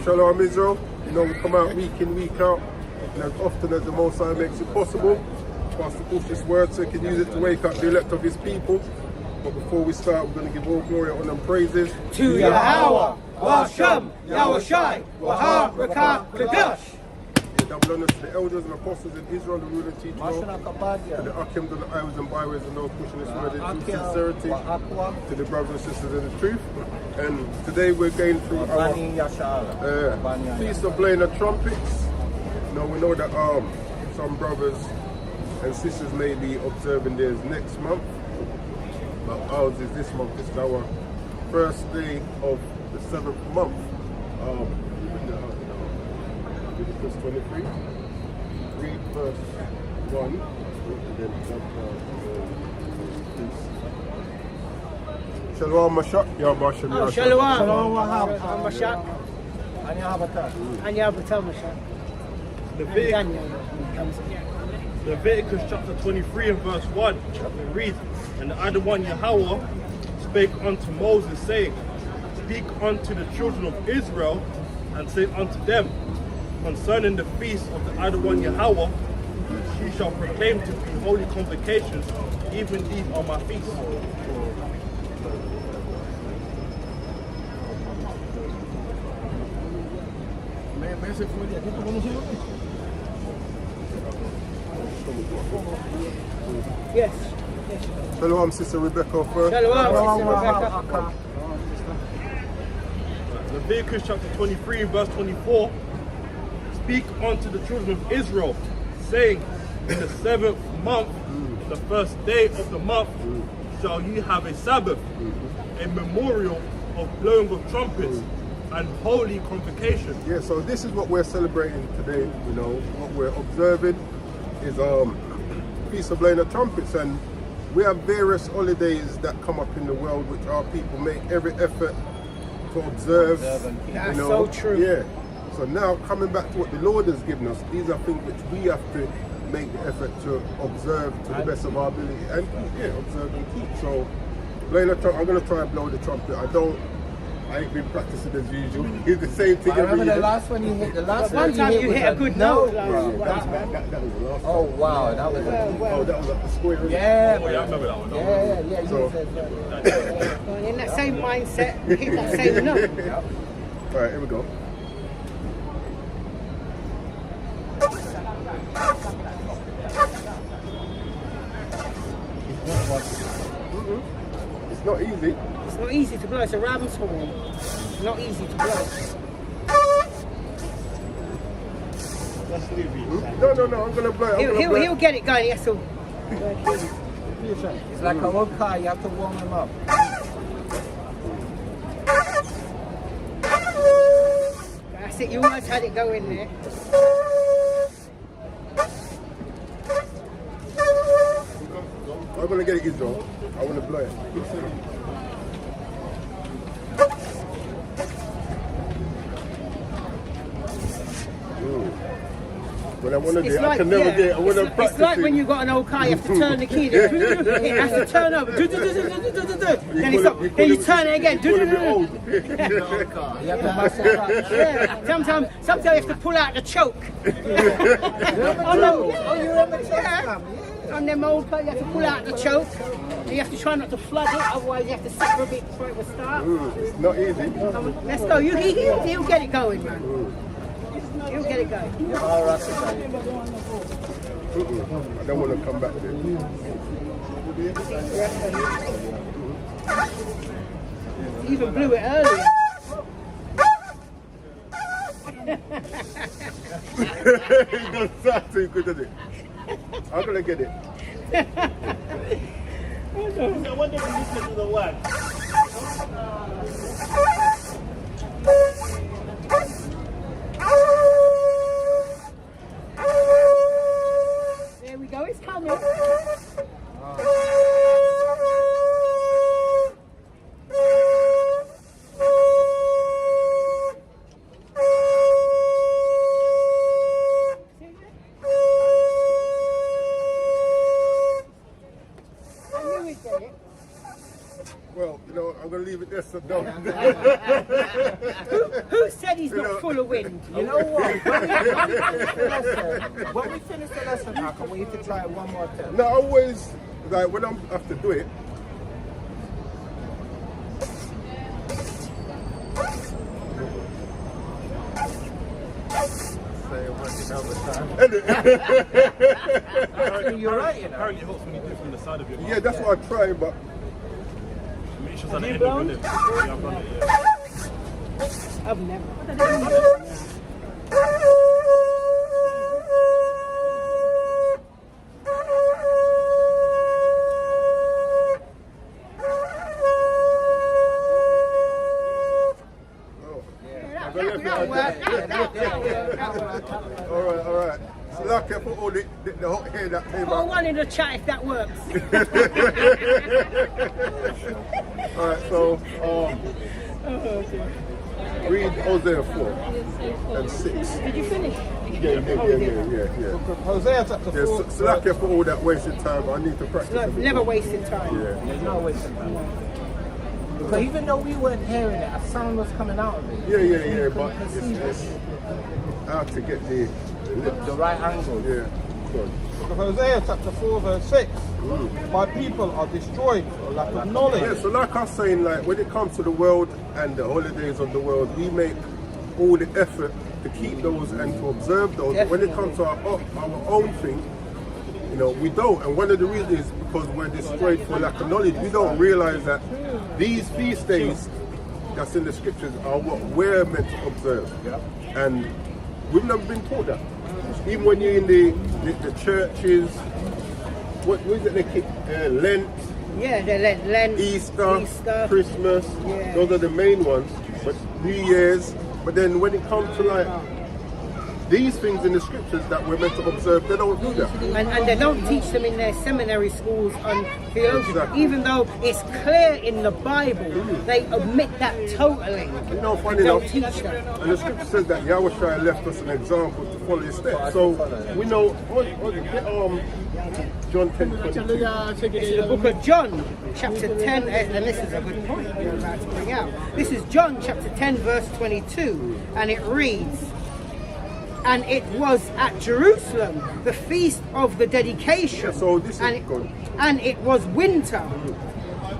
Shalom Israel, you know we come out week in, week out, and as often as the Most High makes it possible for us to push this word so he can use it to wake up the elect of his people. But before we start, we're going to give all glory, honor and praises to Yahweh, Washam, Yahushai, Wahar, Rakah, Kadosh. Double honors to the elders and apostles in Israel, the ruler and teachers, to the Akims and the Iwas and Byways and those pushing this word in true sincerity, to the brothers and sisters in the truth. And today we're going through our Feast of Blowing the Trumpets. Now we know that some brothers and sisters may be observing theirs next month, but ours is this month. This is our first day of the 7th month. Leviticus 23, read verse 1, and then Shalom Mashak, Ya Bashem, Ya Shalom Mashak, Anya Batal Mashak. Leviticus chapter 23 and verse 1, read, and the other one Yahweh spake unto Moses, saying, speak unto the children of Israel, and say unto them, concerning the feast of the other one Yahweh, she shall proclaim to be holy convocations, even these are my feasts. Yes. Shalom, Sister Rebecca first. Shalom, Sister Rebecca. Leviticus chapter 23 verse 24, speak unto the children of Israel, saying, in the 7th month, the first day of the month, shall ye have a Sabbath, a memorial of blowing of trumpets, and holy convocation. Yeah, so this is what we're celebrating today. You know, what we're observing is Feast of Blowing the Trumpets, and we have various holidays that come up in the world which our people make every effort to observe. That's you know, so true. Yeah. So now coming back to what the Lord has given us, these are things which we have to make the effort to observe to the best of our ability and observe and keep. So blowing the trumpet, I'm going to try and blow the trumpet. I ain't been practicing as usual. It's the same thing every year. The last one you hit, One time you hit a good note. That was the last one. Oh wow, that was Oh, that was like the square. yeah. Oh, yeah, I remember that one. Yeah. So- In that same mindset, hit that same note. All right, here we go. It's not easy. It's not easy to blow. It's a ram's horn. It's not easy to blow. No, I'm gonna blow it. He'll get it going. Yes, so. It's like a old car, you have to warm him up. That's it. You almost had it go in there. I'm gonna get it, Israel. I wanna blow it. What I wanna do, I can never get it. I wanna practice it's like it. when you've got an old car, you have to turn the key. It has to turn over. Then you turn it again. You You have to mash it up. Yeah. Sometimes you have to pull out the choke. Oh, you remember Chelsea? On them old cars, you have to pull out the choke. You have to try not to flood it, otherwise you have to sit for a bit before it will start. It's not easy. Let's go. He'll get it going, man. He'll get it going. I don't want to come back there. He even blew it earlier. It doesn't sound too good, does it? I'm gonna get it. I wonder if we listen to the word. There we go. It's coming. I knew he'd get it. Well, you know, I'm going to leave it there, so don't. Who said he's not full of wind? You know what? When we finish the lesson, Malcolm, we need to try it one more time. No, I always, like, when I have to do it, You're right, you know. Apparently it helps when you do it from the side of your mouth. yeah, that's what I try, but Make sure it's at the end of your lips. Yeah, I've done it, yeah. I've never. all right. So lucky for all the hot hair that came Put out. one in the chat if that works. All right, so read Hosea 4 and 6. Did you finish? Yeah. Hosea chapter 4. Yeah, so lucky for all that wasted time. I need to practice. No, a bit never more. wasted time. Yeah. There's no wasting time. But even though we weren't hearing it, a sound was coming out of it. Yeah, but it's how to get the The right angle. yeah. Good. Book of Hosea chapter 4 verse 6. My people are destroyed for lack of knowledge. Yeah, so like I was saying, like when it comes to the world and the holidays of the world, we make all the effort to keep those and to observe those. But when it comes to our own thing, you know, we don't. And one of the reasons is because we're destroyed for lack of knowledge. We don't realize that these feast days that's in the scriptures are what we're meant to observe. And we've never been taught that. Even when you're in the churches, what is it they keep? Lent, Yeah, the Lent, Easter, Christmas, Yeah. those are the main ones. But New Year's, but then when it comes to like these things in the scriptures that we're meant to observe, they don't do that. and they don't teach them in their seminary schools on theology. Exactly. Even though it's clear in the Bible, they omit that totally. You know, They funny don't enough, teach them. and the scripture says that Yahweh left us an example to follow his steps. So we know, John 10:22. This is the book of John, chapter 10, and this is a good point you're about to bring out. This is John, chapter 10, verse 22, and it reads, and it was at Jerusalem, the feast of the dedication, So this is and, good. and it was winter,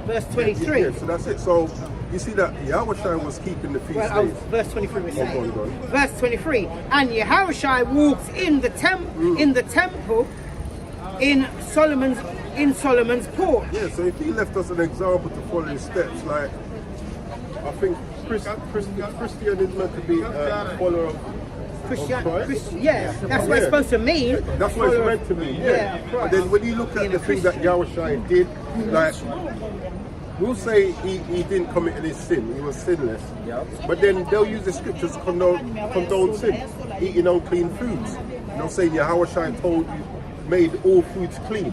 verse 23. Yeah, so that's it. So you see that Yahweh was keeping the feast Well, days. verse 23 was saying. go on. Verse 23, and Yahushua walked in the temple in Solomon's porch. Yeah, so if he left us an example to follow his steps, like I think Christian is meant to be a follower of Christ. Yeah, that's what it's supposed to mean. That's what it's meant to be. Yeah. But then when you look at the thing that Yahweh did, like we'll say he didn't commit any sin, he was sinless. But then they'll use the scriptures to condone sin, eating unclean foods. They'll say Yahweh told you, made all foods clean.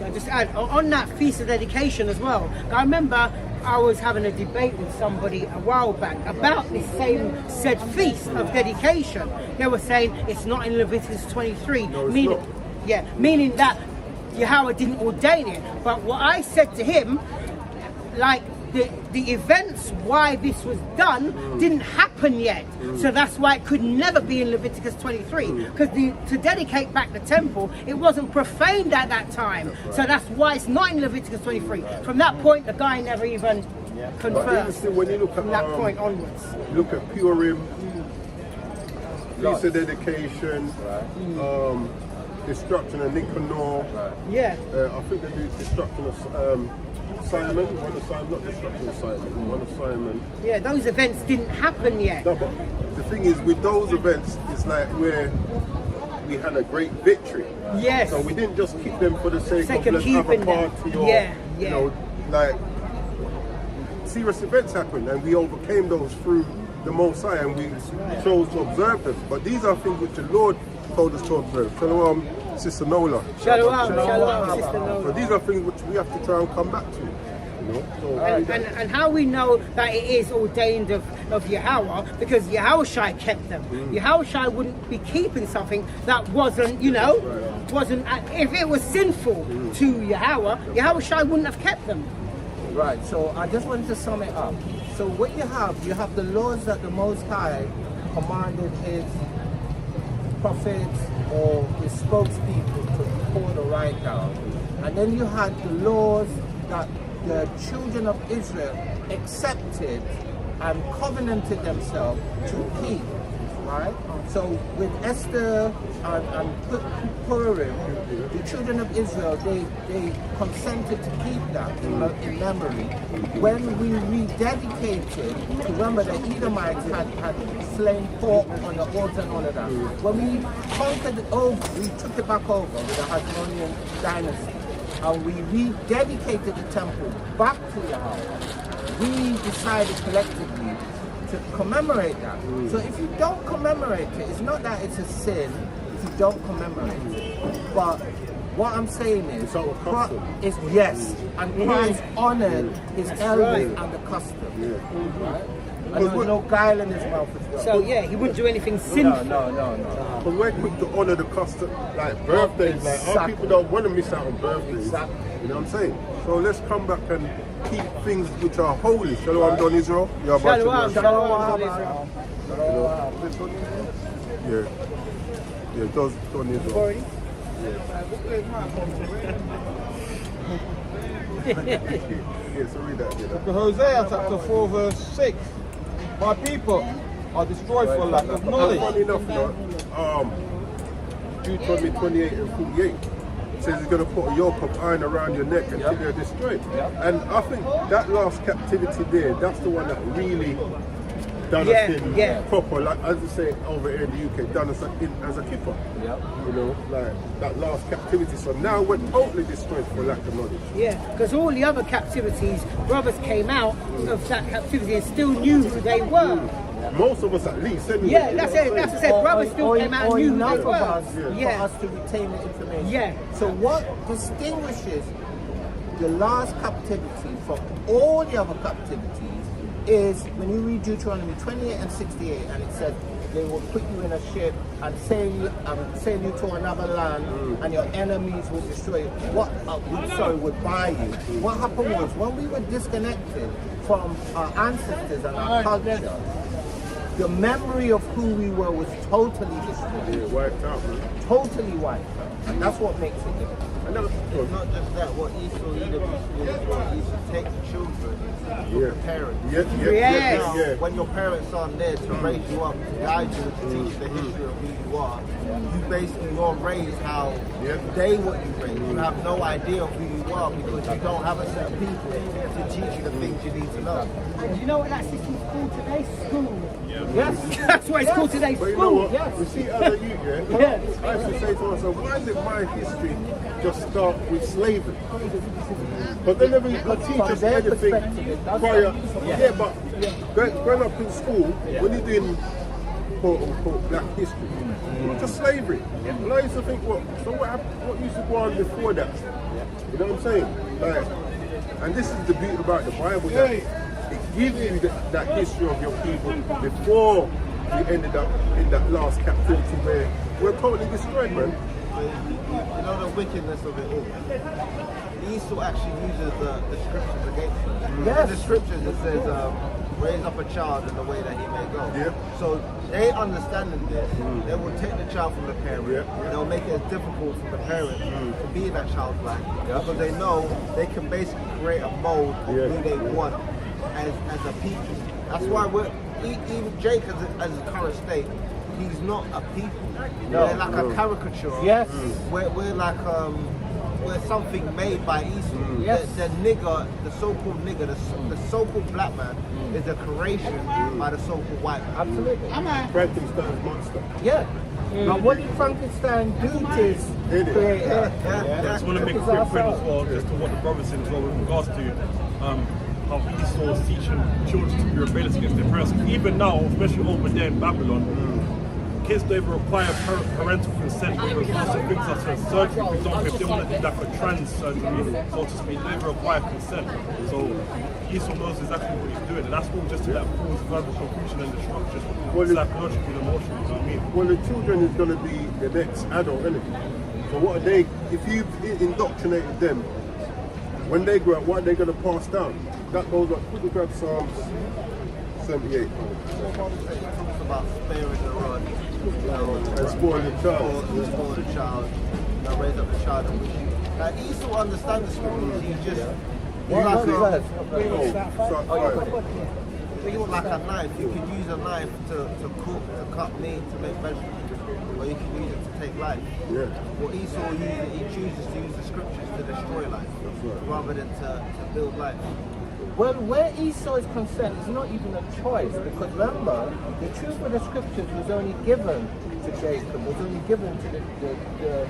I just add on that feast of dedication as well. I remember I was having a debate with somebody a while back about this same said feast of dedication. They were saying it's not in Leviticus 23, not. meaning that Yahweh didn't ordain it. But what I said to him, like the events why this was done didn't happen yet, so that's why it could never be in Leviticus 23, because to dedicate back the temple, it wasn't profaned at that time, so that's why it's not in Leviticus 23. From that point, the guy never even But confirmed. see, when you look at From that point onwards, look at Purim, feast of dedication, destruction of Nicanor. yeah. I think they do destruction of Simon, one of Simon, not destruction of Simon, one of Simon. Yeah, those events didn't happen yet. No, but the thing is, with those events, it's like where we had a great victory. Yes. So we didn't just keep them for the sake of of let's have a keeping them. party or, Yeah, you know, like serious events happened and we overcame those through the Most High and we chose to observe them. But these are things which the Lord told us to observe. Shalom, Sister Nola. Shalom, Sister So Nola. these are things which we have to try and come back to. You know? So, And how we know that it is ordained of Yahweh, because Yahushua kept them. Yahushua wouldn't be keeping something that wasn't, wasn't, if it was sinful to Yahweh Shai wouldn't have kept them. Right, so I just wanted to sum it up. So what you have the laws that the Most High commanded his prophets or his spokespeople to pour the right down. And then you had the laws that the children of Israel accepted and covenanted themselves to keep. Right? So with Esther and Purim, the children of Israel, they consented to keep that in memory. When we rededicated, remember the Edomites had slain pork on the altar and all of that. When we conquered it over, we took it back over with the Hasmonean dynasty, and we rededicated the temple back to Yahweh. We decided collectively to commemorate that. So if you don't commemorate it, it's not that it's a sin if you don't commemorate it. But what I'm saying is, yes, and Christ honored his elders and the custom. Right? And there was no guile in his mouth as well. So yeah, he wouldn't do anything sinful. No. But we're quick to honour the custom, like birthdays. Like our people don't want to miss out on birthdays. Exactly. You know what I'm saying? So let's come back and keep things which are holy. Shalom, Don Israel. Shalom. Yeah, does Don Israel. Yeah, so read that. Book of Hosea chapter 4 verse 6. My people are destroyed for lack of knowledge. Funny enough, Deuteronomy 28 and 48 says he's going to put a yoke of iron around your neck until they're destroyed. And I think that last captivity there, that's the one that really done us in proper, like as they say over here in the UK, done us in as a keeper. You know, like that last captivity. So now we're totally destroyed for lack of knowledge. Yeah, because all the other captivities, brothers came out of that captivity and still knew who they were. Most of us at least. Anyway, Yeah, that's it. That's what I said. Brothers still came out and knew who enough they of were. us for us to retain the information. Yeah. So what distinguishes the last captivity from all the other captivities is when you read Deuteronomy 28 and 68, and it says they will put you in a ship and sail you to another land, and your enemies will destroy you. Would buy you. What happened was when we were disconnected from our ancestors and our culture, the memory of who we were was totally destroyed. Yeah, wiped out, man. Totally wiped out. And that's what makes it different. It's not just that, what Esau used to take the children from the parents. Yes. When your parents aren't there to raise you up, to guide you, to teach you the history of who you are, you basically you're raised how they want you raised. You have no idea of who you are because you don't have a set of people to teach you the things you need to know. And do you know what that system's called today? School. Yes. That's what it's called today. But you know School. what? We see other youth, I used to say to myself, why did my history just start with slavery? But they never teach us anything prior. Yeah, but growing up in school, when you're doing quote unquote black history, it was just slavery. And I used to think, what used to go on before that? You know what I'm saying? Like, and this is the beauty about the Bible, that it gives you that history of your people before we ended up in that last captivity where we're totally destroyed, man. You know the wickedness of it all. Esau actually uses the scriptures against them. In the scriptures it says, raise up a child in the way that he may go. So they understanding this, they will take the child from the parent, and they'll make it as difficult for the parent to be in that child's life, because they know they can basically create a mold of who they want as a people. That's why even Jake as a current state, he's not a people. We're like a caricature. Yes. We're like we're something made by Esau. The nigger, the so-called nigger, the so-called black man is a creation by the so-called white man. Absolutely. Frankenstein's monster. Yeah. But what did Frankenstein do to his creator? I just want to make a quick point as well, just to what the brother said as well with regards to how Esau is teaching children to be rebellious against their parents. Even now, especially over there in Babylon, kids don't even require parental consent for certain things such as surgery. For example, if they want to do like a trans surgery, so to speak, they don't require consent. So Esau knows exactly what he's doing, and that's all just to that cause further confusion and destruction, psychologically and emotionally. You know what I mean? Well, the children is going to be the next adult, isn't it? So what are they, if you've indoctrinated them, when they grow up, what are they going to pass down? That goes up, quickly grab Psalms 78. It talks about sparing the rod, And spoil the child. spoil the child, raise up the child. Now Esau understands the scriptures. He's just it's like a knife. You can use a knife to cook, to cut meat, to make vegetables, or you can use it to take life. Yeah. What Esau uses, he chooses to use the scriptures to destroy life, rather than to build life. Well, where Esau is concerned, it's not even a choice, because remember, the truth of the scriptures was only given to Jacob, was only given to the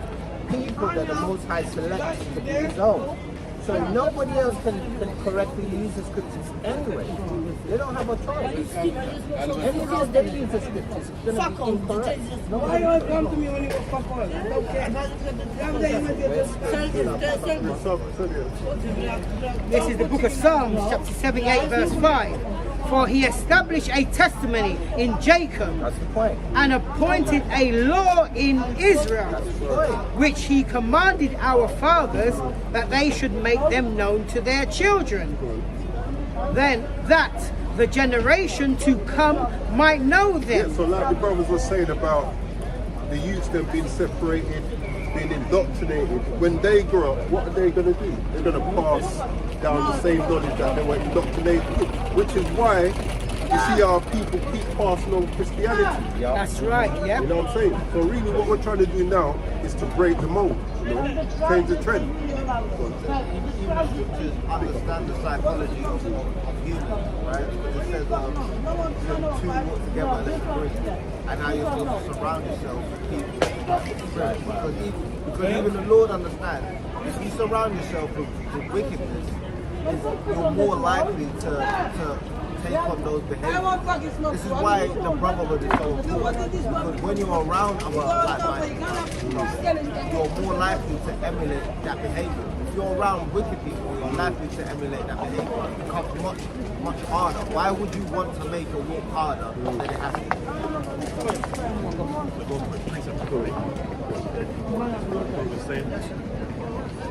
people that the Most High selected to be his own. So nobody else can correctly use the scriptures anyway. They don't have a choice. Anything else they use the scriptures, it's going to be incorrect. Why you come to me when you go fuck all? I don't care. This is the book of Psalms, chapter 78, verse 5. For he established a testimony in Jacob That's the point. and appointed a law in Israel, which he commanded our fathers that they should make them known to their children. Then that the generation to come might know them. Yeah, so like the brothers were saying about the youths them being separated, being indoctrinated, when they grow up, what are they going to do? They're going to pass down the same knowledge that they were indoctrinated with, which is why you see our people keep passing on Christianity. That's right, yeah. You know what I'm saying? So really what we're trying to do now is to break the mold, you know, change the trend. Even scriptures understand the psychology of humans, right? Because it says two work together as three, and how you're supposed to surround yourself with people. Because even the Lord understands, if you surround yourself with wickedness, you're more likely to take on those behaviors. This is why the brotherhood is so important. Because when you're around other like-minded, you're more likely to emulate that behavior. If you're around wicked people, you're likely to emulate that behavior. It becomes much harder. Why would you want to make your walk harder than it has to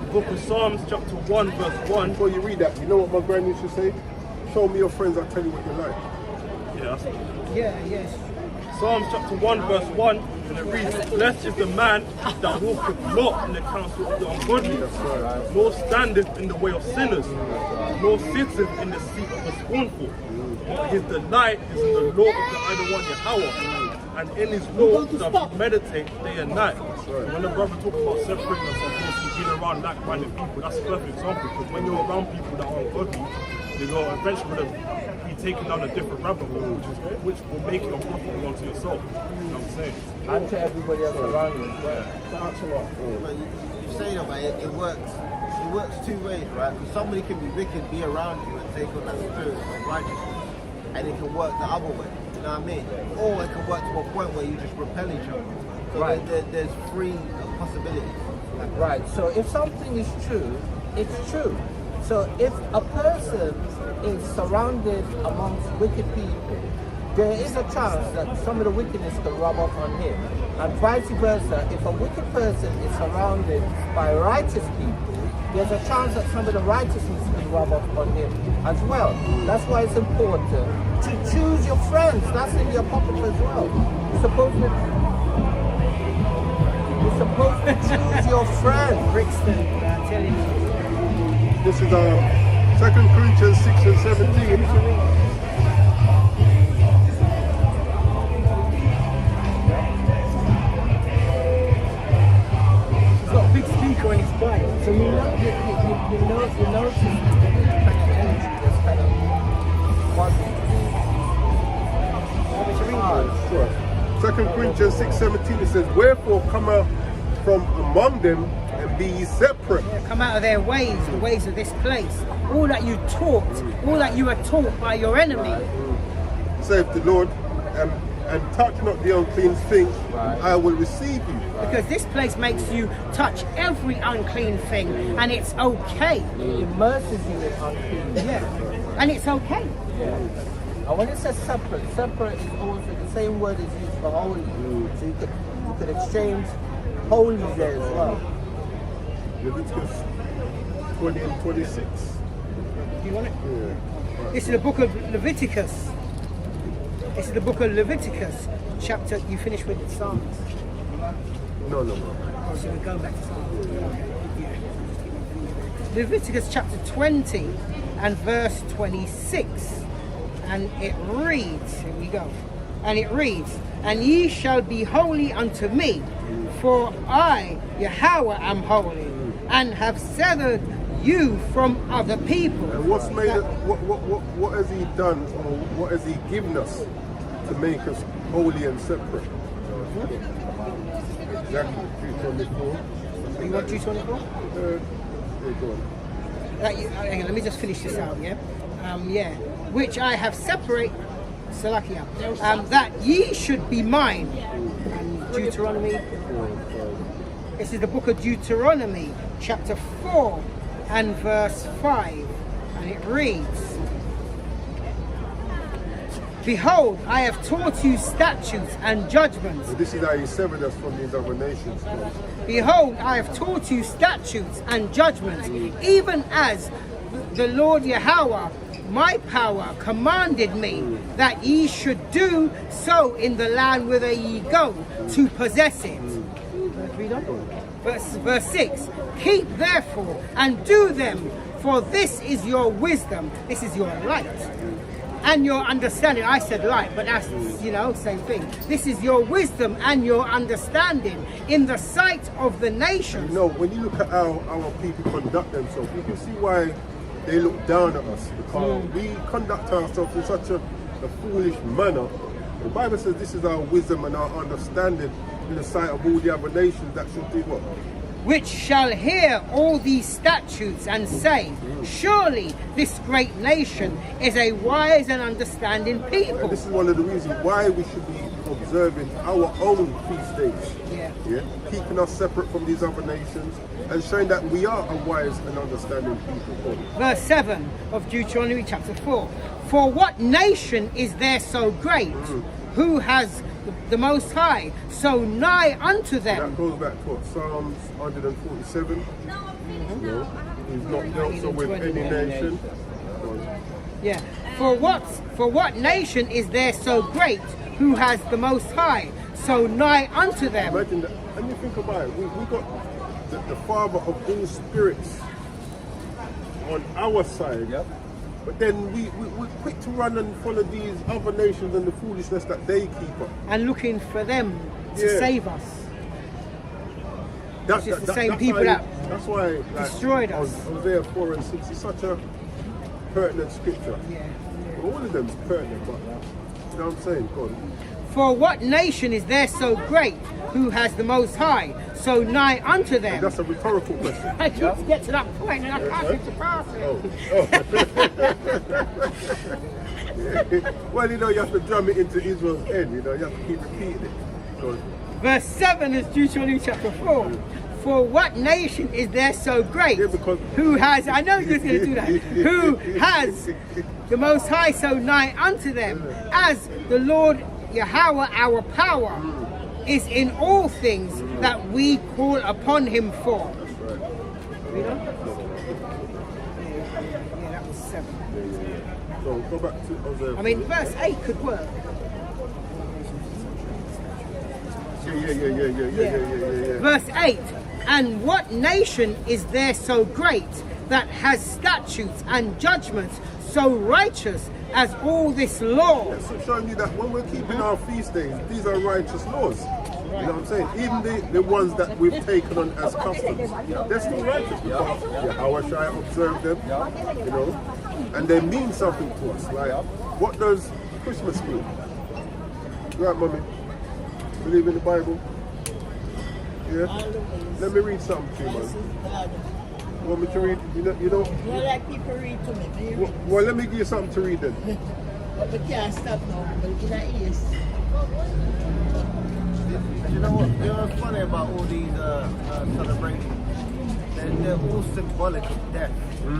The book of Psalms, chapter 1, verse 1. Before you read that, you know what my granny used to say? Show me your friends, I'll tell you what you like. Yeah, that's Yeah, yes. Psalms chapter 1, verse 1, and it reads, Blessed is the man that walketh not in the counsel of the ungodly, nor standeth in the way of sinners, nor sitteth in the seat of the scornful. But his delight is in the law of the idle one Yahweh, and in his law doth he meditate day and night. When the brother talks about separating us, of course, he's been around like-minded people. That's a perfect example, because when you're around people that are ungodly, they go eventually be taken down a different rabbit hole, which will make it unprofitable onto yourself. You know what I'm saying? And to everybody else around you as well. But you say that, but it works. It works two ways, right? Because somebody can be wicked, be around you, and take on that spirit of righteousness, and it can work the other way. You know what I mean? Or it can work to a point where you just repel each other. So Right. there's three possibilities. Right, so if something is true, it's true. So if a person is surrounded amongst wicked people, there is a chance that some of the wickedness can rub off on him. And vice versa, if a wicked person is surrounded by righteous people, there's a chance that some of the righteousness can rub off on him as well. That's why it's important to choose your friends. That's in your pocket as well. You're supposed to choose your friends. Brixton, I'm telling you. This is 2 Corinthians 6 and 17. He's got a big speaker on his bike. So you notice the kind of energy that's kind of Sure. 2 Corinthians 6:17, it says, Wherefore come out from among them and be ye separate. Come out of their ways, the ways of this place. All that you taught, all that you were taught by your enemy. Saith the Lord, and touch not the unclean thing, I will receive you. Because this place makes you touch every unclean thing, and it's okay. it immerses you in uncleanness. Yeah, and it's okay. Yeah. And when it says separate, separate is also the same word is used for holy. So you could exchange holy there as well. Leviticus 20 and 26. Do you want it? Yeah. This is the book of Leviticus. This is the book of Leviticus, chapter. You finished with Psalms. No. Oh, so we're going back to Psalms. Okay. Yeah. Leviticus chapter 20 and verse 26. And it reads, here we go. And it reads, and ye shall be holy unto me, for I, Yahweh, am holy, and have severed you from other people. And what's made it, what has he done, or what has he given us to make us holy and separate? Exactly. 224. You want 224? Yeah, go on. Hang on, let me just finish this out, yeah? Which I have separate, Salakia, that ye should be mine. And Deuteronomy, this is the book of Deuteronomy, chapter 4 and verse 5. And it reads, behold, I have taught you statutes and judgments. So this is how he severed us from these other nations. Behold, I have taught you statutes and judgments, even as the Lord Yahweh, my power, commanded me that ye should do so in the land whither ye go to possess it. Read on. Verse 6. Keep therefore and do them, for this is your wisdom, this is your light. And your understanding. I said light, but that's, same thing. This is your wisdom and your understanding in the sight of the nations. When you look at how our people conduct themselves, you can see why they look down at us, because we conduct ourselves in such a foolish manner. The Bible says this is our wisdom and our understanding in the sight of all the other nations that should do what? Which shall hear all these statutes and say, surely this great nation is a wise and understanding people. And this is one of the reasons why we should be observing our own feast days. Yeah? Keeping us separate from these other nations and showing that we are a wise and understanding people. Verse 7 of Deuteronomy chapter 4. For what nation is there so great, who has the Most High so nigh unto them? That goes back to what, Psalms 147. He's not dealt so with any nation. Yeah. For what nation is there so great, who has the Most High so nigh unto them? Imagine that. And you think about it, we got the Father of all spirits on our side. But then we're quick to run and follow these other nations and the foolishness that they keep up. And looking for them to save us. That's the same people that's why destroyed us. Hosea 4 and 6 is such a pertinent scripture. All of them is pertinent, but you know what I'm saying? Go on. For what nation is there so great, who has the Most High so nigh unto them? And that's a rhetorical question. I keep to get to that point and I can't get to pass it. Well, you have to drum it into Israel's head, you have to keep repeating it. So, verse 7 is Deuteronomy chapter 4. For what nation is there so great, who has, I know you're going to do that, who has the Most High so nigh unto them, as the Lord Yahweh our power is in all things that we call upon him for. that's right. Read on. Yeah, that was 7. So go back to Hosea. I mean, verse 8 could work. Yeah. Verse 8. And what nation is there so great that has statutes and judgments so righteous as all this law? So showing you that when we're keeping our feast days, these are righteous laws. You know what I'm saying? Even the ones that we've taken on as customs, they're still righteous because Yahweh Shai observed them, and they mean something to us. Like, what does Christmas mean? Right, mommy? Believe in the Bible? Yeah? Let me read something to you, man. You want me to read? You know? You like people read to me. Well, let me give you something to read then. But we can't stop now. But in the east. You know what's funny about all these celebrations? They're all symbolic of death.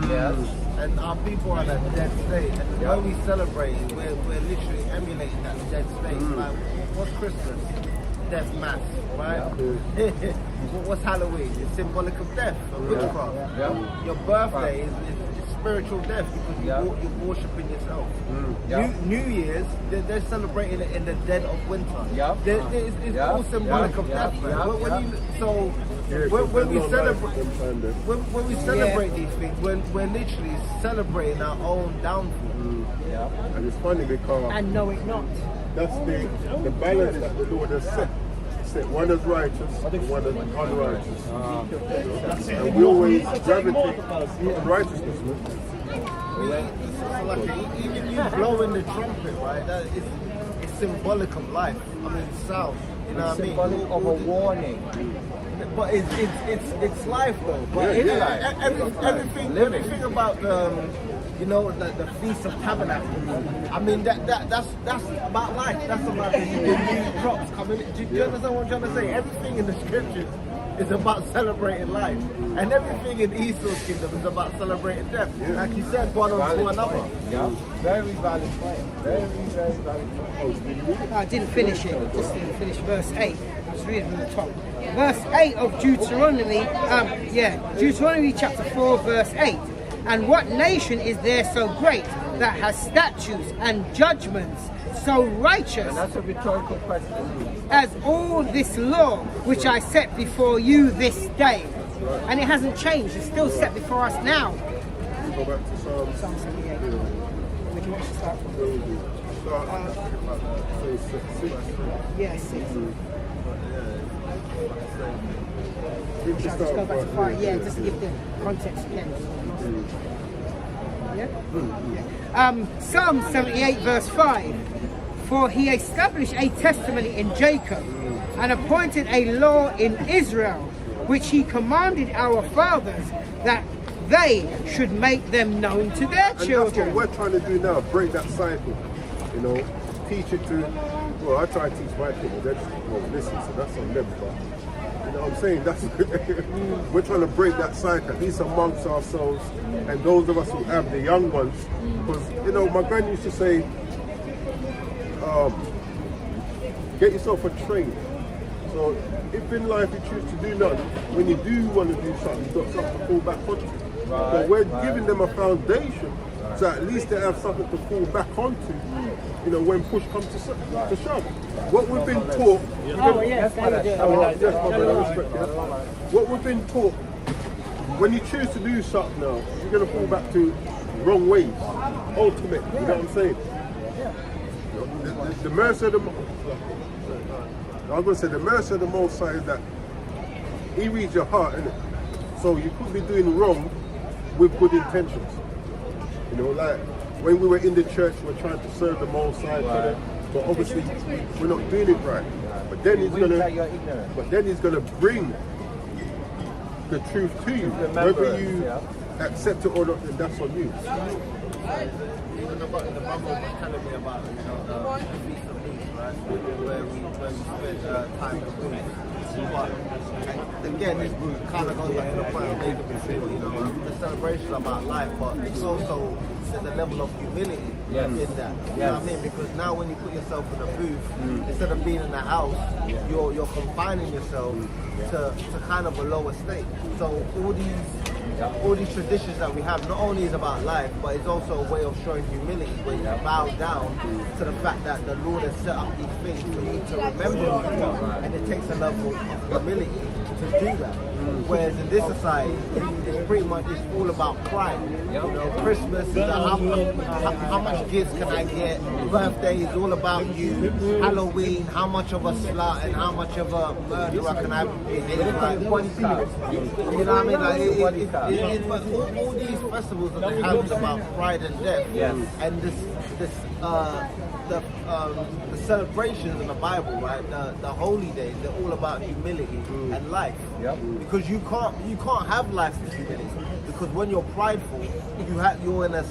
Yes. And our people are in a dead state. And when we celebrate, we're literally emulating that dead state. Like, what's Christmas? death mass, right? What's Halloween? It's symbolic of death, of witchcraft. Your birthday is spiritual death because you're worshipping yourself. New Year's, they're celebrating it in the dead of winter. It's all symbolic of death, man. When we celebrate these things, we're literally celebrating our own downfall. And it's funny because And know it not. that's the balance that the Lord has set. One is righteous, one is unrighteous. And we always gravitate to righteousness. So like, even you blowing the trumpet, right? That is, it's symbolic of life. I mean, sound. You know what I mean? Symbolic of a warning. But it's life though. But everything about the Feast of Tabernacles. I mean that's about life. That's about the new crops coming. Do you understand what I'm trying to say? Everything in the scriptures is about celebrating life, and everything in Esau's kingdom is about celebrating death. Like you said, one onto another. Very valid point. Very valid point. I didn't finish it. Just didn't finish verse 8. I was reading from the top. Verse 8 of Deuteronomy. Deuteronomy chapter 4, verse 8. And what nation is there so great that has statutes and judgments so righteous? And that's a rhetorical question. As all this law which I set before you this day. And it hasn't changed. It's still set before us now. Go back to Psalm 78. Would you want to start from? Yeah, 6. Shall I just go back to 5? Yeah, just to give the context again. Psalm 78 verse 5. For he established a testimony in Jacob and appointed a law in Israel, which he commanded our fathers that they should make them known to their children. And that's what we're trying to do now, break that cycle. Teach it to, I try to teach my people, they just won't listen, so that's on them. But, you know what I'm saying? That's we're trying to break that cycle, at least amongst ourselves, and those of us who have the young ones. Because, my grand used to say, get yourself a trade. So if in life you choose to do none, when you do want to do something, you've got something to fall back on. But we're giving them a foundation, so at least they have something to fall back onto, when push comes to shove. What we've been taught, what we've been taught, when you choose to do something now, you're going to fall back to wrong ways, ultimate, you know what I'm saying? The mercy of the mercy of the Most High is that He reads your heart, innit? So you could be doing wrong with good intentions. Like when we were in the church, we're trying to serve the Most High, but obviously we're not doing it right. But then He's gonna bring the truth to you, whether you accept it or not. Then that's on you. Even the Bible was telling me about the Feast of Booths, right? Where we spend time with booths. But again, this kind of goes back to the point I made before. The celebration about life, but it's also there's a level of humility in that. You know what I mean? Because now when you put yourself in a booth, instead of being in the house, you're confining yourself to kind of a lower state. So all these traditions that we have not only is about life, but it's also a way of showing humility, where you bow down to the fact that the Lord has set up these things for you to remember, and it takes a level of humility to do that. Whereas in this society, it's pretty much all about pride. Christmas is how much gifts can I get? Birthday is all about you. Halloween, how much of a slut and how much of a murderer can I behave like? You know what I mean? But all these festivals that they have is about pride and death. And the celebrations in the Bible, right? The holy days, they're all about humility and life. Because you can't have life with humility. Because when you're prideful, you're in a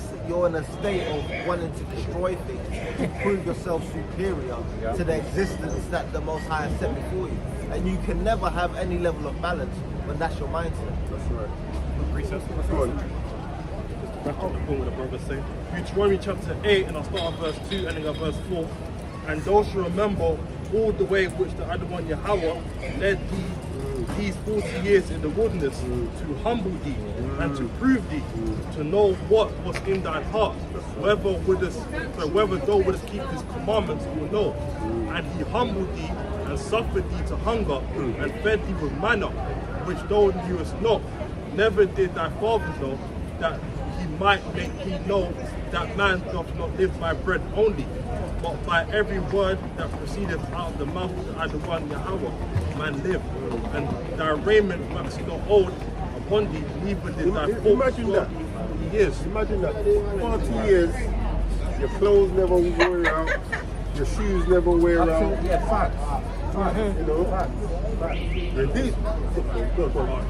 state of wanting to destroy things, to prove yourself superior to the existence that the Most High has set before you. And you can never have any level of balance when that's your mindset. That's right. Back up the point with the brother saying. Deuteronomy chapter 8, and I'll start at verse 2 and then at verse 4. And those shall remember all the way which the Adonai Yahweh led these 40 years in the wilderness to humble thee and to prove thee, to know what was in thine heart, whether thou wouldst keep his commandments or no. And he humbled thee and suffered thee to hunger and fed thee with manna, which thou knewest not, never did thy fathers know, that he might make thee know that man doth not live by bread only, but by every word that proceedeth out of the mouth of the Adonai Yahweh, man live. And thy raiment waxed not old upon thee, neither did thy folks Imagine that. Years. Imagine that. 40 years, your clothes never wear out, your shoes never wear out. Yeah, facts. You know? I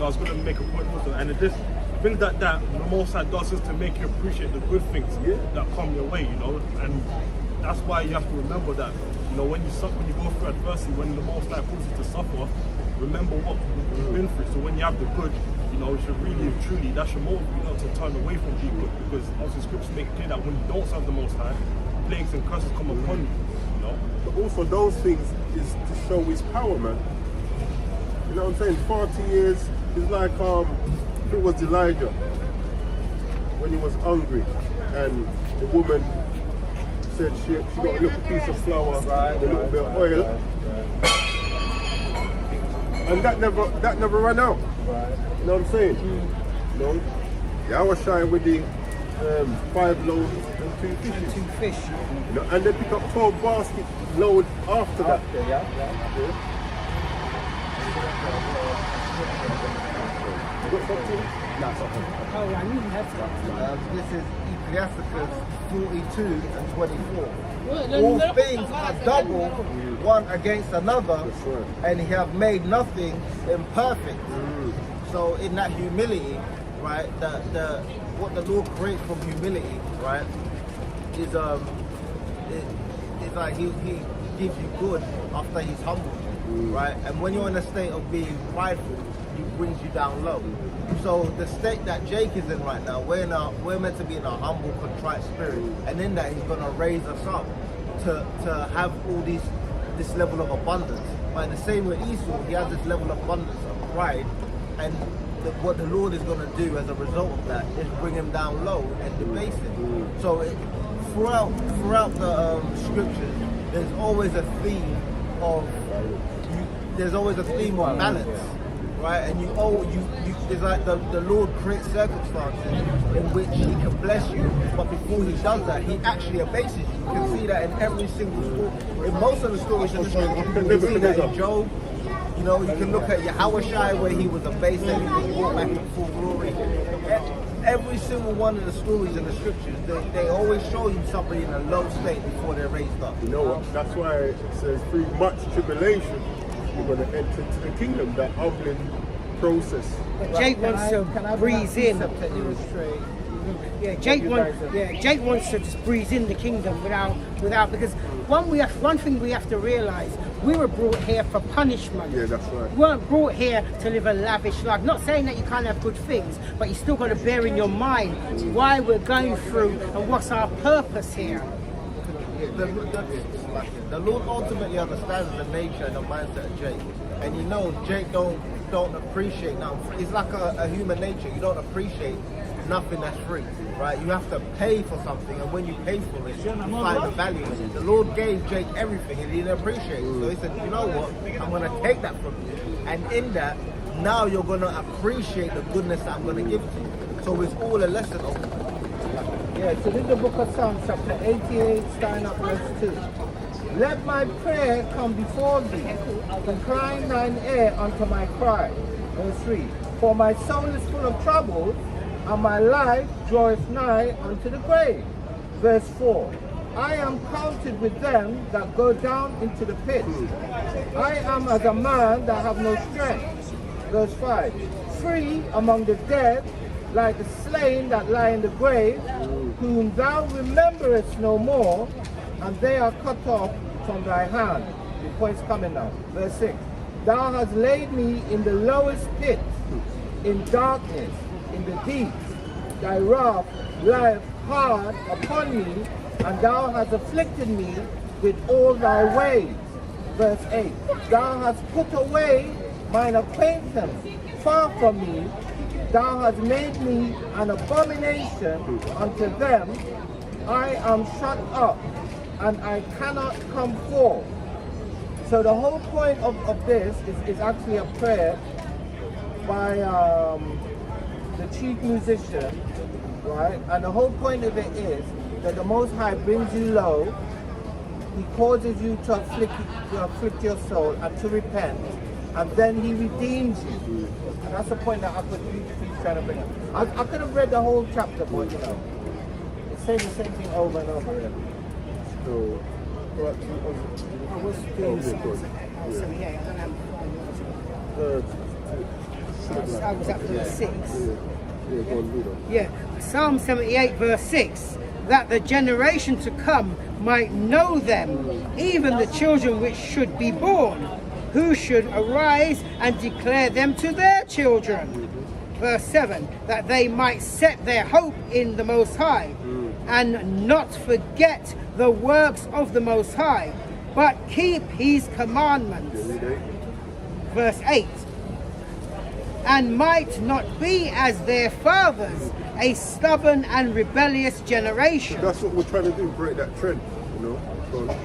was going to make a point also, and it just things like that, the Most High does is to make you appreciate the good things that come your way, you know, and that's why you have to remember that, you know, when you go through adversity, when the Most High calls you to suffer, remember what you've been through. So when you have the good, you know, you should really, truly, that should motivate you not to turn away from people, because obviously scriptures make it clear that when you don't serve the Most High, plagues and curses come upon you, you know. But also those things is to show his power, man. You know what I'm saying? 40 years is like it was Elijah when he was hungry and the woman said she got a little piece of flour and a little bit of oil, and that never ran out. You know what I'm saying? You know, Yahushua with the 5 loaves and 2 fishes. And 2 fish. You know, and they pick up 12 basket load after that. You got something? Oh, I knew you had something. This is Ecclesiasticus 42 and 24. All things are double one against another, and he have made nothing imperfect. So in that humility, right, what the Lord creates from humility, right, is like he gives you good after he's humbled you, right? And when you're in a state of being prideful, he brings you down low. So the state that Jake is in right now, we're meant to be in a humble, contrite spirit, and in that he's going to raise us up to have all this level of abundance. But in the same way Esau, he has this level of abundance of pride, and what the Lord is going to do as a result of that is bring him down low and debase him. So throughout the scriptures, there's always a theme of balance, right? And it's like the Lord creates circumstances in which he can bless you, but before he does that, he actually abases you. You can see that in every single story. In most of the stories in the scripture, you can see that in Job. You know, you can look at Yahushua where he was abased and he was brought back in full glory. Every single one of the stories in the scriptures, they always show you somebody in a low state before they're raised up. You know what? That's why it says through much tribulation, you're going to enter into the kingdom, that humbling process. Jake wants to breeze in. Yeah, Jake wants to just breeze in the kingdom without because one thing we have to realize, we were brought here for punishment. Yeah, that's right. We weren't brought here to live a lavish life. Not saying that you can't have good things, but you still got to bear in your mind why we're going through and what's our purpose here. The Lord ultimately understands the nature and the mindset of Jake, and he knows Jake don't appreciate now. It's like a human nature. You don't appreciate nothing that's free, right? You have to pay for something, and when you pay for it, you find the value in it. The Lord gave Jake everything, and he didn't appreciate it. So he said, you know what? I'm going to take that from you, and in that, now you're going to appreciate the goodness that I'm going to give to you. So it's all a lesson of it. Yeah, so this is the book of Psalms, chapter 88, starting at verse 2. Let my prayer come before thee, incline thine ear unto my cry. Verse 3. For my soul is full of troubles, and my life draweth nigh unto the grave. Verse 4. I am counted with them that go down into the pit. I am as a man that have no strength. Verse 5. Free among the dead, like the slain that lie in the grave, whom thou rememberest no more, and they are cut off from thy hand. The point's coming now. Verse 6. Thou hast laid me in the lowest pit, in darkness, in the deep. Thy wrath lieth hard upon me, and thou hast afflicted me with all thy ways. verse 8. Thou hast put away mine acquaintance far from me. Thou hast made me an abomination unto them. I am shut up, and I cannot come forth. So the whole point of this is actually a prayer by the chief musician, right? And the whole point of it is that the Most High brings you low. He causes you to afflict your soul and to repent, and then He redeems you. And that's the point that he's trying to bring up. I could have read the whole chapter, but you know, it says the same thing over and over again. So, right, I was doing something. Yeah, I don't know. I was up to the 6. yeah, go on, read on. Yeah, Psalm 78 verse 6, that the generation to come might know them, even the children which should be born, who should arise and declare them to their children. Verse 7, that they might set their hope in the Most High, and not forget the works of the Most High, but keep His commandments. Verse 8, and might not be as their fathers, a stubborn and rebellious generation. That's what we're trying to do, break that trend, you know. Go on.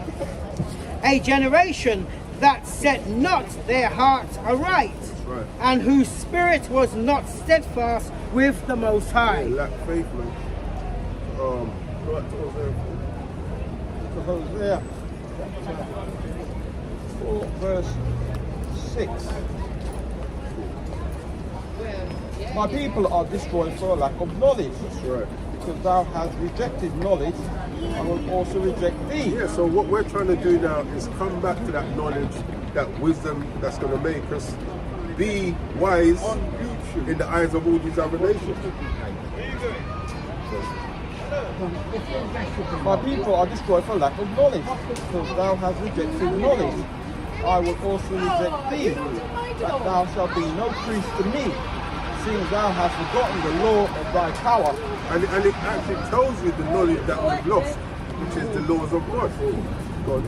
A generation that set not their hearts aright, Right. and whose spirit was not steadfast with the Most High. Yeah, lack faith, man. Right to Hosea. Hosea 4 verse 6. My people are destroyed for a lack of knowledge. That's right. Because thou hast rejected knowledge, I will also reject thee. Yeah, so what we're trying to do now is come back to that knowledge, that wisdom that's going to make us be wise in the eyes of all these other nations. My people are destroyed for lack of knowledge, because thou hast rejected knowledge. I will also reject thee, that thou shalt be no priest to me, seeing thou hast forgotten the law of thy power. And it actually tells you the knowledge that we've lost, which is the laws of God. God.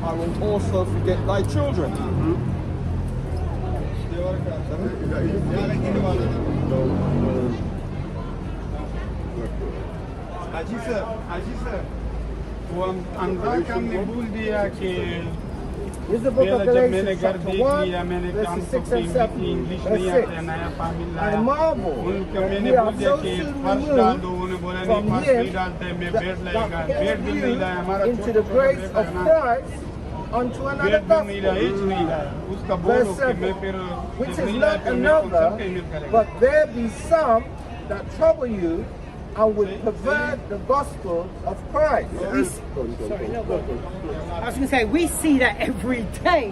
I will also forget thy children. This is the book of Galatians, chapter 1, verses 6 and 7. Verse 6. I marvel that ye are so soon removed from Him that called you into the grace of Christ unto another gospel. Verse 7. Which is not another, but there be some that trouble you and would pervert the gospel of Christ. I was going to say, we see that every day,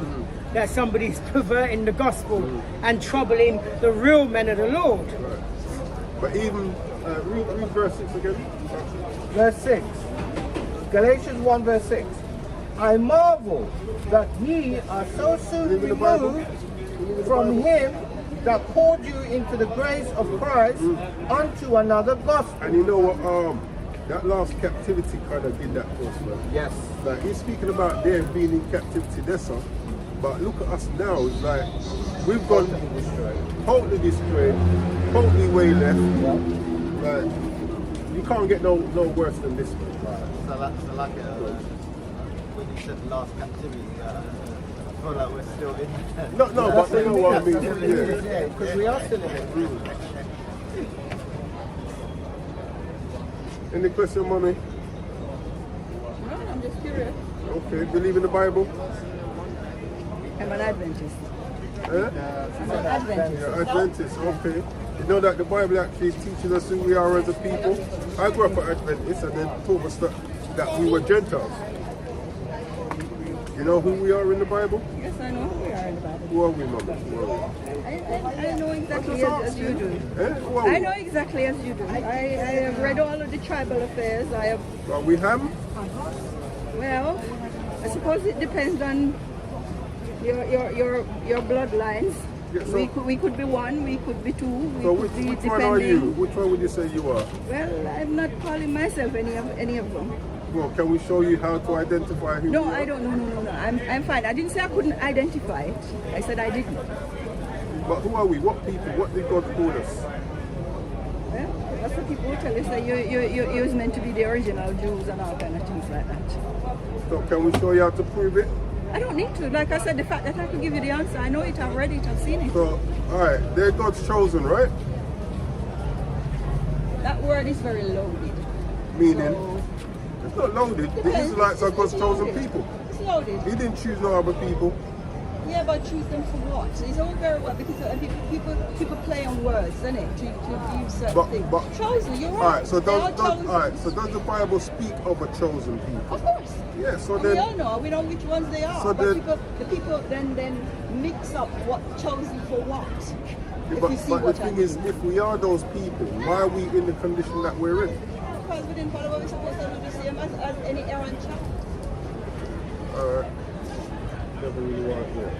that somebody's perverting the gospel and troubling the real men of the Lord. Right. But even, read verse 6 again. Verse 6. Galatians 1 verse 6. I marvel that ye are so soon removed from Him that called you into the grace of Christ unto another gospel. And you know what, that last captivity kind of did that for us, man. Yes. Like, he's speaking about them being in captivity, that's all. But look at us now, it's like, we've gone totally destroyed, totally way left. Like, you can't get no worse than this, man. So like when you said last captivity, I feel like we're still in there. No, but you know what I mean. Yeah, because we are still in it. Any question, mommy? No, I'm just curious. Okay, believe in the Bible? I'm an Adventist. Eh? I'm an Adventist. Yeah, Adventist, okay. You know that the Bible actually teaches us who we are as a people? I grew up an Adventist and then told us that we were Gentiles. You know who we are in the Bible? Yes, I know who we are in the Bible. Who are we, mama? Who are we? I know exactly as you do. Eh? Who are we? I know exactly as you do. I have read all of the tribal affairs. I have, Are we Ham? well, I suppose it depends on your bloodlines. Yeah, so- we could be one, we could be two, we So could be which one are you? depending. Which one would you say you are? Well, I'm not calling myself any of them. Well, can we show you how to identify who No, we are? I don't. No. I'm fine. I didn't say I couldn't identify it. I said I didn't. But who are we? What people? What did God call us? Yeah? That's what people tell us, that you was meant to be the original Jews and all kind of things like that. So can we show you how to prove it? I don't need to. Like I said, the fact that I could give you the answer, I know it, I've read it, I've seen it. So, alright, they're God's chosen, right? That word is very loaded. Meaning, So, it's not loaded. The depends. Israelites are God's It's chosen loaded. people. It's loaded. He didn't choose no other people. Yeah, but choose them for what? It's all very well because people play on words, isn't it? To use certain things. Chosen, you're right. Alright, so They are does chosen. does the Bible speak of a chosen people? Of course. Yeah, so And then we all know. We know which ones they are. So but then- the people then mix up what chosen for what. If but, you see but the what I thing mean. is, if we are those people, why are we in the condition that we're in? Because we didn't follow what we're supposed to do the same as any errant child. Never really want to hear.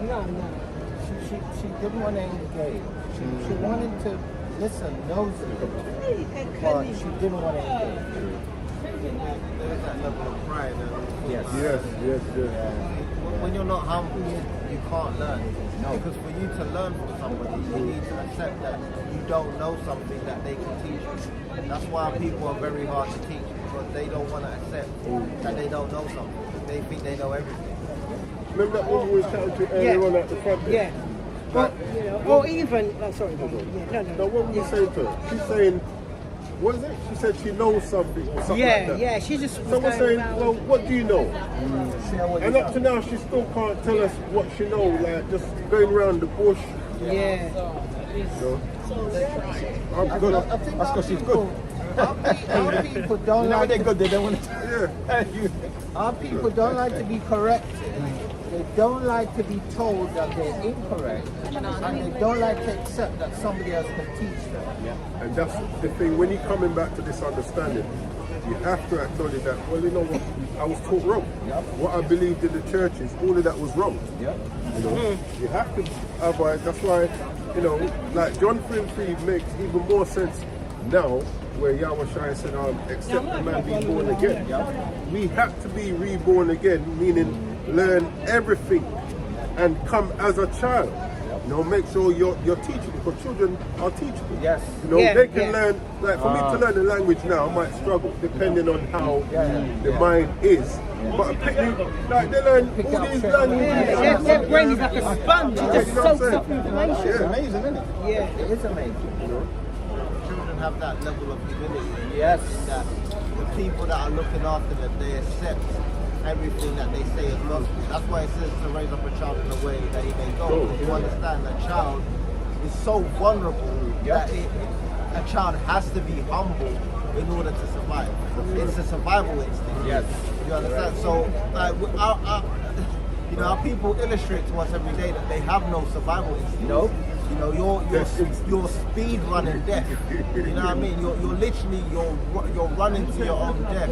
No. She didn't want to engage. She wanted to listen nosily, but she didn't want to engage. There's that level of pride. Yes. Yes. When you're not humble, you can't learn. Because for you to learn from somebody, you need to accept that you don't know something that they can teach you. That's why people are very hard to teach, because they don't want to accept that they don't know something. They think they know everything. Remember that woman we was chatting to earlier on at the front there? Yeah. Well, or even, sorry, no. Now what were you saying to her? She's saying, what is it? She said she knows something or something like that. Yeah, she just. Someone's saying, well, what do you know? Share what And you up to now, she still can't tell us what she knows, like just going around the bush. Yeah. I'm good. I think that's because she's good. Our people don't like They're good, they don't want to Yeah. Our people don't like to be corrected. They don't like to be told that they're incorrect, and they don't like to accept that somebody else can teach them. And that's the thing, when you're coming back to this understanding, you have to acknowledge that, well, you know what, I was taught wrong. What I believed in the churches, all of that was wrong. You know, you have to, otherwise, that's why, you know, like John 3:3 makes even more sense now, where Yahweh Shai said, except a man be born again. We have to be reborn again, meaning learn everything and come as a child. You know, make sure you're teachable, because children are teachable. Yes. You know, Yeah, they can yeah. learn, like for me to learn a language now, I might struggle depending on how the mind is. But like they learn all these languages. Their brain is like a sponge, it just You know what I'm soaks up saying? information. Yeah. amazing, isn't it? Yeah. It is amazing. Children have that level of humility. Yes. That the people that are looking after them, they accept everything that they say is gospel. That's why it says to raise up a child in the way that he may go. Because you understand that child is so vulnerable that a child has to be humble in order to survive. It's a survival instinct. Yes. You understand? So, our people illustrate to us every day that they have no survival instinct. Nope. You know, you're speed running death. You know what I mean? You're literally you're running to your own death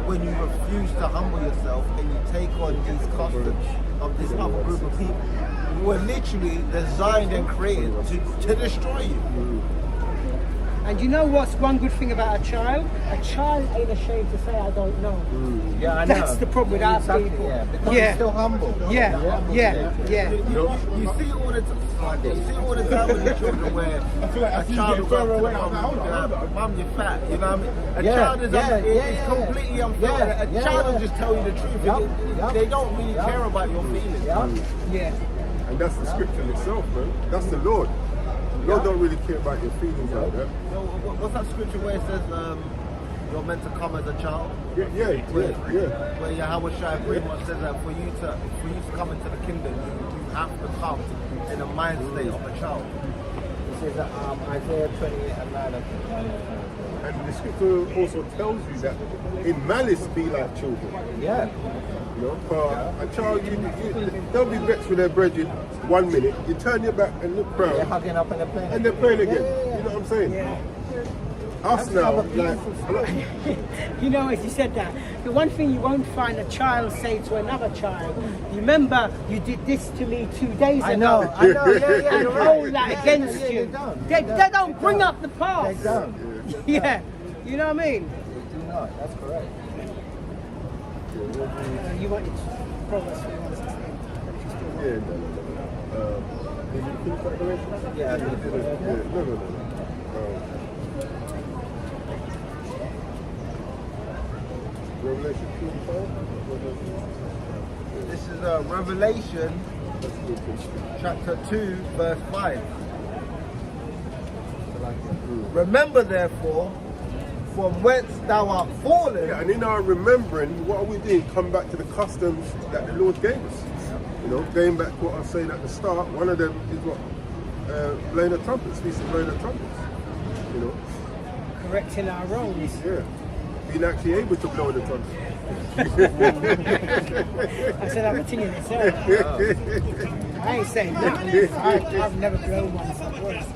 when you refuse to humble yourself and you take on these customs of this other group of people who are literally designed and created to destroy you. And you know what's one good thing about a child? A child ain't ashamed to say, I don't know. Yeah, I know. That's the problem with our Exactly, people. yeah. Because Yeah. it's still humble. Yeah. You see all the time with the children where a child will go to the mum, you're fat. You know what I mean? A child is completely unfair. A child will just tell you the truth. They don't really care about your feelings. Yeah. And that's the scripture in itself, man. That's the Lord. Lord don't really care about your feelings like that. So what's that scripture where it says you're meant to come as a child? Yeah. Where Yahweh Shai pretty much says that for you to come into the kingdom, you have to come in a mind state of a child. This is Isaiah 28 and 9. And the scripture also tells you that in malice be like children. Yeah. You know, for a child, they'll be vexed with their brethren 1 minute, you turn your back and look They're proud, hugging up and they're playing. and they're playing again. You know what I'm saying? Us now, like, You know, as you said that, the one thing you won't find a child say to another child, remember you did this to me 2 days ago. I know, yeah, And you're hold right. that against you. They don't bring up the past. They don't. Yeah. You know what I mean? They do not, that's correct. You wanted Proverbs 3:1-16. Yeah, no. Did you finish that direction? Yeah, I did. No. Revelation 2:5. This is Revelation chapter 2, verse 5. Remember therefore from whence thou art fallen. Yeah, and in our remembering, what are we doing? Come back to the customs that the Lord gave us. You know, going back to what I was saying at the start, one of them is what? Blowing the trumpets, feast of blowing the trumpets. You know? Correcting our wrongs. Yeah. Being actually able to blow the trumpet. I said I'm continuing it, sir. I ain't saying nothing. I've never blown one voice.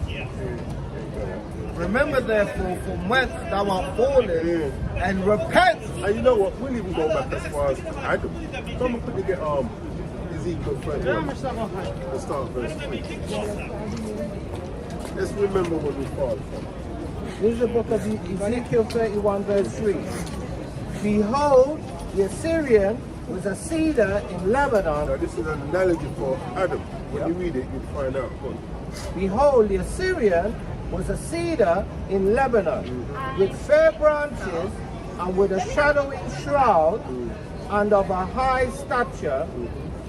Remember therefore from whence thou art fallen, and repent. And you know what? We'll even go back as far as Adam. Someone quickly get Ezekiel 31. Let's start verse 3. Let's remember what we fall from. This is the book of Ezekiel 31, verse 3. Behold, the Assyrian was a cedar in Lebanon. Now this is an analogy for Adam. When you read it, you'll find out. Behold, the Assyrian was a cedar in Lebanon, with fair branches and with a shadowing shroud, and of a high stature,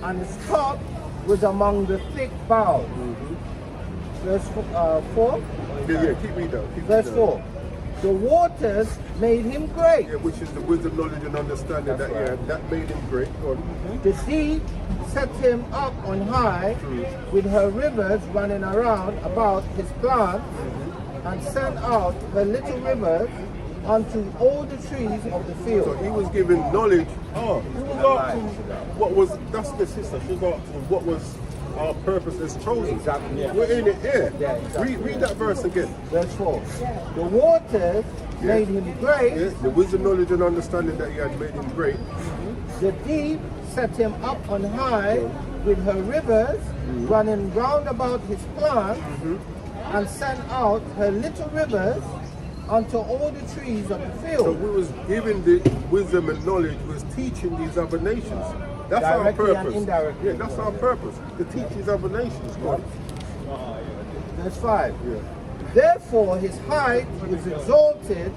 and its top was among the thick boughs. Verse 4? Yeah, keep reading. Verse 4. The waters made him great. Yeah, which is the wisdom, knowledge, and understanding that he had. That made him great. Go on. The deep set him up on high, with her rivers running around about his plant, and sent out her little rivers unto all the trees of the So field. he was given knowledge. Oh, he was asking what was, that's the sister, she was asking what was our purpose as chosen. Exactly. Yeah. We're in it here. Yeah, exactly. Read that verse again. Verse 4. The waters made him great. Yeah, the wisdom, knowledge, and understanding that he had made him great. The deep set him up on high, with her rivers running round about his plant, and sent out her little rivers unto all the trees of the So field. we was giving the wisdom and knowledge, was teaching these other nations. That's Directly our and purpose. indirectly. Yeah, that's our purpose. To teach these other nations. God. Verse 5. Yeah. Therefore his height was exalted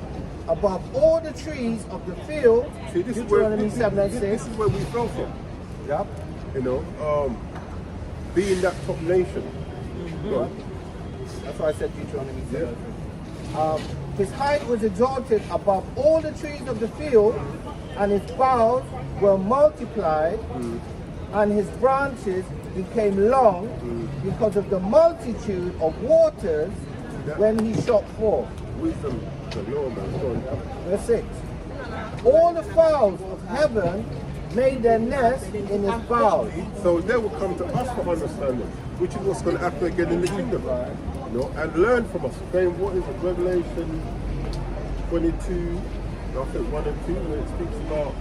above all the trees of the field. See, this is where Deuteronomy 7 and 6. this is where we fell from. Yep. You know, being that top nation. God. That's why I said Deuteronomy 7. His height was exalted above all the trees of the field, and his boughs were multiplied, and his branches became long because of the multitude of waters when he shot forth. Wisdom, the Lord, man. Go on. Verse 6. All the fowls of heaven made their nest in his boughs. So they will come to us for understanding, which is what's going to happen again in the kingdom. You know, and learn from us. Again, what is it? Revelation 22, I think 1 and 2, when it speaks about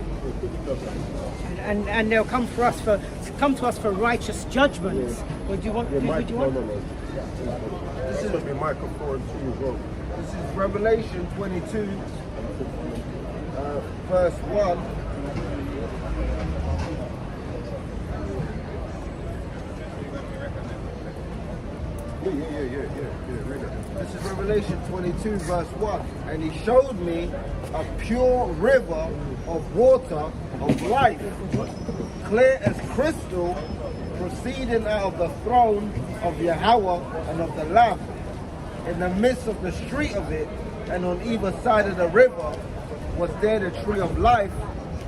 And they'll come to us for righteous judgments. Or do you want? Yeah, Would Mike, you no, want? no, no. This is going to be Micah 4 and 2 as well. This is Revelation 22, verse 1. Yeah. Read it. This is Revelation 22, verse 1. And he showed me a pure river of water of life, clear as crystal, proceeding out of the throne of Yahweh and of the Lamb. In the midst of the street of it, and on either side of the river, was there the tree of life,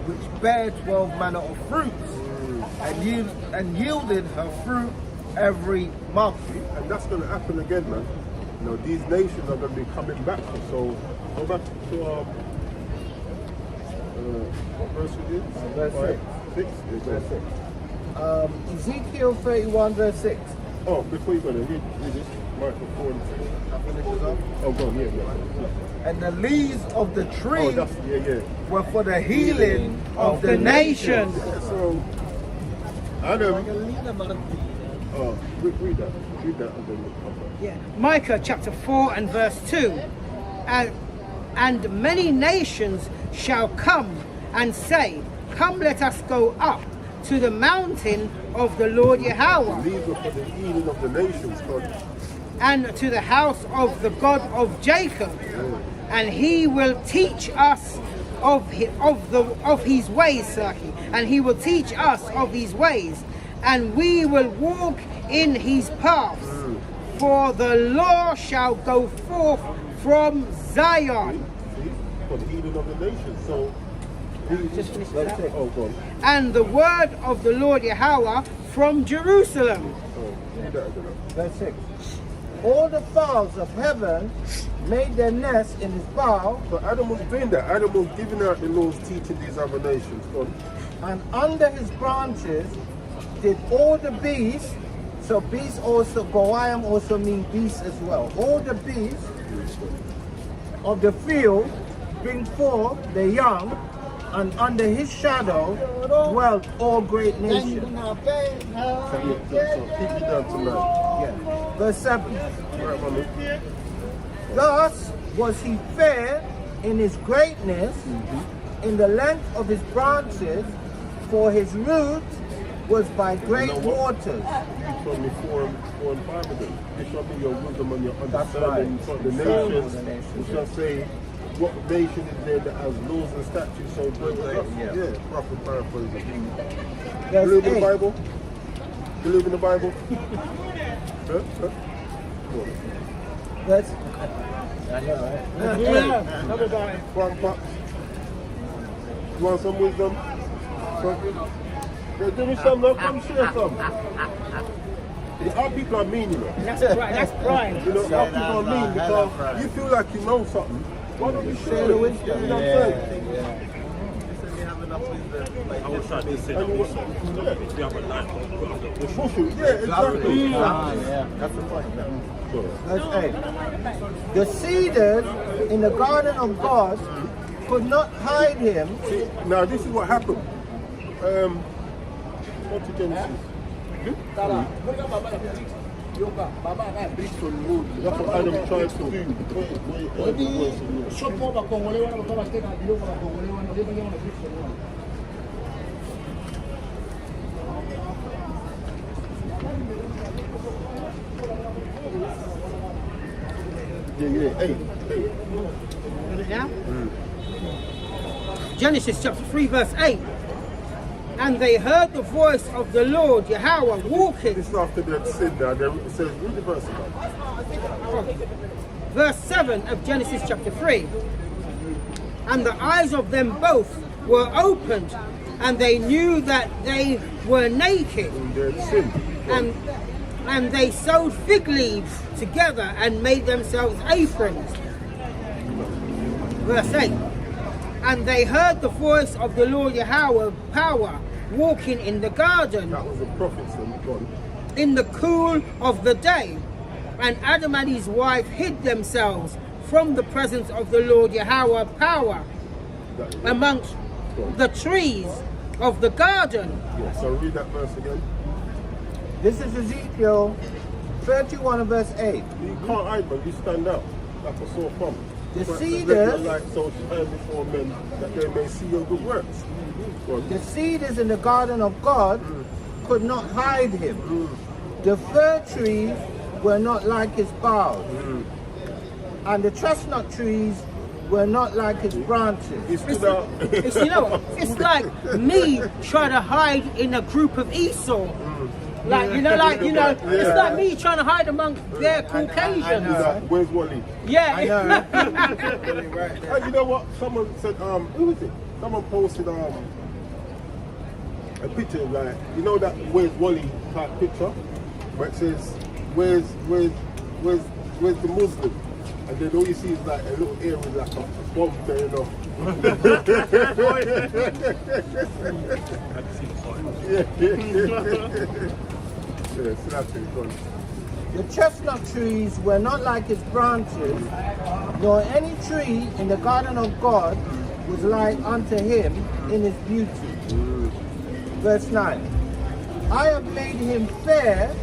which bare 12 manner of fruits, and yielded her fruit every month. And that's going to happen again, man. You know, these nations are going to be coming back. So go back to what verse we did? Verse 6. 6. Verse 6. Ezekiel 31, verse 6. Oh, before you go there, read this. Micah 4 and 2. I finish this up. Oh, go on, yeah. And the leaves of the Oh, tree that's, yeah. were for the healing of the The nations. nation. So, Adam, read that. Read that and then we'll come back. Yeah. Micah chapter 4 and verse 2. And many nations shall come and say, come let us go up to the mountain of the Lord Yahweh, These are for the healing of the nations, God. and to the house of the God of Jacob, and he will teach us of his ways, Saki, and he will teach us of his ways, and we will walk in his paths. For the law shall go forth from Zion. See? For the healing of the nations. So, Just finish that. oh, God. And the word of the Lord Yahweh from Jerusalem. Oh, read that again. Verse 6. All the fowls of heaven made their nests in his bough, So Adam was doing that. Adam was giving out the laws, teaching these other nations. God. and under his branches did all the beasts. So beasts also, Goyim also mean beasts as well. All the beasts of the field bring forth their young, and under his shadow dwelt all great nations. So keep it down tonight. Yeah. Verse 7. Right, mommy. Thus was he fair in his greatness, in the length of his branches, for his root was by great You know what? waters. You told me 4 and 5 of them. You showed me your wisdom and your That's understanding right. for the nations. We shall say what nation is there that has laws and statutes so great as us. Yeah, proper paraphrasing. Verse Believe in the 8. Bible? Believe in the Bible? Huh? Huh? Verse, One pop. You want some wisdom? Yeah, give me some, now come share some. Our people are mean, you know. That's right. That's pride. You know, our people are mean because you feel like you know something. Why don't you share the wisdom? You know what I'm saying? I was trying to say that we have a life of the bush. Bushel, yeah, exactly. That's the point. Verse 8. The cedars in the garden of God could not hide him. See, now this is what happened. What's the Genesis? That's what Adam tried to do. Yeah, 8. Yeah? Genesis chapter 3 verse 8. And they heard the voice of the Lord Yahweh walking. This is after they've sinned now. It says, read the verse again. Verse 7 of Genesis chapter 3. And the eyes of them both were opened, and they knew that they were naked. And they've sinned. And they sewed fig leaves together and made themselves aprons. Verse 8. And they heard the voice of the Lord Yahweh power walking in the garden That was a prophet, son. Go on. in the cool of the day. And Adam and his wife hid themselves from the presence of the Lord Yahweh power That is amongst the trees of the garden. Yeah, so read that verse again. This is Ezekiel 31 and verse 8. You can't hide, but you stand out like a sore thumb. The But cedars- let your light so shine before men that they may see your good works. Go on. The cedars in the garden of God could not hide him. The fir trees were not like his boughs, and the chestnut trees were not like his branches. He stood out. It's, you know, it's like me trying to hide in a group of Esau. Like, it's like me trying to hide among their Caucasians. He's like, where's Wally? Yeah. Hey, you know what? Someone said, who was it? Someone posted a picture of like, you know that where's Wally type picture? Where it says, where's the Muslim? And then all you see is like a little area with like a bomb going off. Yeah, so that's it. Go on. The chestnut trees were not like his branches, nor any tree in the garden of God was like unto him in his beauty. Verse 9. I have made him fair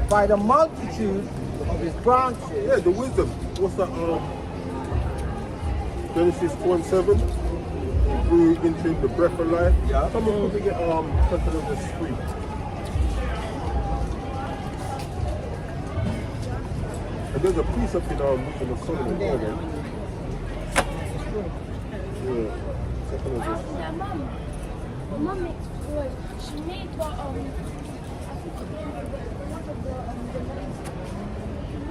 by the multitude of his branches. Yeah, the wisdom. What's that? Genesis 2:7. through into the breath of life. Yeah. Someone could get something of the street. And there's a piece up in the Solomon Garden. Yeah. Second of this. Yeah, Mum makes toys. She made what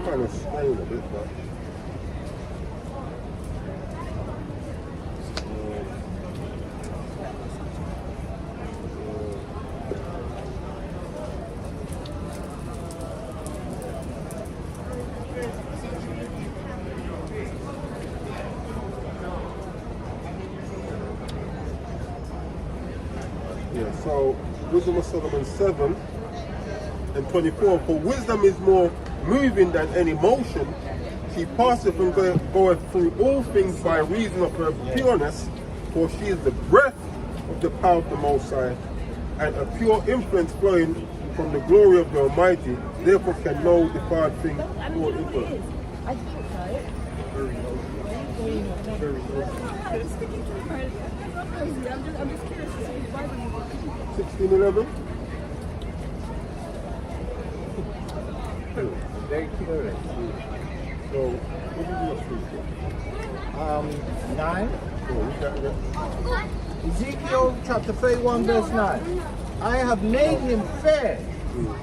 Kind of stained a bit, but. So, Wisdom of Solomon 7 and 24. For wisdom is more moving than any motion. She passeth and goeth through all things by reason of her pureness. For she is the breath of the power of the Most High, and a pure influence flowing from the glory of the Almighty. Therefore can no defiled thing fall into it. I think so. I'm just curious to see the Bible. 1611? Very curious. So, what did you see? 9. Oh, you got that? Ezekiel chapter 31 verse 9. I have made him fair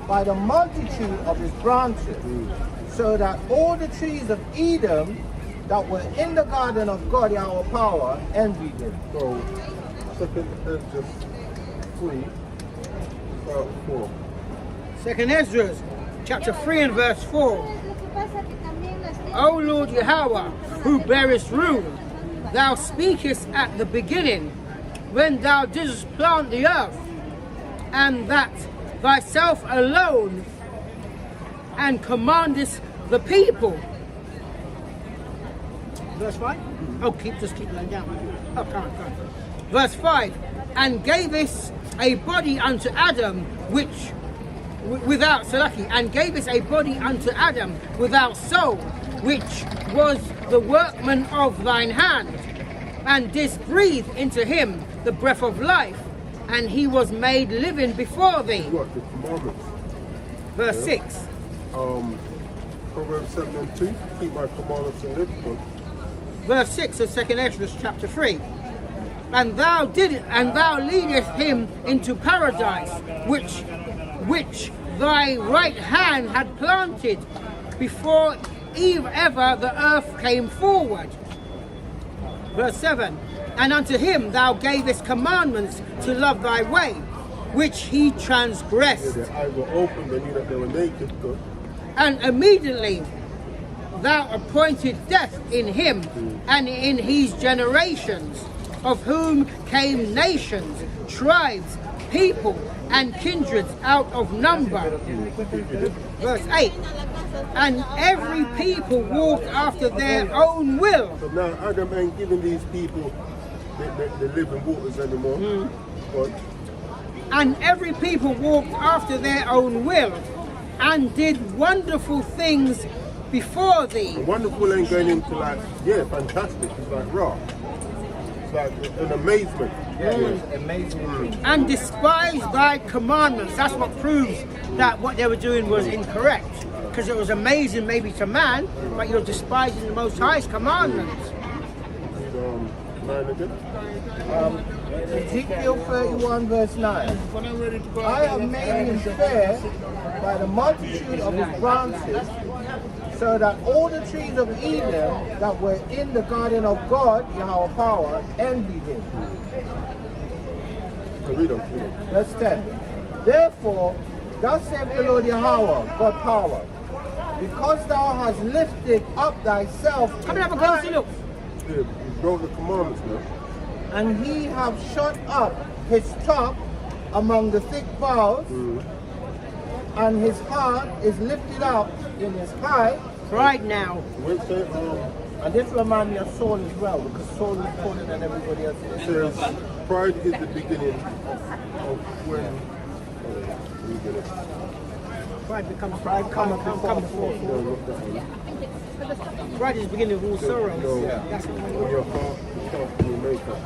by the multitude of his branches, so that all the trees of Edom that were in the garden of God, our power, envied him. So, second Ezra 3, 4. Second Ezra, chapter 3 and verse 4. O Lord Yahweh, who bearest rule, thou speakest at the beginning, when thou didst plant the earth, and that thyself alone, and commandest the people. Verse 5? Oh, just keep laying down. Oh, come on. Verse 5, and gavest a body unto Adam, which without Salaki, and gavest a body unto Adam without soul, which was the workman of thine hand, and didst breathe into him the breath of life, and he was made living before thee. What? The commandments. Verse 6. Proverbs 7 and 2. Keep my commandments and live. Verse 6 of 2nd Ezra chapter 3. And thou leadest him into paradise, which thy right hand had planted before ever the earth came forward. Verse 7. And unto him thou gavest commandments to love thy way, which he transgressed. Their eyes were open, they knew that they were naked. God. And immediately thou appointed death in him and in his generations, of whom came nations, tribes, people, and kindreds out of number. Verse 8. And every people walked after their own will. So now Adam ain't giving these people the living waters anymore. But And every people walked after their own will, and did wonderful things before thee. wonderful ain't going into like, yeah, fantastic. It's like raw. It's like an amazement. Amazing. And despised thy commandments. That's what proves that what they were doing was incorrect. Because it was amazing maybe to man, but you're despising the Most High's commandments. Nine again. Ezekiel 31 verse 9. I have made him fair by the multitude of his branches, so that all the trees of Eden that were in the garden of God, Yahweh power, envied him. Read on. Verse 10. Therefore, thus saith the Lord Yahweh, God power, because thou hast lifted up thyself Come and have a closer look. Yeah, you broke the commandments now. and he have shut up his top among the thick boughs, and his heart is lifted up in his height. Right now. Wait, say, And this reminds me of Saul as well, because Saul is taller than everybody else. it says, pride is the beginning of when. Pride becomes Pride cometh before the fall. No, not that one. Pride is the beginning of all sorrows. No, That's what when your heart is soft and you make up.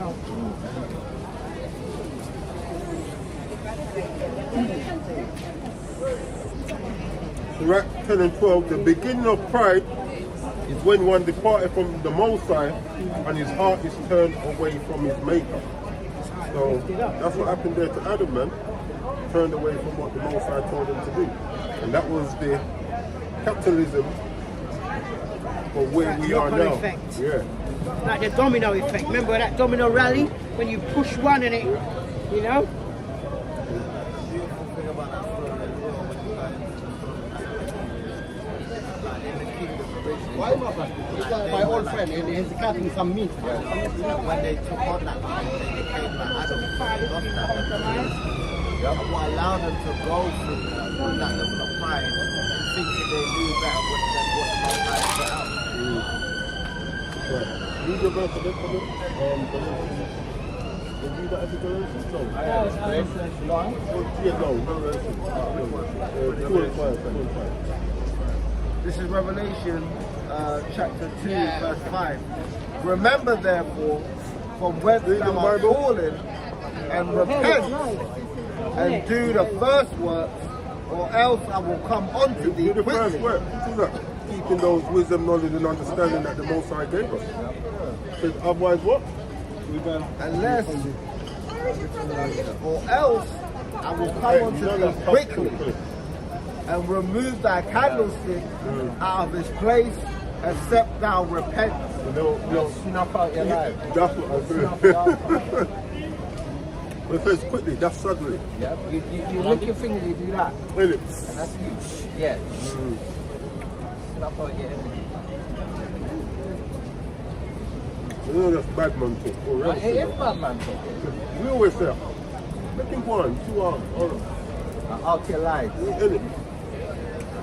right 10 and 12, the beginning of pride is when one departed from the Most High and his heart is turned away from his maker. So that's what happened there to Adam, man. Turned away from what the Most High told him to do. And that was the capitalism of where we are now. Effect. Yeah. Like the domino effect. Remember that domino rally? When you push one and it, you know? Why not? My old friend, he's cutting some meat. When they took on that, they became like Adam. What allowed them to go through that level of pride, thinking they knew better than what the Most High set out. Read your verse again for me. Read that as a Galatians? No. Yeah, no, no. 2 and 5. This is Revelation chapter 2, verse 5. Remember therefore from whence thou art fallen, and repent, and do the first works, or else I will come unto thee Do the quickly. first work. What is that? Keeping those wisdom, knowledge, and understanding that the Most High gave us. Because otherwise, what? Unless, or else I will come unto thee quickly, and remove thy candlestick out of his place, except thou repent. No. Snuff out your life. That's what I'm doing. But it says quickly, that's suddenly. Yeah. You lick your finger, you do that. Really? And that's you. Yeah. Snuff out your enemy. You know that's bad man talk. It is bad man talking. We always say, make him 1, 2 hours. All right. Out your life. Really?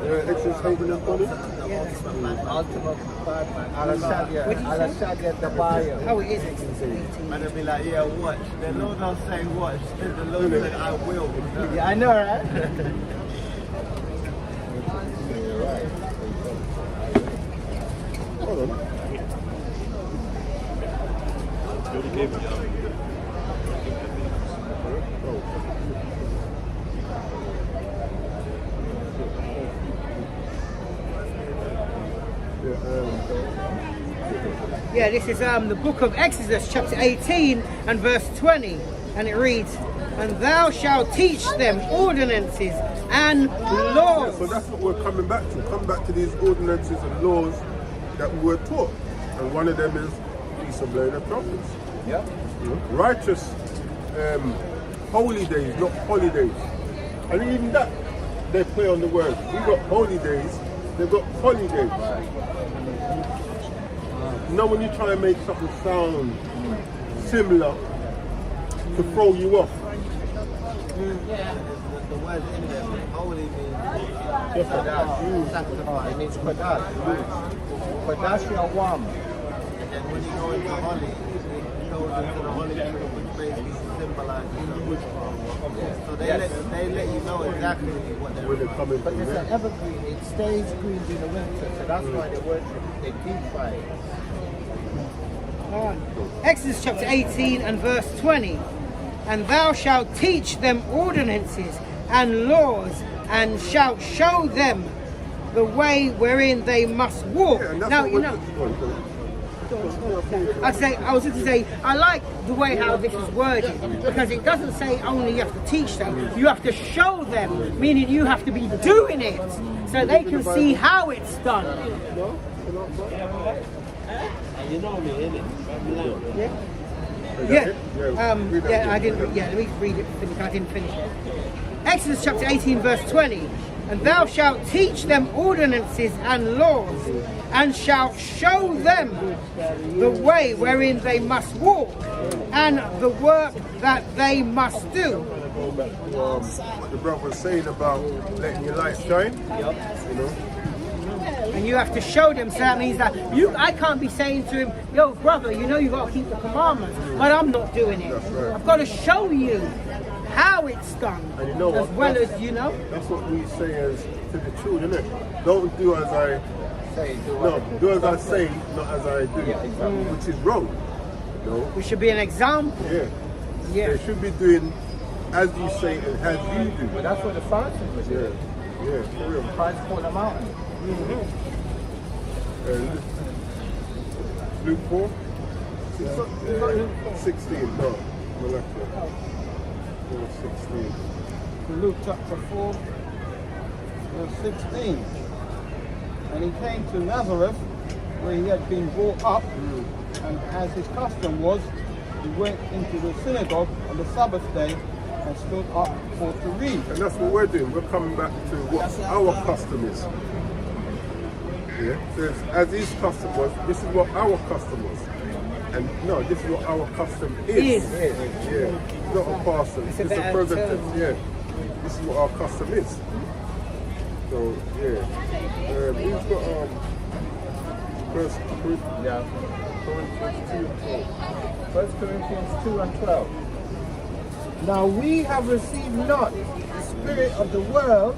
Exodus 18 and 20? Ultimate bad man. Al-Shadia the buyer. Oh, it is Exodus 18. And they'll be like, yeah, watch. The Lord don't say watch. The Lord said, I will. Yeah, I know, right? Hold on. Yeah, this is the book of Exodus, chapter 18 and verse 20. And it reads, and thou shalt teach them ordinances and laws. So that's what we're coming back to. Come back to these ordinances and laws that we were taught. And one of them is Feast of Laying of Trumpets. Yeah. Righteous holy days, not holidays. And even that, they play on the words. We've got holy days, they've got holidays. You know when you try and make something sound similar to throw you off. The word in there, holy means sacrifice. It means Kodash. Kodash Yawam. And then when you go into holy, it goes into the holy tree, which basically symbolizes so they let you know exactly what they're When they're coming But from it's there. an evergreen. It stays green in the winter, so that's why they worship. They deep fry it. Exodus chapter 18 and verse 20. And thou shalt teach them ordinances and laws, and shalt show them the way wherein they must walk. Yeah, and that's Now, what you we're- know, I was going to say, I like the way how this is worded, because it doesn't say only you have to teach them, you have to show them, meaning you have to be doing it, so they can see how it's done. You know me, innit? Yeah, I didn't. Yeah, let me read it. Finish. I didn't finish it. Exodus chapter 18, verse 20. And thou shalt teach them ordinances and laws, and shalt show them the way wherein they must walk, and the work that they must do. What the brother was saying about letting your light shine. You know. And you have to show them, so that means that I can't be saying to him, yo brother, you know you got to keep the commandments, but I'm not doing it. That's right. I've got to show you how it's done, And you know as what? well That's- as, you know. That's what we say as to the children, innit? Don't do as I Say, do as I say, not as I do. Yeah, exactly. Which is wrong. You know? We should be an example. Yeah. Yeah. They should be doing as you say and as you do. But that's what the Pharisees were doing. Yeah, for real. Christ called them out. Luke 4? 16, no. Malachi. 4:16. Luke chapter 4, verse 16. And he came to Nazareth, where he had been brought up, and as his custom was, he went into the synagogue on the Sabbath day and stood up for to read. And that's what we're doing. We're coming back to what our custom is. Yeah. So as his custom was, this is what our custom was. And no, this is what our custom is. Yeah. It's not a past tense. It's a present tense. Yeah. This is what our custom is. So yeah. We've got First Corinthians 2:12. 1 Corinthians 2 and 12. Now we have received not the spirit of the world,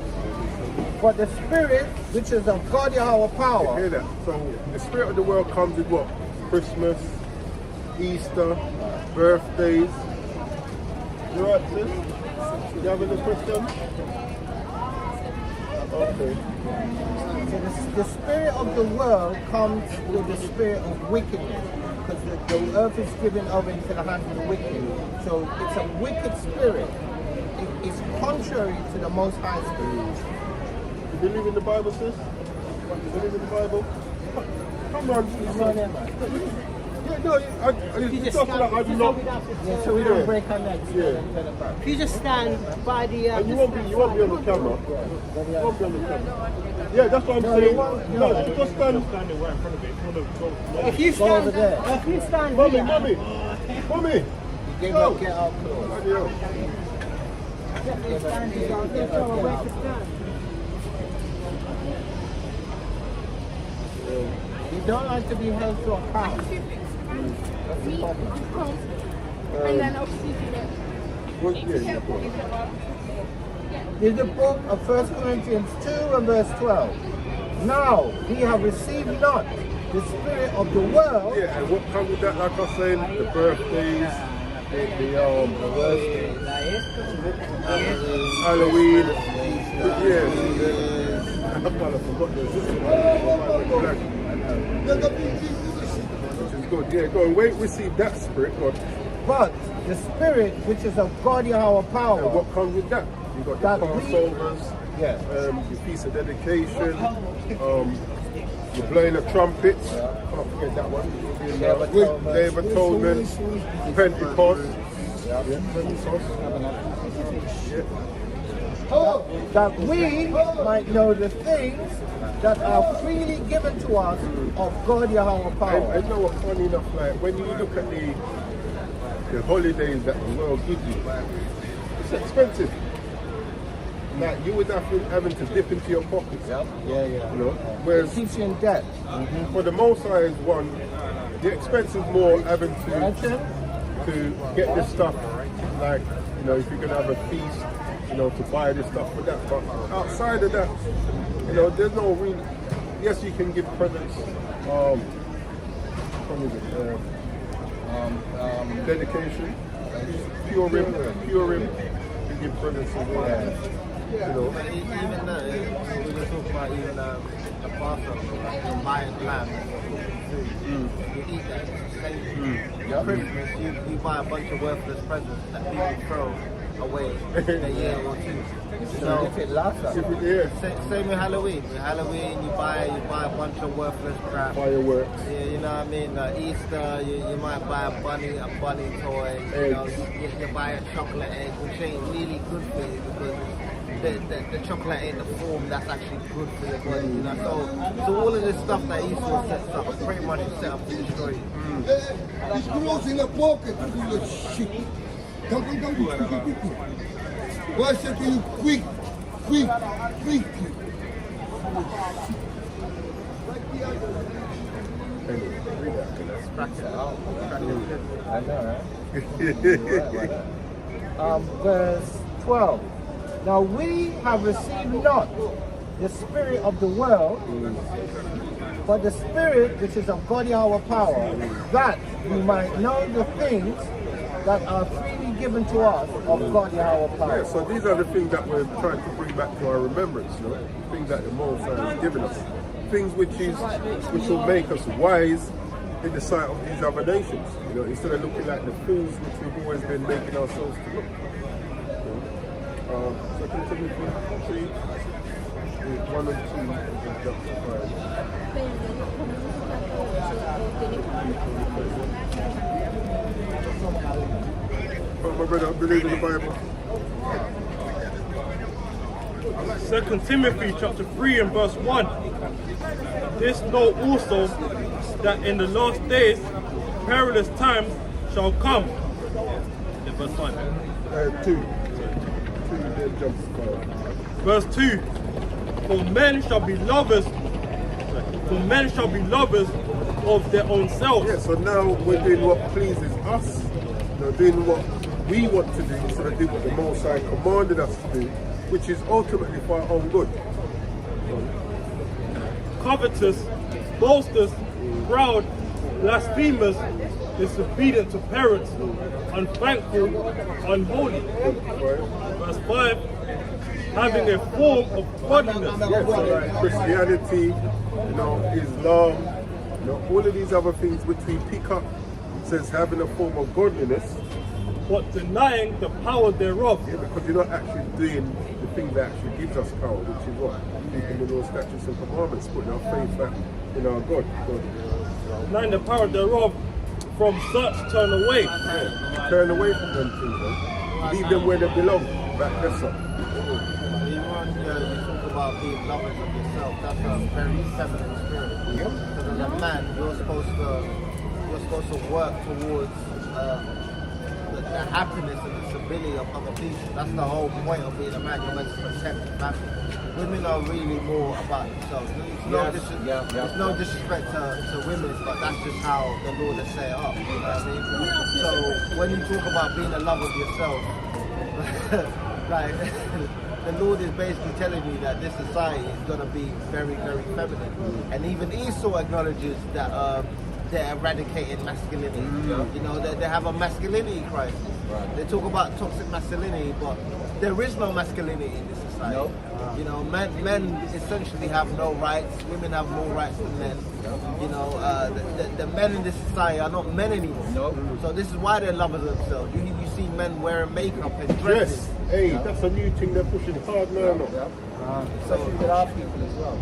but the spirit which is of God our power. You hear that? So the spirit of the world comes with what? Christmas, Easter, birthdays. You right, sis? You having a question? Okay. So the spirit of the world comes with the spirit of wickedness, because the earth is given over into the hands of the wicked. So it's a wicked spirit. It's contrary to the Most High Spirit. You believe in the Bible, sis? You believe in the Bible? Come on. Yeah, no, You just talking about stand, So we don't break our necks. Yeah. if you just stand by the And you won't be on the camera. You won't be on the camera. Yeah, that's what I'm saying. No, just stand. if you stand over there. if you stand Mommy, here, mommy. Mommy. Get Go. out close. Bloody hell. You don't like to be held to account. That's the problem. And then obviously Yeah, go on. In the book of 1 Corinthians 2 and verse 12. Now we have received not the spirit of the world. Yeah, and what comes with that, like I was saying, the birthdays, the birthdays, Halloween, yeah. I forgot this. Which is good, yeah, go and wait, receive that spirit, God. But the spirit which is of God our power. And what comes with that? You got That your we- Passovers, Yes. your piece of dedication, you're blowing the trumpets, can't forget that one. Day of Atonement, Pentecost. Yeah, Pentecost. That we might know the things that are freely given to us of God our power. I know what, funny enough, like when you look at the holidays that the world gives you, it's expensive. Like you would have to having to dip into your pockets. Yeah. You know, It whereas keeps you in debt. for the Most High is one, the expense is more having to get this stuff. Like you know, if you're gonna have a feast, you know, to buy this stuff for that. But outside of that, you know, there's no real. Yes, you can give presents. What is it? Dedication, Purim. You give presents as well. You know. But even though, we were talking about even the Passover, like buying lamb, food. You eat that, it's the same thing. Christmas, you buy a bunch of worthless presents that people throw away in a year or two. So If it lasts us. same with Halloween. With Halloween, you buy a bunch of worthless crap. Fireworks. Yeah, you know what I mean? Easter, you might buy a bunny toy. You know, you buy a chocolate egg, which ain't really good for you because the chocolate ain't the form that's actually good for your body. You know, so all of this stuff that Esau sets up is pretty much set up to destroy you. It's gross in the pocket, full of shit. Come, quick. Why say to you, quick. I know, right? Verse 12. Now we have received not the spirit of the world, but the spirit which is of God our power, that we might know the things that are freely given to us of God Yahweh power. Yeah, so these are the things that we're trying to bring back to our remembrance, you know, things that the Most High has given us, things which will make us wise in the sight of these other nations, you know, instead of looking like the fools which we've always been making ourselves to look. So continue to 3, 1 and 2 of chapter 5. My brother, I believe in the Bible. 2 Timothy chapter 3 and verse 1. This know also that in the last days perilous times shall come. In verse 5. 2. Then jump. Verse 2. For men shall be lovers of their own selves. Yeah, so now we're doing what pleases us. We're doing what we want to do instead of doing what the Most High commanded us to do, which is ultimately for our own good. Covetous, boasters, proud, blasphemers, disobedient to parents, unthankful, unholy. Verse 5, having a form of godliness. Yes, like Christianity, you know, Islam, you know, all of these other things which we pick up, it says having a form of godliness. But denying the power thereof. Yeah, because you're not actually doing the thing that actually gives us power, which is what? Keeping the Lord's statutes and commandments, putting our faith back in our God. Denying the power thereof, from such turn away. Yeah. Turn away from them things, man. Leave them where they belong. Back this up. You talk about being lovers of yourself. That's a very feminine spirit. Yep. Because as a man, you're supposed to work towards the happiness and the stability of other people. That's the whole point of being a man. You're meant to protect the family. Women are really more about themselves. It's no disrespect to women, but that's just how the Lord has set it up. You know what I mean? So when you talk about being a lover of yourself, like the Lord is basically telling me that this society is going to be very, very feminine. And even Esau acknowledges that they're eradicating masculinity. You know, they have a masculinity crisis. They talk about toxic masculinity, but there is no masculinity in this society. You know, men essentially have no rights. Women have more rights than men. You know, the men in this society are not men anymore. So this is why they're lovers of themselves. You see men wearing makeup and dresses. Yes. Hey, that's a new thing they're pushing hard now. Especially with our people as well.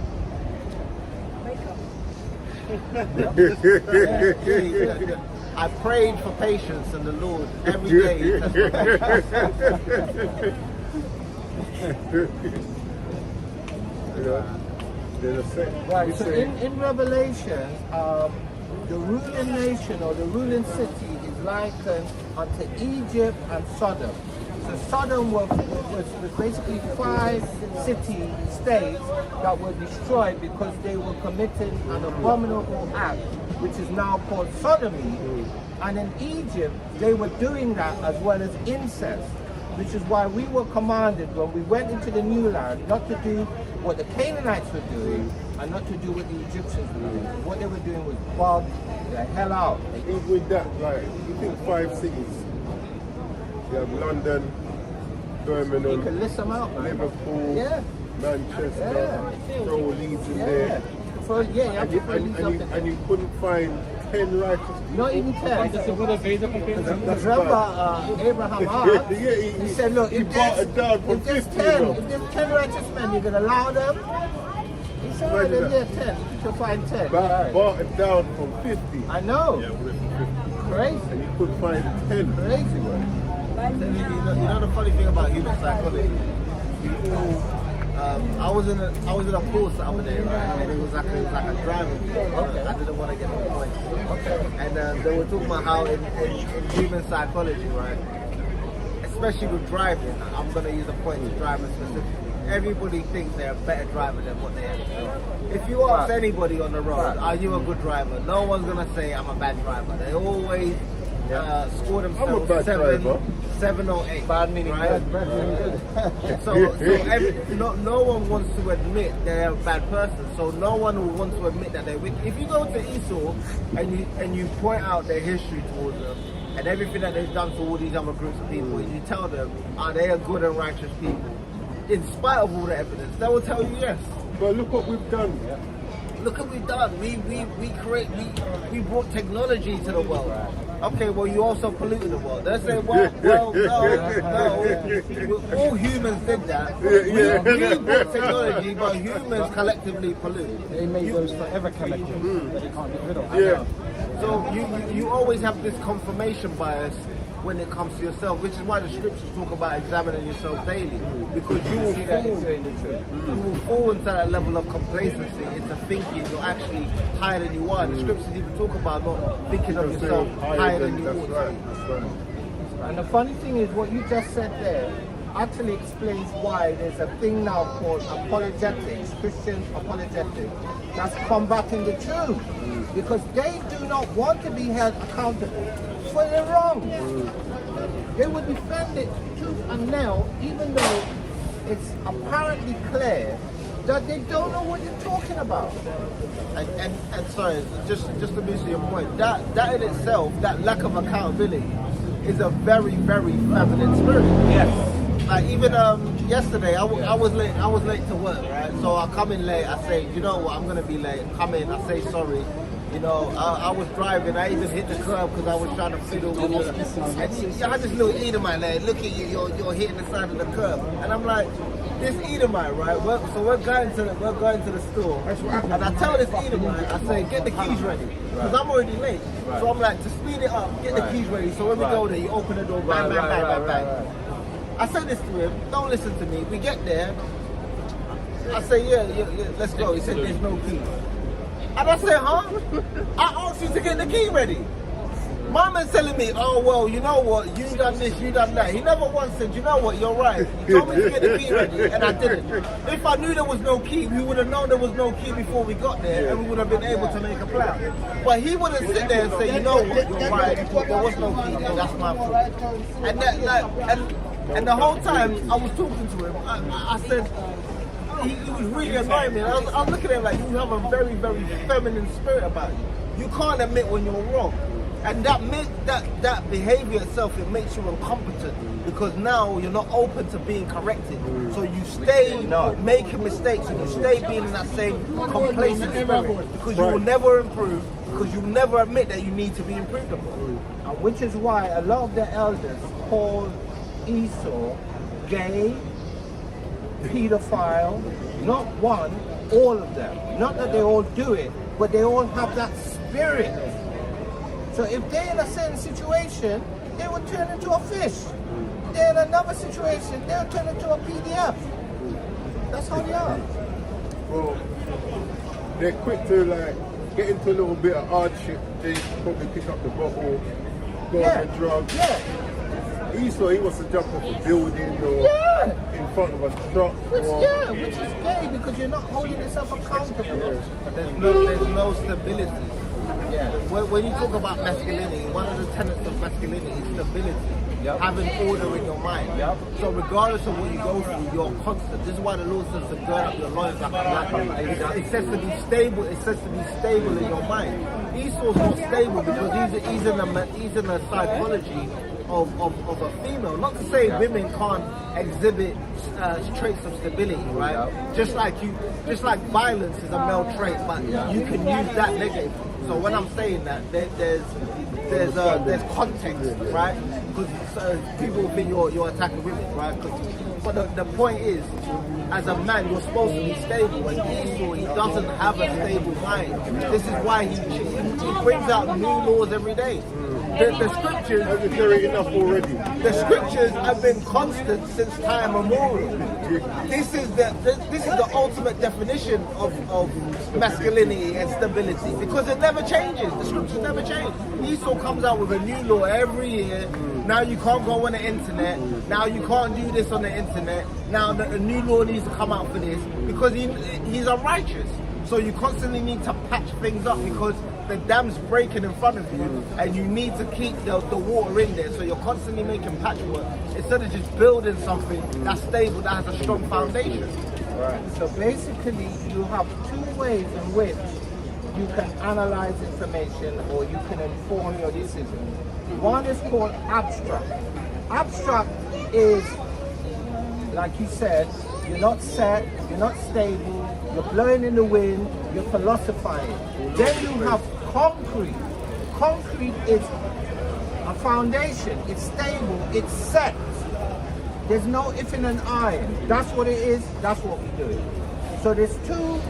I prayed for patience and the Lord every day. Right, so in Revelation, the ruling nation or the ruling city is likened unto Egypt and Sodom. So Sodom was basically 5 city-states that were destroyed because they were committing an abominable act, which is now called sodomy. And in Egypt, they were doing that as well as incest, which is why we were commanded when we went into the new land not to do what the Canaanites were doing and not to do what the Egyptians were doing. What they were doing was bug the hell out. Even with that, like, you think 5 cities. You have London, Birmingham, you can list them out, man. Liverpool, Manchester, throw Leeds in there. So, you have to put Leeds up in there. And you couldn't find 10 righteous people. Not even 10. That's Remember Abraham asked, he said, look, if there's 10 righteous men, you're going to allow them? He said, all right, then yeah, 10. You should find 10. Bought it down from 50. I know. Crazy. And you couldn't find 10. Crazy. You know the funny thing about human psychology? I was in a course the other day, right? And it was like a driving course. I didn't want to get the points. And they were talking about how in human psychology, right? Especially with driving, I'm going to use a point to driving specifically. Everybody thinks they're a better driver than what they actually are. If you ask anybody on the road, are you a good driver? No one's going to say I'm a bad driver. They always score themselves 7 or 8. Bad meaning right? So no one wants to admit they're a bad person. So no one will want to admit that they're wicked. If you go to Esau and you point out their history towards them, and everything that they've done for all these other groups of people, you tell them, are they a good and righteous people? In spite of all the evidence, they will tell you yes. But look what we've done. Look what we've done. We brought technology to the world. Okay, well, you also polluted the world. They say, well, no. All humans did that. We brought technology, but humans collectively polluted. They made those forever chemicals that you can't get rid of. Yeah. So you always have this confirmation bias when it comes to yourself, which is why the scriptures talk about examining yourself daily, because you will fall into that level of complacency, into thinking you're actually higher than you are. The scriptures even talk about not thinking of yourself higher than you ought to be. And the funny thing is, what you just said there actually explains why there's a thing now called apologetics, Christian apologetics, that's combating the truth, because they do not want to be held accountable for their wrong. They would defend it tooth and nail, even though it's apparently clear that they don't know what you're talking about. And sorry, just to miss your point, that in itself, that lack of accountability, is a very, very feminine spirit. Yes. Like even yesterday, I was late to work, right? So I come in late. I say, you know what, I'm gonna be late. Come in. I say sorry. You know, I was driving. I even hit the curb because I was trying to fiddle with it. And you had this little Edomite there. Look at you. You're hitting the side of the curb. And I'm like, this Edomite, right? So we're going to the store. And I tell this Edomite, I say, get the keys ready because I'm already late. So I'm like, to speed it up, get the keys ready. So when we go there, you open the door, bang, bang, bang, bang, bang. I said this to him, don't listen to me. We get there. I say, yeah, let's go. He said, there's no key. And I said, huh? I asked you to get the key ready. Mama's telling me, oh, well, you know what? You done this, you done that. He never once said, you know what? You're right. He told me to get the key ready, and I didn't. If I knew there was no key, we would have known there was no key before we got there, and we would have been able to make a plan. But he wouldn't sit there and say, you know what? You're right. There was no key, and that's my fault. And the whole time I was talking to him, I said, he was really annoying me. And I was looking at him like, you have a very, very feminine spirit about you. You can't admit when you're wrong. And that behavior itself, it makes you incompetent because now you're not open to being corrected. So you stay making mistakes and you stay being in that same complacent spirit because you will never improve, because you never admit that you need to be improved upon. Which is why a lot of the elders call Esau gay, pedophile, not one, all of them. Not that they all do it, but they all have that spirit. So if they're in a certain situation, they will turn into a fish. They're in another situation, they'll turn into a PDF. That's how they are. Well, they're quick to like get into a little bit of hardship. They probably pick up the bottle, go on the drugs. Esau, he wants to jump off a building or in front of a truck. Which is gay because you're not holding yourself accountable. But there's no stability. When you talk about masculinity, one of the tenets of masculinity is stability. Having order in your mind. So regardless of what you go through, you're constant. This is why the Lord says to gird up your loins like a lion. It says to be stable. It says to be stable in your mind. Esau's not stable because he's in a psychology of a female. Not to say women can't exhibit traits of stability, right? Just like violence is a male trait, but you can use that negatively. So when I'm saying that, there's context, right? Because people think you're attacking women, right? But the point is, as a man, you're supposed to be stable. And Esau, he doesn't have a stable mind. This is why he brings out new laws every day. The scriptures The scriptures have been constant since time immemorial. This is the ultimate definition of masculinity and stability because it never changes. The scriptures never change. Esau comes out with a new law every year. Now you can't go on the internet. Now you can't do this on the internet. Now a new law needs to come out for this because he's unrighteous. So you constantly need to patch things up because the dam's breaking in front of you and you need to keep the water in there. So you're constantly making patchwork instead of just building something that's stable, that has a strong foundation. Right. So basically you have two ways in which you can analyze information or you can inform your decision. One is called abstract. Abstract is, like you said, you're not set, you're not stable, you're blowing in the wind, you're philosophizing. Then you have concrete. Concrete is a foundation, it's stable, it's set. There's no if and an I. That's what it is, that's what we do. So there's two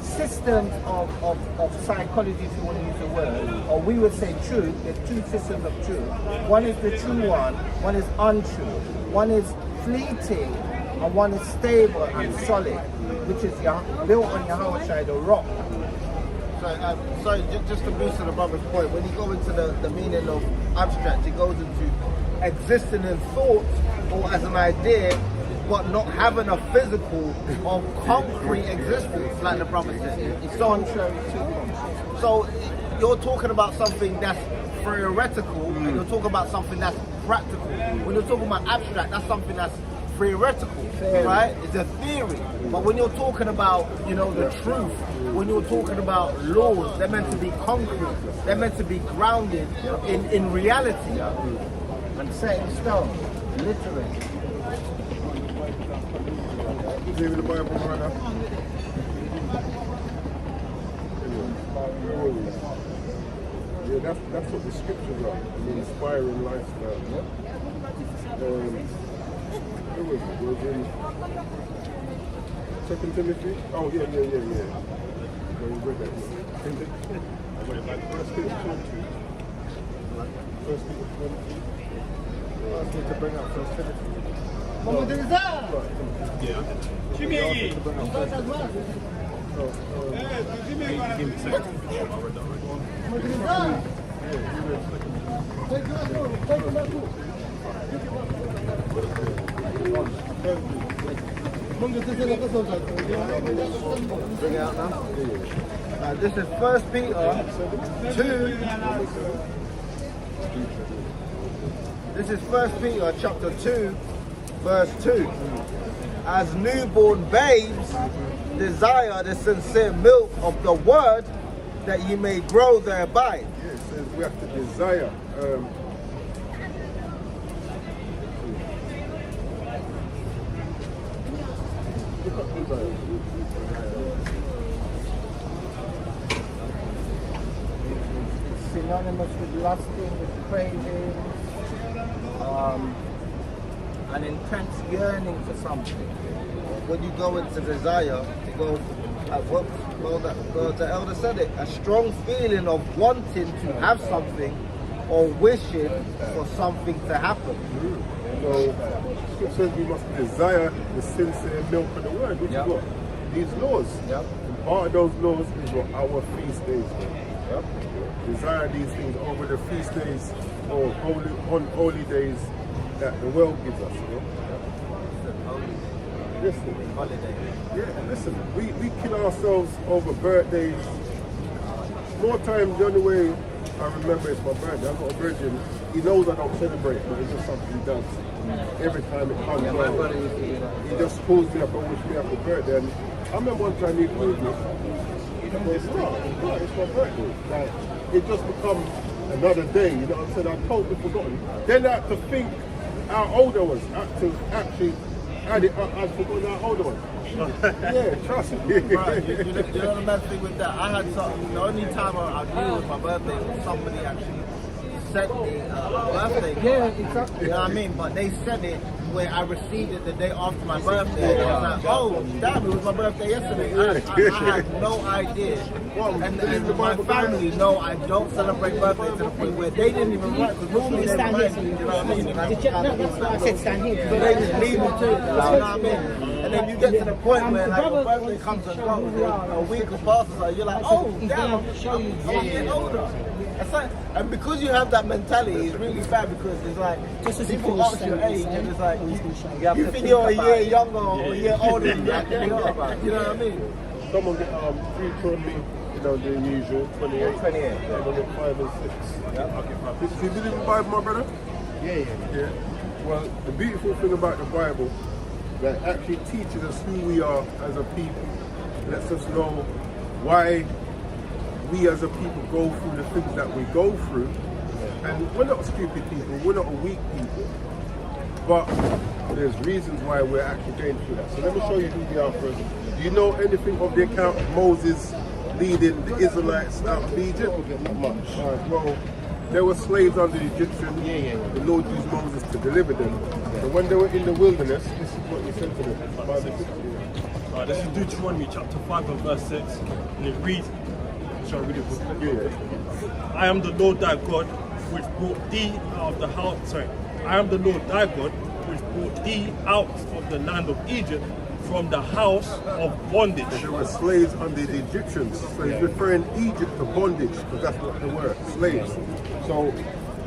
systems of psychology, if you want to use the word, or we would say truth. There's two systems of truth. One is the true one is untrue. One is fleeting, and one is stable and solid, which is built on Yahweh Shai, the rock. Sorry, just to boost on the brother's point, when you go into the meaning of abstract, it goes into existing in thought or as an idea, but not having a physical or concrete existence, like the brother said. It's so you're talking about something that's theoretical, and you're talking about something that's practical. When you're talking about abstract, that's something that's theoretical, right? It's a theory. But when you're talking about, the truth, when you're talking about laws, they're meant to be concrete. They're meant to be grounded in reality. And set in stone, literally. Give me the Bible right now. Yeah, that's what the scriptures are. An inspiring lifestyle. Who was it? Was in 2 Timothy? Oh, yeah. No, you read that. First Peter 20. First Peter 20. I need to bring up First Timothy. Yeah. Bring it out now. This is 1 Peter 2. This is 1 Peter chapter 2, verse 2. As newborn babes, desire the sincere milk of the word, that ye may grow thereby. Yeah, it says we have to desire. Synonymous with lusting, with craving, an intense yearning for something. When you go into desire, it goes, the elder said it, a strong feeling of wanting to have something or wishing for something to happen. So, it says we must desire the sincere milk of the word, which is what? These laws. And part of those laws is what our feast days are. Desire these things over the feast days or holy days that the world gives us. Listen, listen, we kill ourselves over birthdays. More times, the only way I remember it's my birthday. I've got a virgin. He knows I don't celebrate, but it's just something he does. Every time it comes around, he just calls me up and wishes me happy birthday. And I remember one time he called me. He goes, no, it's my birthday. Like, it just becomes another day, you know what I'm saying? I've totally forgotten. Then I had to think how old I was. I had to actually I'd forgotten how old I was. Yeah, trust me. Right, you know the best thing with that? I had something, the only time I knew it was my birthday was somebody actually sent me a birthday card. Yeah, exactly. You know what I mean? But they sent it where I received it the day after my birthday. I was like, oh, damn, it was my birthday yesterday. I had no idea. And my family know I don't celebrate birthdays to the point where they didn't even write, because normally they write, you know what I mean? That's why I said stand here. So they just leave me to it, you know what I mean? And then you get to the point where like your birthday comes and goes, a week or passes, so you're like, oh, damn, I'm getting older. And because you have that mentality, it's really bad because it's like, people ask your age and it's like, you think you're a year younger or a year older than you actually are. You know what I mean? Someone get 320, you know, the usual, 28. And I get 5 and 6. Do you believe in the Bible, my brother? Yeah. Well, the beautiful thing about the Bible, that it actually teaches us who we are as a people. It lets us know why we as a people go through the things that we go through, And we're not stupid people, we're not a weak people. But there's reasons why we're actually going through that. So let me show you who they are first. Do you know anything of the account of Moses leading the Israelites out of Egypt? Not much. Well, they were slaves under the Egyptians. The Lord used Moses to deliver them. So when they were in the wilderness, this is what he said to them. This is Deuteronomy chapter 5 and verse 6. And it reads, shall I read it? I am the Lord thy God, which brought thee out of the house. I am the Lord thy God, which brought thee out of the land of Egypt, from the house of bondage. They were slaves under the Egyptians. So he's referring Egypt to bondage, because that's what they were, slaves. So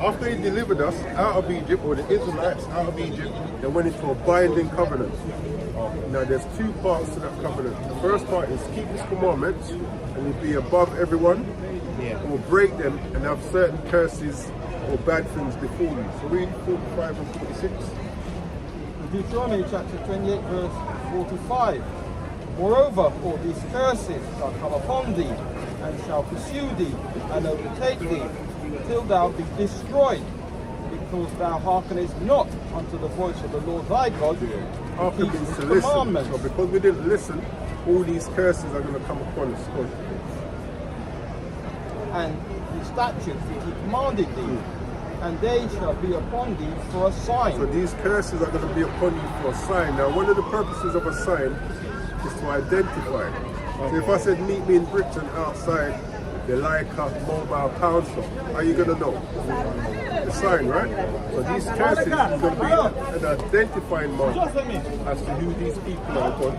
after he delivered us out of Egypt, or the Israelites out of Egypt, they went into a binding covenant. Now there's two parts to that covenant. The first part is keep his commandments, and you'll be above everyone, or break them and have certain curses or bad things before you. So read 45 and 46. Deuteronomy chapter 28 verse 45. Moreover, all these curses shall come upon thee, and shall pursue thee, and overtake thee, till thou be destroyed, because thou hearkenest not unto the voice of the Lord thy God, to keep his commandments. So because we didn't listen, all these curses are going to come upon us. And the statutes which he commanded thee, and they shall be upon thee for a sign. So these curses are going to be upon you for a sign. Now, one of the purposes of a sign is to identify. So if I said, meet me in Britain outside the Leica mobile pound shop, how are you going to know? The sign, right? So these curses are going to be an identifying mark as to who these people are upon.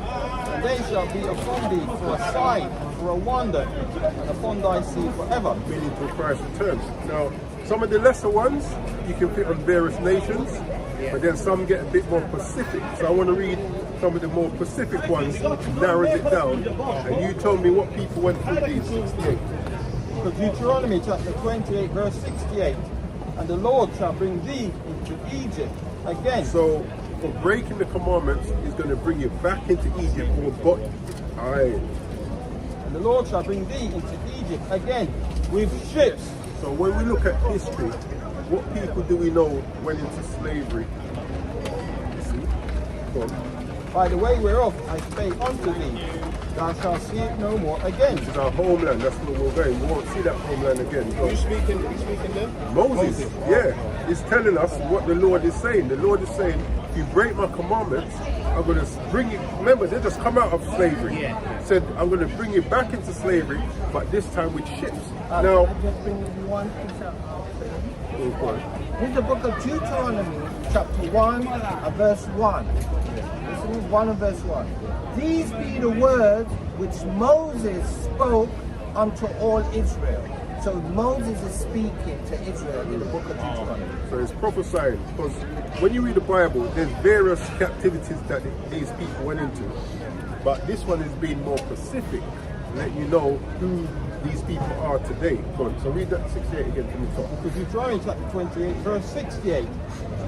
And they shall be upon thee for a sign, for a wonder, and upon thy seed forever. Meaning till Christ returns. Now, some of the lesser ones you can fit on various nations, but then some get a bit more specific. So I want to read some of the more specific ones, which narrows it down, and you tell me what people went through these 68. So Deuteronomy chapter 28 verse 68, and the Lord shall bring thee into Egypt again. So for breaking the commandments, he's going to bring you back into Egypt or body. Alright. And the Lord shall bring thee into Egypt again with ships. So when we look at history, what people do we know went into slavery? You see? Go on. By the way whereof I spake unto thee, thou shalt see it no more again. This is our homeland, that's where we're going. We won't see that homeland again. Who's speaking there? Moses, yeah. He's telling us what the Lord is saying. The Lord is saying, if you break my commandments, I'm going to bring you. Remember, they just come out of slavery. Said, I'm going to bring you back into slavery, but this time with ships. Now, I just bring you one piece of Here's the book of Deuteronomy, chapter 1 and verse 1. This is 1 and verse 1. These be the words which Moses spoke unto all Israel. So Moses is speaking to Israel in the book of Deuteronomy. So it's prophesying, because when you read the Bible, there's various captivities that these people went into. But this one is being more specific, let you know who these people are today. Go on, so read that 68 again from the top. Because Deuteronomy chapter 28 verse 68,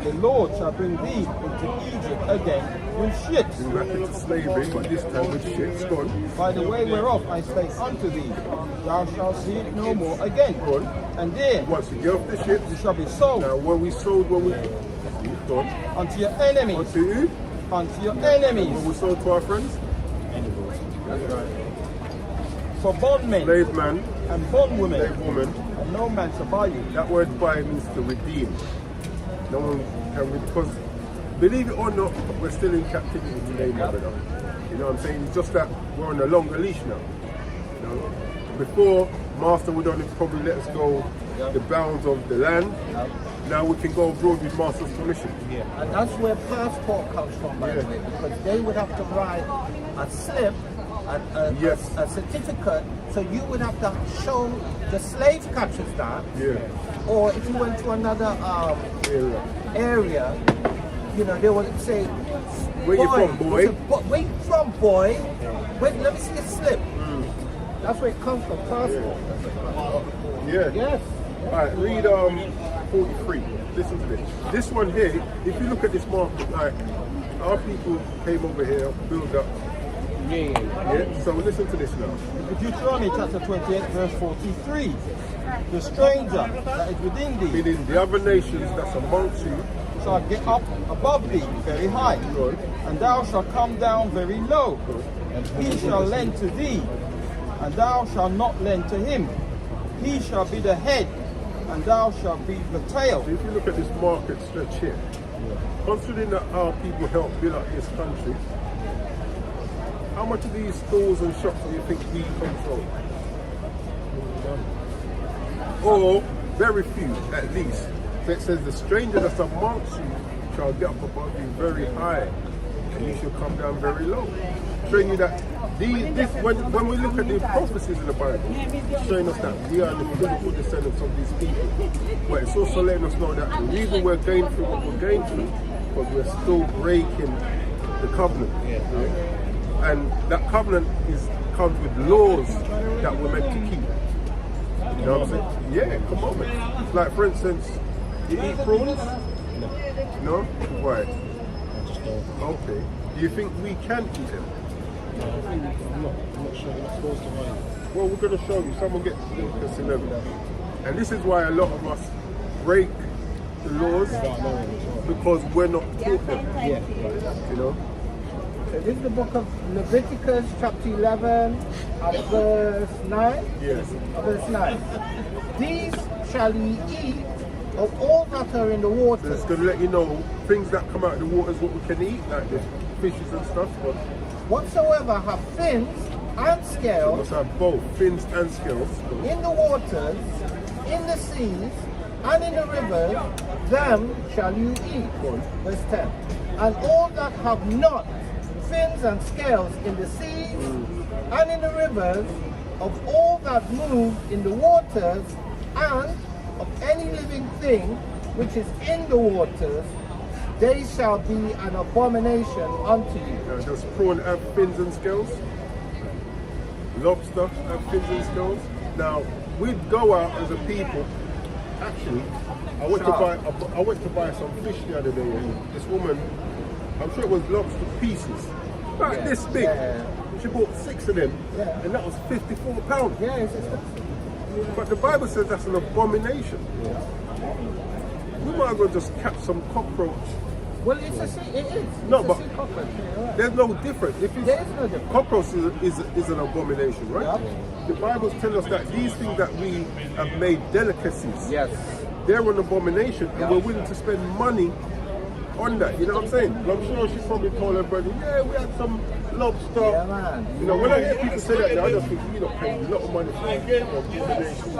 the Lord shall bring thee into Egypt again with ships. Bring back into slavery, but this time with ships. Go on. By the way whereof I spake unto thee, thou shalt see it no more again. Go on. And there Once you get off the ships, you shall be sold now when we sold, when we... Go on. unto your enemies. Unto who? Unto your enemies. When we sold to our friends? For bondmen Slave man, and bondwomen, slave woman. and no man shall buy you. That word buy means to redeem. No one can, because believe it or not, we're still in captivity today, my brother. You know what I'm saying? It's just that we're on a longer leash now. You know? Before, Master would only probably let us go the bounds of the land. Now we can go abroad with Master's permission. And that's where passport comes from, by the way, because they would have to write a slip, a certificate, so you would have to show the slave catchers that, or if you went to another area, you know, they would say, where you from, boy? Where you from, boy? Wait, let me see a slip. That's where it comes from, passport. Yeah. Yes. Alright, read 43. Listen to this. This one here, if you look at this market, like our people came over here, built up, Yeah, so listen to this now. Deuteronomy chapter 28, verse 43. The stranger that is within thee Meaning the other nations that's amongst you shall get up above thee very high, and thou shalt come down very low. And he shall lend to thee, and thou shalt not lend to him. He shall be the head, and thou shalt be the tail. So if you look at this market stretch here, considering that our people help build up this country, how much of these stores and shops do you think we control? Or very few, at least. So it says the stranger that's amongst you shall get up above you very high, and you shall come down very low. Showing you that when we look at the prophecies in the Bible, it's showing us that we are the physical descendants of these people. But it's also letting us know that the reason we're going through what we're going through, because we're still breaking the covenant. And that covenant comes with laws that we're meant to keep. You know what I'm saying? Yeah, commandments. Like for instance, you eat prawns? No? Why? Okay. Do you think we can eat them? I'm not sure. We're not supposed to buy it. Well, we're going to show you. Someone get Leviticus 11. And this is why a lot of us break the laws because we're not taught them. You know? So this is the book of Leviticus chapter 11 and verse 9. Yes. Verse 9. These shall ye eat of all that are in the So water. it's going to let you know things that come out of the water is what we can eat, like the fishes and stuff. But Whatsoever have fins and we scales must have both fins and scales. in the waters, in the seas, and in the rivers, them shall you eat. Verse 10. And all that have not fins and scales in the seas and in the rivers, of all that move in the waters, and of any living thing which is in the waters, they shall be an abomination unto you. Does prawn have fins and scales? Lobster have fins and scales? Now, we'd go out as a people. Actually, I went to buy some fish the other day, and this woman, I'm sure it was lobster pieces, about this big. Yeah. She bought 6 of them, and that was £54. Yeah, it's But the Bible says that's an abomination. We might as well just catch some cockroach. well, it is. No, It's a but sea cockroach, yeah, right. there's no difference. If it's, There is no difference. cockroach is an abomination, right? The Bible tells us that these things that we have made delicacies, Yes. they're an abomination, and we're willing to spend money on that. You know what I'm saying? And I'm sure she probably told her brother, yeah, we had some lobster. Yeah, man. You know, when I hear people say that, I just think you're not paying a lot of money for abomination.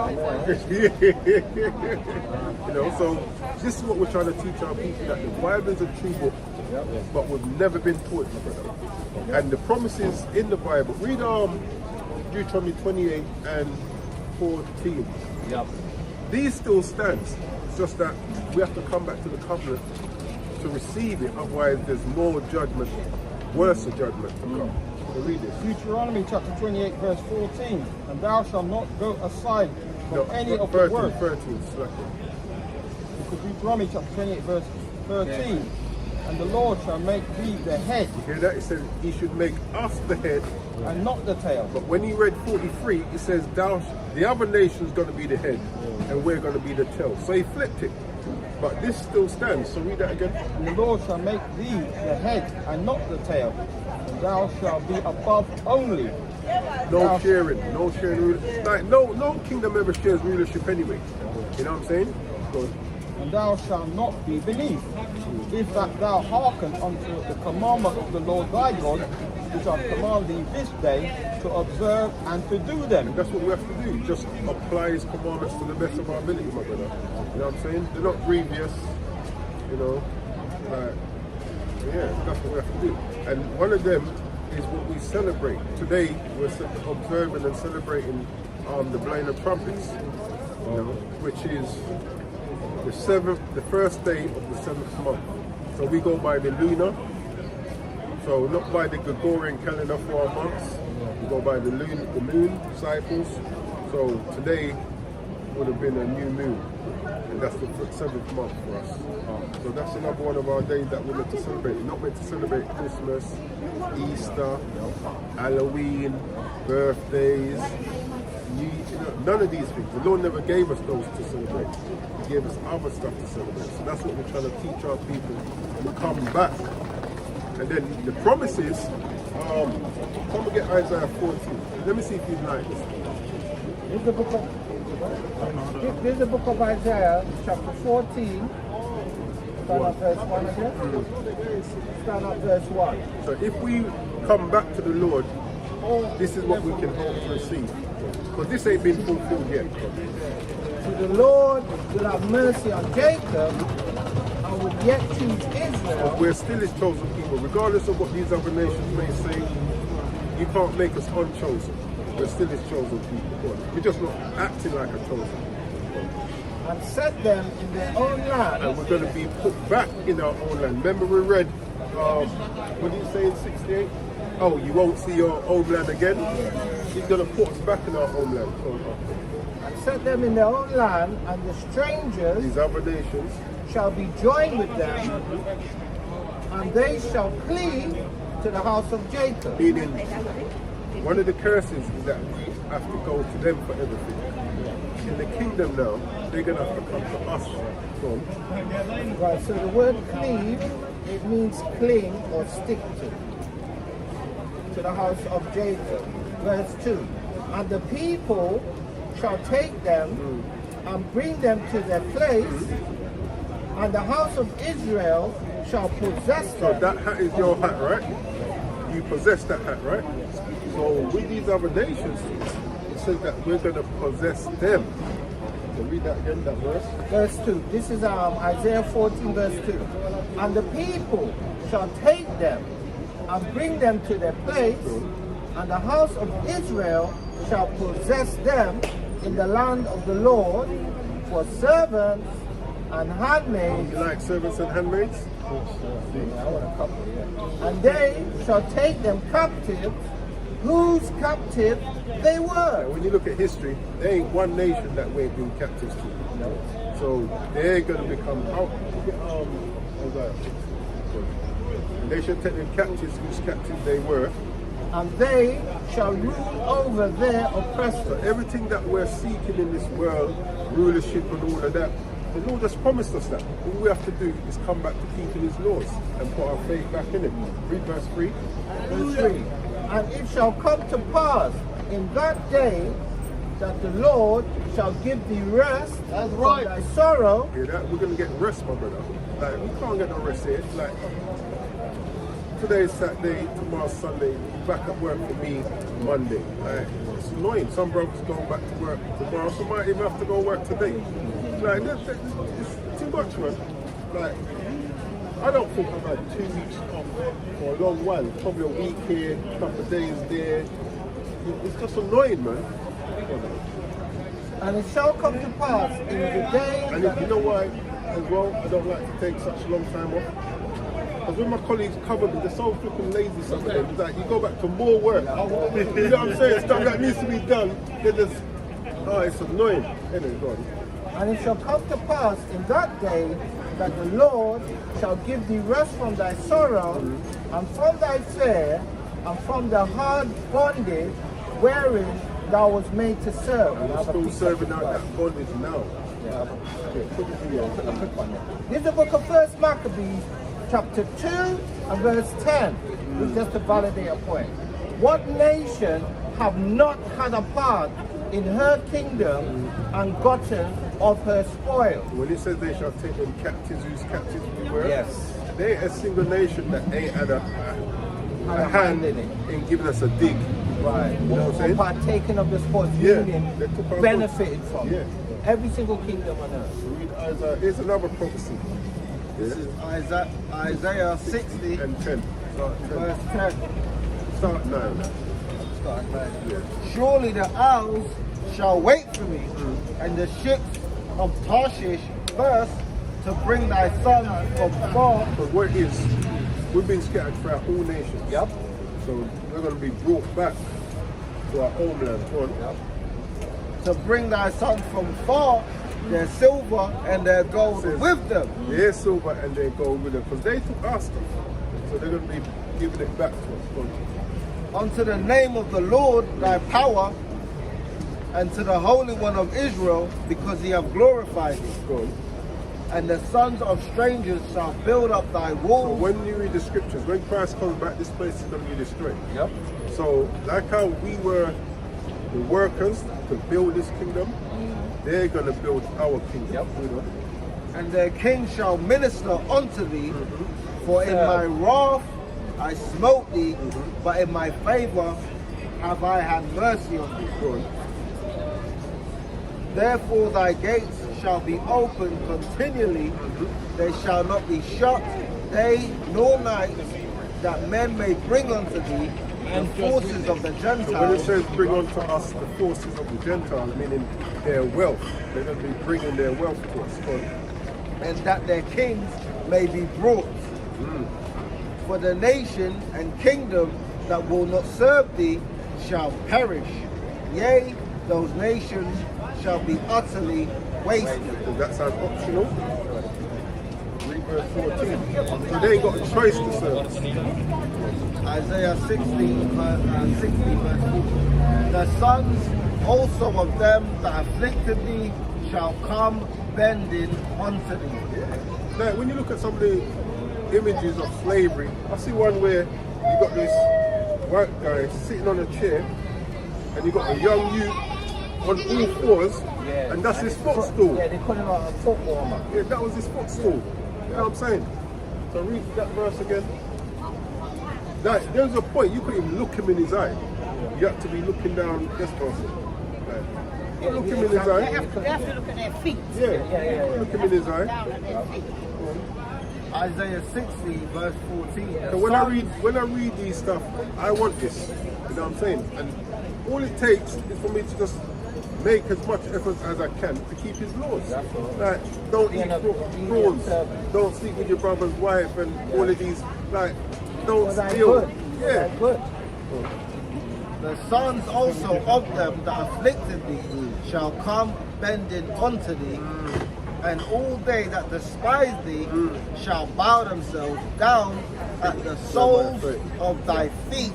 You know, so this is what we're trying to teach our people, that the Bible is a true book, but we've never been taught it, brother. And the promises in the Bible, read Deuteronomy 28 and 14. These still stands. It's just that we have to come back to the covenant to receive it, otherwise there's more judgment, worse judgment to come. So read this. Deuteronomy chapter 28, verse 14. And thou shalt not go aside from No, any of the 13, words. 13, slack Because Deuteronomy chapter 28, verse 13. And the Lord shall make thee the head, it. Hear that? It says he should make us the head, and not the tail. but when he read 43, it says the other nation's going to be the head, and we're going to be the tail. So he flipped it. But this still stands. So read that again. And the Lord shall make thee the head, and not the tail. And thou shalt be above only. No sharing. Like no kingdom ever shares rulership anyway. You know what I'm saying? Go. And thou shalt not be beneath, if that thou hearken unto the commandment of the Lord thy God, which I command thee this day, to observe and to do them. That's what we have to do. Just apply his commandments to the best of our ability, my brother. You know what I'm saying? They're not grievous. You know, yeah, that's what we have to do. And one of them is what we celebrate. Today we're observing and celebrating the blowing of trumpets, you know, which is the first day of the 7th month. So we go by the lunar, so not by the Gregorian calendar for our months. We go by the moon cycles. So today would have been a new moon. And that's the 7th month for us. So that's another one of our days that we're meant to celebrate. We're not meant to celebrate Christmas, Easter, Halloween, birthdays, none of these things. The Lord never gave us those to celebrate. He gave us other stuff to celebrate. So that's what we're trying to teach our people to come back. And then the promise is, come and get Isaiah 14. Let me see if you like this. This is the book of Isaiah, chapter 14. Start at verse 1 again. Start at verse 1. So if we come back to the Lord, this is what we can hope to receive. Because this ain't been fulfilled yet. So the Lord will have mercy on Jacob and will yet choose Israel. But we're still his chosen people. Regardless of what these other nations may say, you can't make us unchosen. We're still his chosen people. We're just not acting like a chosen. And set them in their own land. And we're going to be put back in our own land. Remember we read, what did you say in 68? Oh, you won't see your homeland again? He's going to put us back in our homeland. And set them in their own land, and the strangers, these other nations, shall be joined with them, and they shall cleave to the house of Jacob. Meaning, one of the curses is that we have to go to them for everything. In the kingdom now, they're going to have to come to us. Right, so the word cleave, it means cling or stick to the house of Jacob. Verse 2. And the people shall take them and bring them to their place, and the house of Israel shall possess them. So that hat is your hat, right? You possess that hat, right? So with these other nations, it says that we're going to possess them. So read that again, that verse. Verse 2. This is Isaiah 14, verse 2. And the people shall take them and bring them to their place, and the house of Israel shall possess them in the land of the Lord for servants and handmaids. You like servants and handmaids? And they shall take them captive, whose captive they were. When you look at history, there ain't one nation that we've been captives to. So they're going to become they shall take them captives whose captives they were. And they shall rule over their oppressors. So everything that we're seeking in this world, rulership and all of that, the Lord has promised us that. All we have to do is come back to keeping his laws and put our faith back in it. Read verse 3. Verse 3. And it shall come to pass in that day that the Lord shall give thee rest from thy sorrow. Yeah, that we're going to get rest, my brother. Like, we can't get no rest here. Like, today's Saturday, tomorrow's Sunday, back at work for me Monday. Like, it's annoying. Some brothers going back to work tomorrow, some might even have to go work today. Like, it's too much, man. Like, I don't think I've had 2 weeks off for a long while. Probably a week here, a couple of days there. It's just annoying, man. And it shall come to pass in the day. And you know why, as well, I don't like to take such a long time off? Because when my colleagues cover me, they're so freaking lazy some of them. It's like, you go back to more work. You know what I'm saying? Stuff that needs to be done. They're just, it's annoying. Anyway, go on. And it shall come to pass in that day that the Lord shall give thee rest from thy sorrow, and from thy fear, and from the hard bondage wherein thou was made to serve. And we're still serving out that bondage now. This is the book of 1 Maccabees, chapter 2 and verse 10, just to validate a point. What nation have not had a part in her kingdom and gotten of her spoil? When it says they shall take them captives whose captives we were, yes, they ain't a single nation that ain't had a hand in giving us a dig. Right. You know what I'm saying? Partaking of the sports union, benefited from it. Every single kingdom on earth. Here's another prophecy. This is Isaiah 60 and 10. Verse 10. Start 9. Start 9. Yeah. Surely the isles shall wait for me, and the ships of Tarshish burst to bring thy sons from far. But what it is, we've been scattered throughout all nations. Yep. So we're going to be brought back to our homeland. Yep. To bring thy sons from far their silver and their gold with them. Their silver and their gold with them, because they took our stuff. So they're going to be giving it back to us. Unto the name of the Lord thy power, and to the Holy One of Israel, because he hath glorified thee. Go. And the sons of strangers shall build up thy walls. So when you read the scriptures, when Christ comes back, this place is going to be destroyed. Yep. So like how we were the workers to build this kingdom, they're going to build our kingdom. Yep. You know? And their king shall minister unto thee, for in my wrath I smote thee, but in my favor have I had mercy on thee. Go on. Therefore thy gates shall be open continually, they shall not be shut day nor night, that men may bring unto thee the forces of the So when it Gentiles. says bring unto us the forces of the Gentiles, meaning their wealth, they're going to be bringing their wealth to us. Go on. And that their kings may be brought. For the nation and kingdom that will not serve thee shall perish. Yea, those nations shall be utterly wasted. Because that sounds optional. Read verse 14. So they ain't got a choice to serve. Isaiah 16 verse 14. The sons also of them that afflicted thee shall come bending unto thee. Now, when you look at some of the images of slavery, I see one where you got this white guy sitting on a chair, and you got a young youth on all fours, and that's his footstool. Yeah, they call him a foot warmer. Yeah, that was his footstool. You know what I'm saying? So read that verse again. Like, there's a point, you couldn't even look him in his eye. You have to be looking down this person. Like, don't look him in his They eye. have to look at their feet. Yeah, look him in his eye. Down at their feet. Isaiah 60 verse 14. So when I read these stuff, I want this. You know what I'm saying? And all it takes is for me to just make as much effort as I can to keep his laws. Like, don't eat prawns, don't sleep with your brother's wife, and all of these, like, don't steal. Yeah. Good. The sons also of them that afflicted thee shall come bending unto thee, and all they that despise thee shall bow themselves down at the soles of thy feet,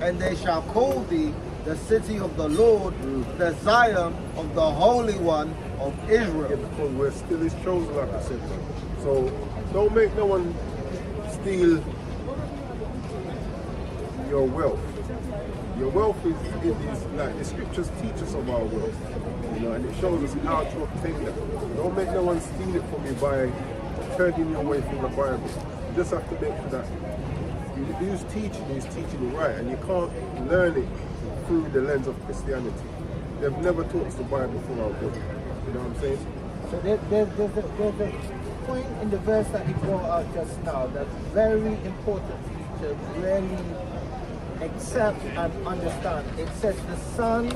and they shall call thee the city of the Lord, the Zion of the Holy One of Israel. Because we're still his chosen, like I said. So don't make no one steal your wealth. Your wealth is like the scriptures teach us of our wealth, you know, and it shows us how to obtain that. Don't make no one steal it from you by turning you away from the Bible. You just have to make sure that who's teaching it right, and you can't learn it through the lens of Christianity. They've never taught us the Bible from our book. You know what I'm saying? So there's a point in the verse that he brought out just now that's very important to really accept and understand. It says the sons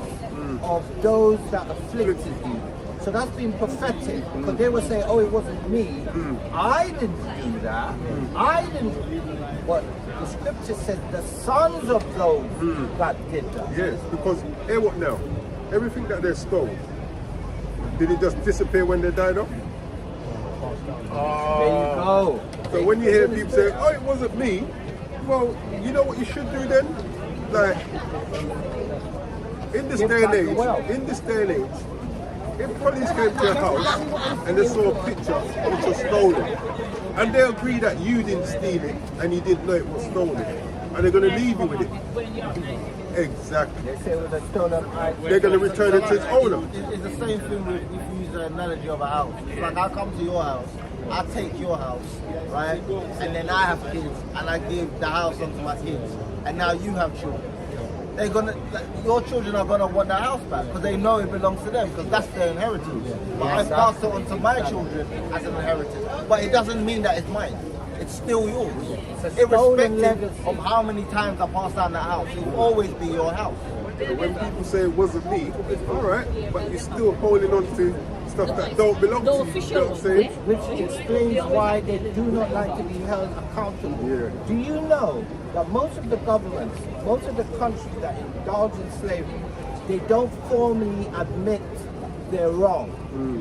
of those that afflicted you. So that's been prophetic, because they will say, oh, it wasn't me. I didn't do that. I didn't. But the scripture says the sons of those that did that. Yes, because hey, what now? Everything that they stole, did it just disappear when they died off? There you go. So when you hear people say, oh, it wasn't me, well, you know what you should do then? Like, in this day and age, if police came to your house and they saw a picture which was stolen, and they agree that you didn't steal it and you didn't know it was stolen, and they're going to leave you with it. Exactly. They say it was a stolen item. They're going to return it to its owner. It's the same thing with, if you use the analogy of a house. It's like I come to your house, I take your house, right? And then I have kids, and I give the house onto my kids. And now you have children. They're gonna, your children are gonna want the house back because they know it belongs to them, because that's their inheritance. But I pass it on to my children as an inheritance. But it doesn't mean that it's mine. It's still yours. Irrespective of how many times I pass down that house, it will always be your house. So when people say it wasn't me, all right, but you're still holding on to stuff that don't belong to you. You know what I'm saying? Which explains why they do not like to be held accountable. Yeah. Do you know that most of the governments, most of the countries that indulge in slavery, they don't formally admit they're wrong.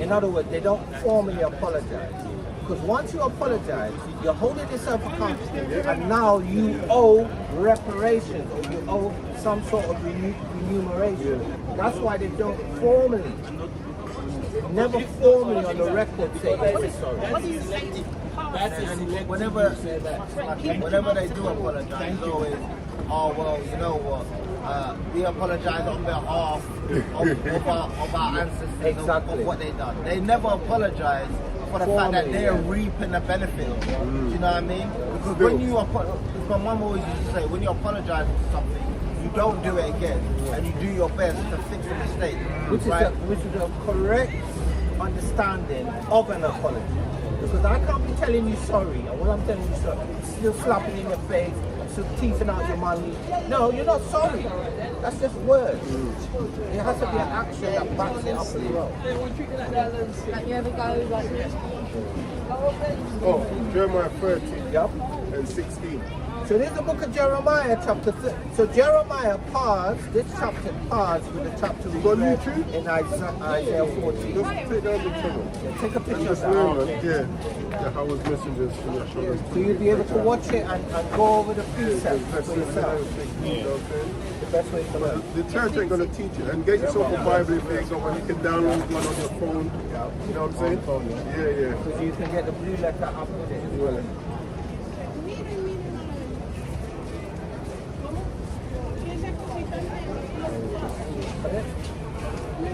In other words, they don't formally apologize. Because once you apologize, you're holding yourself accountable, and now you owe reparations, or you owe some sort of remuneration. That's why they don't formally, never formally on the record say they're sorry. Whenever they do apologize, it's always, oh well, you know what? We apologize on behalf of our ancestors, of what they done. They never apologize for the fact that they're reaping the benefit of it. Do you know what I mean? Because when you apologize, my mum always used to say, when you apologize for something, you don't do it again, and you do your best to fix the mistake. Which is a correct understanding of an apology. Because I can't be telling you sorry, and when I'm telling you sorry, still slapping in your face, still teething out your money. No, you're not sorry. That's just words. It has to be an action that backs it up as well. Like you ever go like this? Oh, Jeremiah 30 and 16. So there's the book of Jeremiah, chapter 30. So Jeremiah paused, this chapter paused with the chapter we read in Isaiah 14. Just take down the channel. Take a picture of that. Yeah, Howard's messengers. So you'll be able to watch it and go over the precepts for yourself. The best way to learn. The church ain't going to teach you. And get yourself a Bible if there's someone. You can download one on your phone. You know what I'm saying? Yeah. Because you can get the blue letter up with it as well.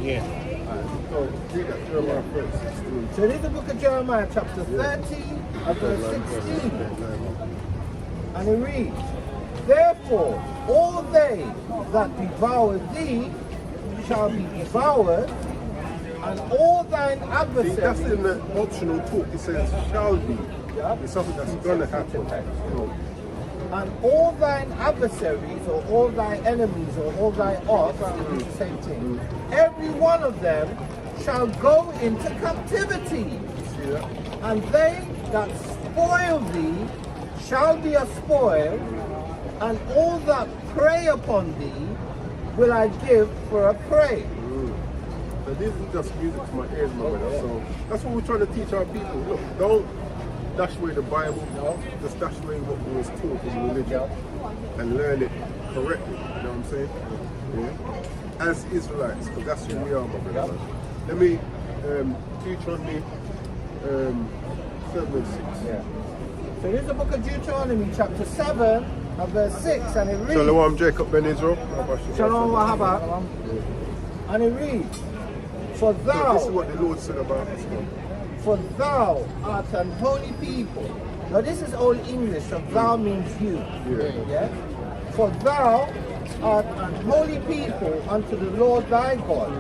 Yeah. So this is the book of Jeremiah, chapter 30, verse 16. And it reads, therefore, all they that devour thee shall be devoured, and all thine adversaries... See, that's in the optional talk. It says, shall be. It's something that's going to happen. And all thine adversaries, or all thy enemies, or all thy odds, the same thing. Every one of them shall go into captivity. And they that spoil thee shall be a spoil, and all that prey upon thee will I give for a prey. So this is just music to my ears, my brother. So that's what we're trying to teach our people. Look, don't dash away the Bible, just dash away what was taught in religion and learn it correctly, you know what I'm saying? Yeah. As Israelites, because that's who we are, my brother. Let me Deuteronomy 7 and 6. So here's the book of Deuteronomy, chapter 7, verse 6, and it reads... Shalom, Jacob ben Israel. Shalom, Wahaba. And it reads, for thou... This is what the Lord said about us, man. For thou art an holy people. Now this is Old English, so thou means you. Yeah? For thou art an holy people unto the Lord thy God.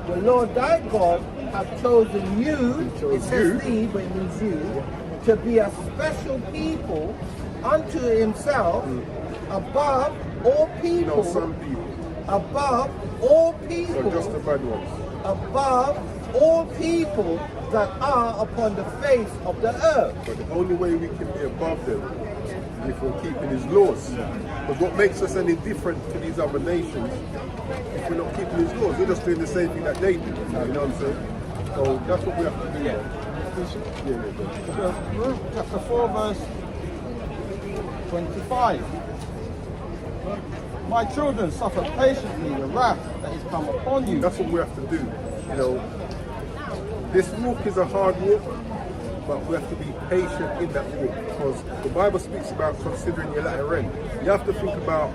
The Lord thy God hath chosen you, it says thee, but it means you, to be a special people unto himself above all people. No, some people. Above all people. So just the bad ones. Above all people that are upon the face of the earth. But the only way we can be above them is if we're keeping his laws. But what makes us any different to these other nations, if we're not keeping his laws, we're just doing the same thing that they do. You know what I'm saying? So that's what we have to do. Chapter 4, verse 25. My children, suffer patiently the wrath that is come upon you. That's what we have to do. You know, this walk is a hard walk, but we have to be patient in that walk, because the Bible speaks about considering your latter end. You have to think about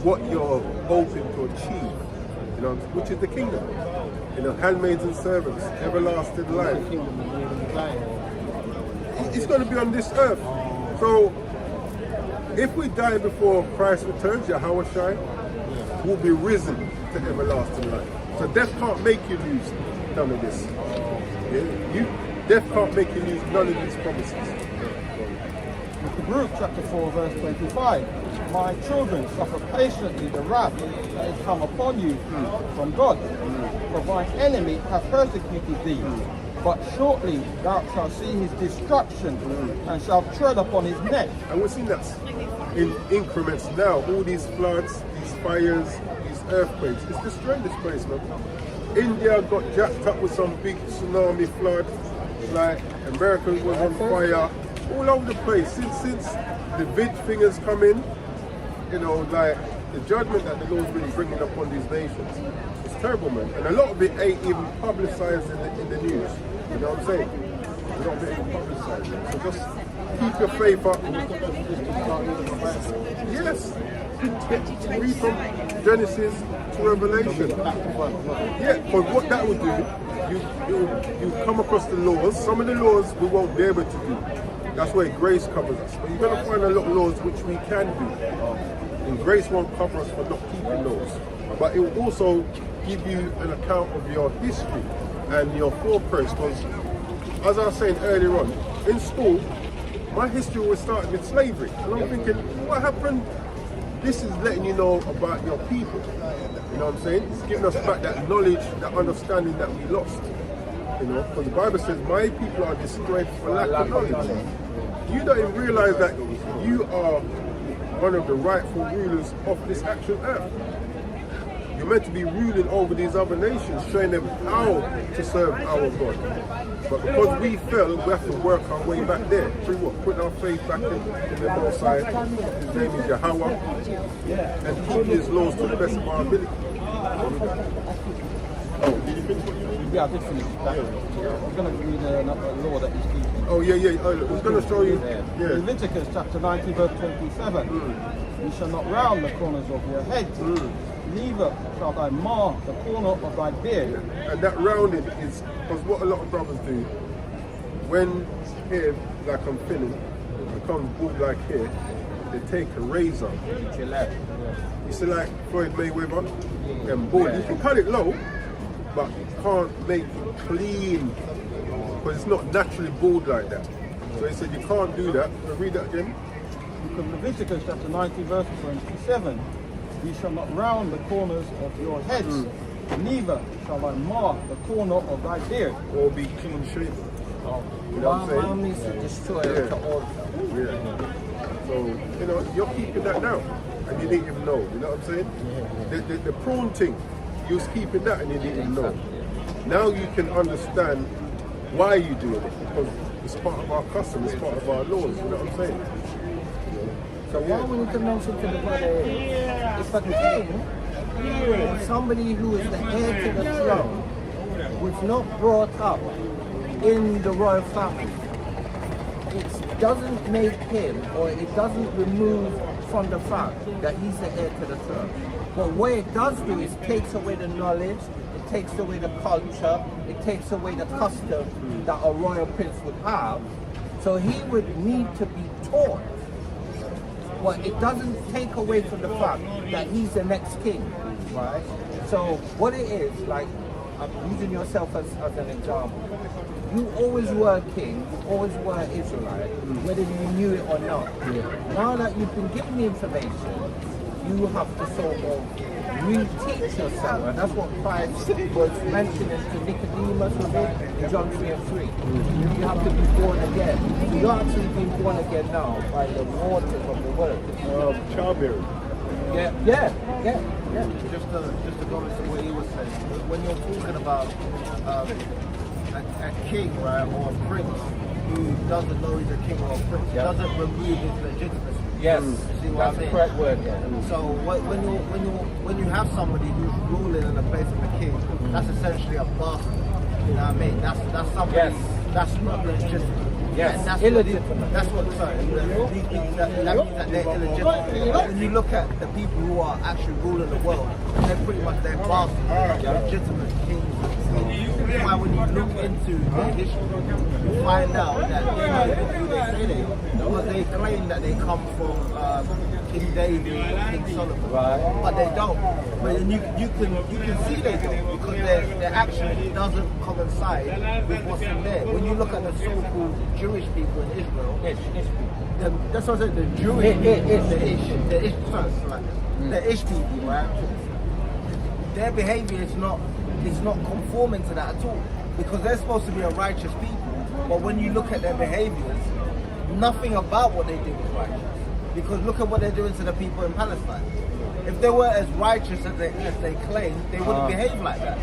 what you're hoping to achieve, you know, which is the kingdom. You know, handmaids and servants, everlasting life. It's going to be on this earth. So, if we die before Christ returns, Yahweh Shai, we'll be risen to everlasting life. So death can't make you lose none of this. Yeah? Death can't make you lose none of these promises. Luke chapter 4, verse 25. My children, suffer patiently the wrath that is come upon you from God. For thine enemy hath persecuted thee. But shortly thou shalt see his destruction and shalt tread upon his neck. And we're seeing that in increments now. All these floods, these fires, these earthquakes, it's destroying this place, man. India got jacked up with some big tsunami flood. Like America was on fire. All over the place. Since the vid thing has come in, you know, like the judgment that the Lord's been bringing upon these nations, it's terrible, man. And a lot of it ain't even publicized in the news. You know what I'm saying? A lot of it ain't publicized. So just keep your faith up. Yes. Read from Genesis to Revelation. Yeah, because what that would do, you come across the laws. Some of the laws we won't be able to do. That's where grace covers us. But you're going to find a lot of laws which we can do. And grace won't cover us for not keeping laws. But it will also give you an account of your history and your foreparents. Because as I was saying earlier on, in school, my history was started with slavery. And I'm thinking, what happened? This is letting you know about your people. You know what I'm saying? It's giving us back that knowledge, that understanding that we lost. You know, because the Bible says, my people are destroyed for lack of knowledge. You don't even realize that you are one of the rightful rulers of this actual earth. You're meant to be ruling over these other nations, showing them how to serve our God. But because we fell, we have to work our way back there. Through what? Putting our faith back in the Most High. His name is Yahweh. And keeping His laws to the best of our ability. Oh, did you finish what you did? Yeah, I did finish. I'm going to read another law that he's keeping. Oh, yeah. I was going to show you. Yeah. Leviticus chapter 19, verse 27. You shall not round the corners of your head. Neither shall thy mar the corner of thy beard. And that rounding is because what a lot of brothers do, when hair, like I'm feeling, becomes bald like hair, they take a razor. You see, like Floyd Mayweather and bald. You can cut it low, but you can't make it clean because it's not naturally bald like that. So he said you can't do that. Read that again. Because Leviticus chapter 19, verse 27. You shall not round the corners of your heads, neither shall I mar the corner of thy beard. Or be clean shaven. You know what I'm saying? Needs to destroy it to all. Yeah. So, you know, you're keeping that now. And you didn't even know. You know what I'm saying? The prawn thing, you was keeping that and you didn't even know. Now you can understand why you doing it. Because it's part of our custom, it's part of our laws. You know what I'm saying? So what we need to mention to the brother is, if a king or somebody who is the heir to the throne was not brought up in the royal family, it doesn't make him, or it doesn't remove from the fact that he's the heir to the throne. But what it does do is takes away the knowledge, it takes away the culture, it takes away the custom that a royal prince would have. So he would need to be taught. But it doesn't take away from the fact that he's the next king, right? So what it is, like, I'm using yourself as an example. You always were a king, you always were an Israelite, whether you knew it or not. Now that you've been given the information, you have to sort of reteach yourself, and that's what Christ was mentioning to Nicodemus in John 3 and 3. You have to be born again. You're actually being born again now by the waters of the word. Childbearing. Yeah. Just to go into what he was saying, when you're talking about a king, right, or a prince who doesn't know he's a king or a prince, doesn't remove his legitimacy. Yes, see what that's the correct word. Yeah. So when you have somebody who's ruling in the place of a king, that's essentially a bastard. You know what I mean? That's somebody that's not legitimate. Yes, that's illegitimate. That means that they're illegitimate. But when you look at the people who are actually ruling the world, they're pretty much bastards, legitimate kings. That's why when you look into their history, you find out that they know who they say they are. Because they claim that they come from King David or King Solomon, but they don't. But you can see they don't, because their action doesn't coincide with what's in there. When you look at the so-called Jewish people in Israel, that's what I said, the Jewish the Ish people, right? Their behavior is not conforming to that at all, because they're supposed to be a righteous people. But when you look at their behaviors, nothing about what they do is righteous. Because look at what they're doing to the people in Palestine. If they were as righteous as they claim, they wouldn't behave like that.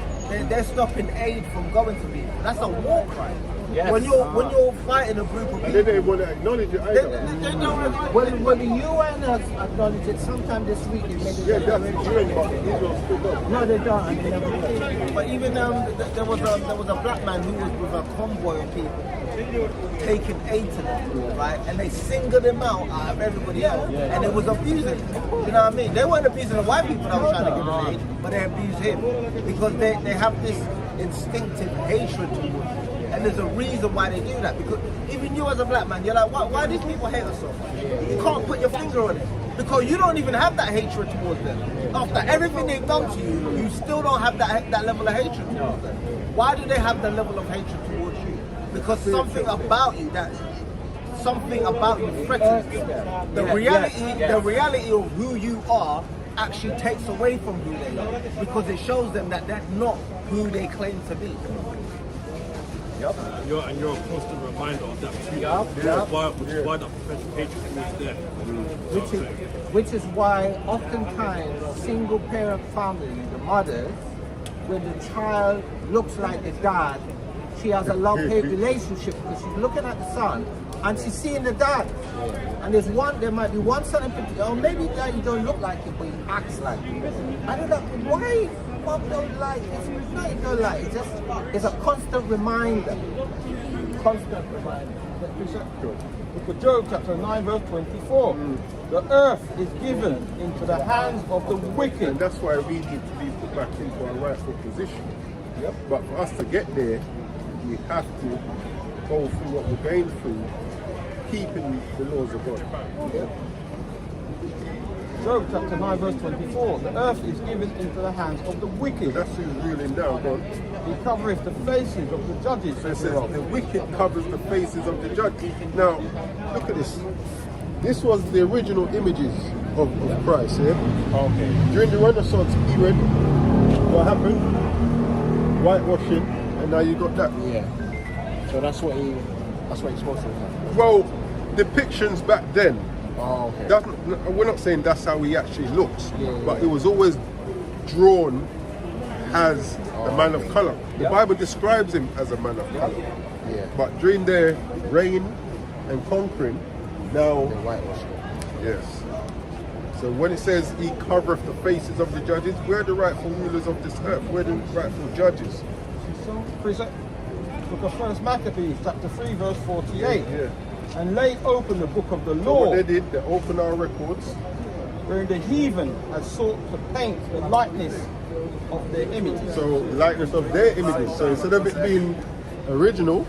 they're stopping aid from going to people. That's a war crime. Yes. When you're fighting a group of people, And they don't want to acknowledge it either. they don't. When the UN has acknowledged it, sometime this week they made it. Yeah, that's the UN, but Israel stood up. No, they don't, and they never will. But even there was a black man who was with a convoy of people taking aid to them, right? And they singled him out of everybody else, and it was abusing. You know what I mean? They weren't abusing the white people that were trying to give them aid, but they abused him because they have this instinctive hatred towards him. And there's a reason why they do that, because even you as a black man, you're like, why do these people hate us so much? You can't put your finger on it, because you don't even have that hatred towards them. After everything they've done to you, you still don't have that level of hatred towards them. Why do they have the level of hatred towards you? Because something about you threatens them. The reality of who you are actually takes away from who they are, because it shows them that they're not who they claim to be. Yep. You're a constant reminder of that too. Which is why that professional hatred is there. Which is why oftentimes single parent families, the mothers, when the child looks like the dad, she has a love-hate relationship because she's looking at the son and she's seeing the dad. And there might be one son in particular, or maybe that you don't look like it, but he acts like it. I don't know why mom don't like it. It's not you don't like it, it's a constant reminder. Constant reminder. Book of Job, chapter 9, verse 24. The earth is given into the hands of the wicked. And that's why we need to be put back into our rightful position. Yep. But for us to get there, we have to go through what we're going through, keeping the laws of God. Yep. Job chapter 9, verse 24. The earth is given into the hands of the wicked. That's who's ruling now, God. He covereth the faces of the judges. So it says the wicked covers the faces of the judge. Now, look at this. This was the original images of Christ, yeah? Okay. During the Renaissance period, what happened? Whitewashing, and now you got that. Yeah. So that's what he's supposed to do. Well, depictions back then. Oh, okay. We're not saying that's how he actually looks, but it was always drawn as a man of color. The Bible describes him as a man of color. Yeah. But during their reign and conquering, now The whitewash. yes. So when it says he covereth the faces of the judges, we're the rightful rulers of this earth. We're the rightful judges. Precept. Book of 1 Maccabees, chapter 3, verse 48. Yeah. And laid open the book of the So law, what they did, they opened our records. wherein the heathen had sought to paint the likeness of their images. So likeness of their images. So instead of it being original,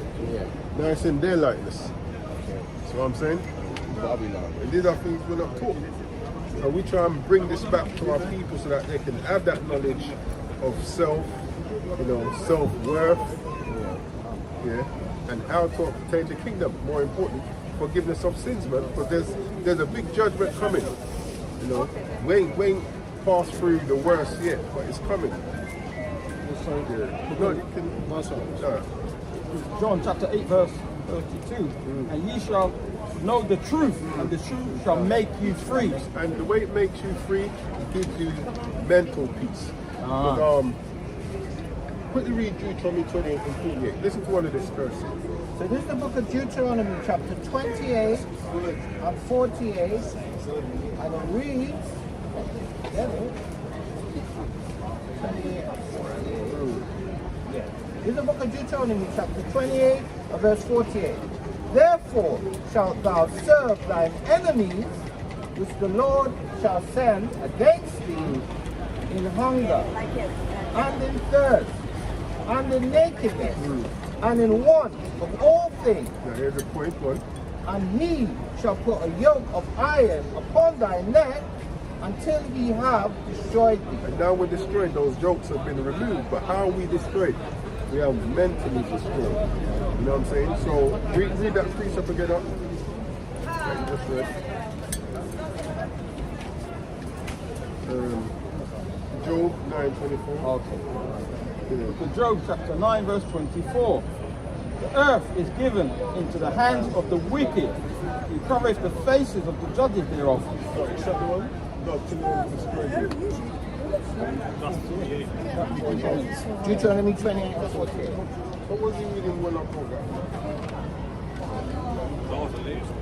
now it's in their likeness. See what I'm saying? And these are things we're not taught. And we try and bring this back to our people so that they can have that knowledge of self, self-worth, and how to obtain the kingdom. More important, forgiveness of sins, man, because there's a big judgment coming. We ain't passed through the worst yet, but it's coming. John chapter 8, verse 32. And ye shall know the truth, and the truth shall make you free. And the way it makes you free, it gives you mental peace. Quickly read Deuteronomy 28 and 48. Listen to one of this verse. So this is the book of Deuteronomy, chapter 28 and 48, and it reads, this is the book of Deuteronomy, chapter 28 and verse 48. Therefore shalt thou serve thine enemies, which the Lord shall send against thee in hunger, and in thirst, and in nakedness, and in want of all things. Now here's the point one. And he shall put a yoke of iron upon thy neck until he have destroyed thee. And now we're destroyed. Those jokes have been removed. But how are we destroyed? We are mentally destroyed. You know what I'm saying? So read that precept again up. That you just read. Job 9:24. Okay. To Job chapter 9, verse 24. The earth is given into the hands of the wicked. He covereth the faces of the judges thereof. Except the one? God to destroy you. That's 48. Deuteronomy 28 and 48. What was he reading when I brought that? That was the latest.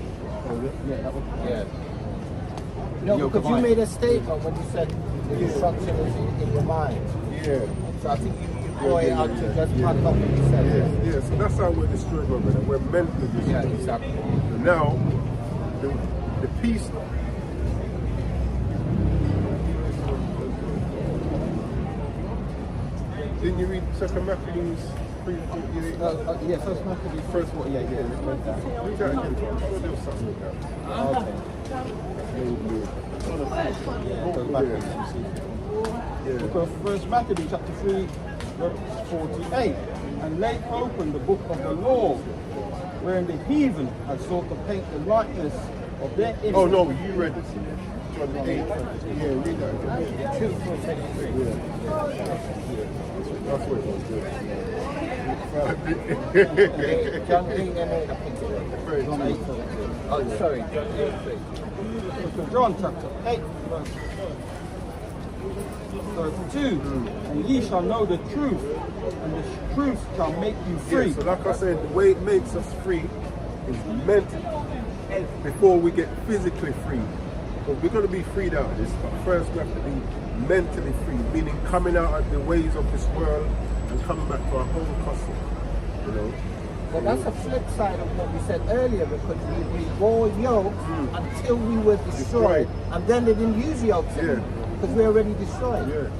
Yeah. No, because you made a statement when you said the instruction is in your mind. Yeah. So I think you brought it out to just back up what you said. Yeah, so that's how we're destroyed, my brother. We're mentally destroyed. Yeah, exactly. And now, the peace. Didn't you read 2 Maccabees 3:48? Yeah, first Maccabees, first 48, yeah. Read that again. I'm sure there was something like that. Because first Maccabees chapter 3, verse 48, and laid open the book of the law, wherein the heathen had sought to paint the likeness of their image. Oh no, you read it. John 8. Yeah, read that again. That's what it was. John 8 and 8, I think it was. John 8. Oh, sorry, John 8. So John chapter 8, verse 32, and ye shall know the truth, and the truth shall make you free. Yeah, so like I said, the way it makes us free is mentally before we get physically free. Because we're going to be freed out of this, but first we have to be mentally free, meaning coming out of the ways of this world and coming back to our own custom, you know. Well, that's a flip side of what we said earlier, because we wore yokes until we were destroyed, and then they didn't use yokes anymore, because we're already destroyed. Yeah.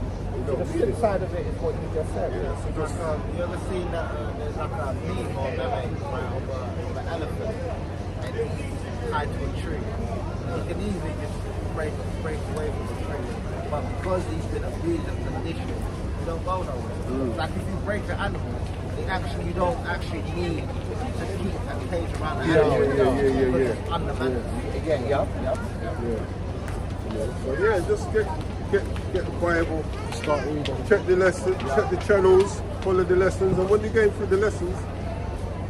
So the flip side of it is what you just said. Yeah, so just, You ever seen that there's like a meme or meme of an elephant and he's tied to a tree? He can easily just break away from the tree, but because he's been abused and conditioned, you don't go nowhere. Like if you break the animal, you don't actually need to keep a cage around the animal. Yeah. It's fundamental. Again, yep. So yeah, just get the Bible, start reading, check the lessons, check the channels, follow the lessons, and when you're going through the lessons,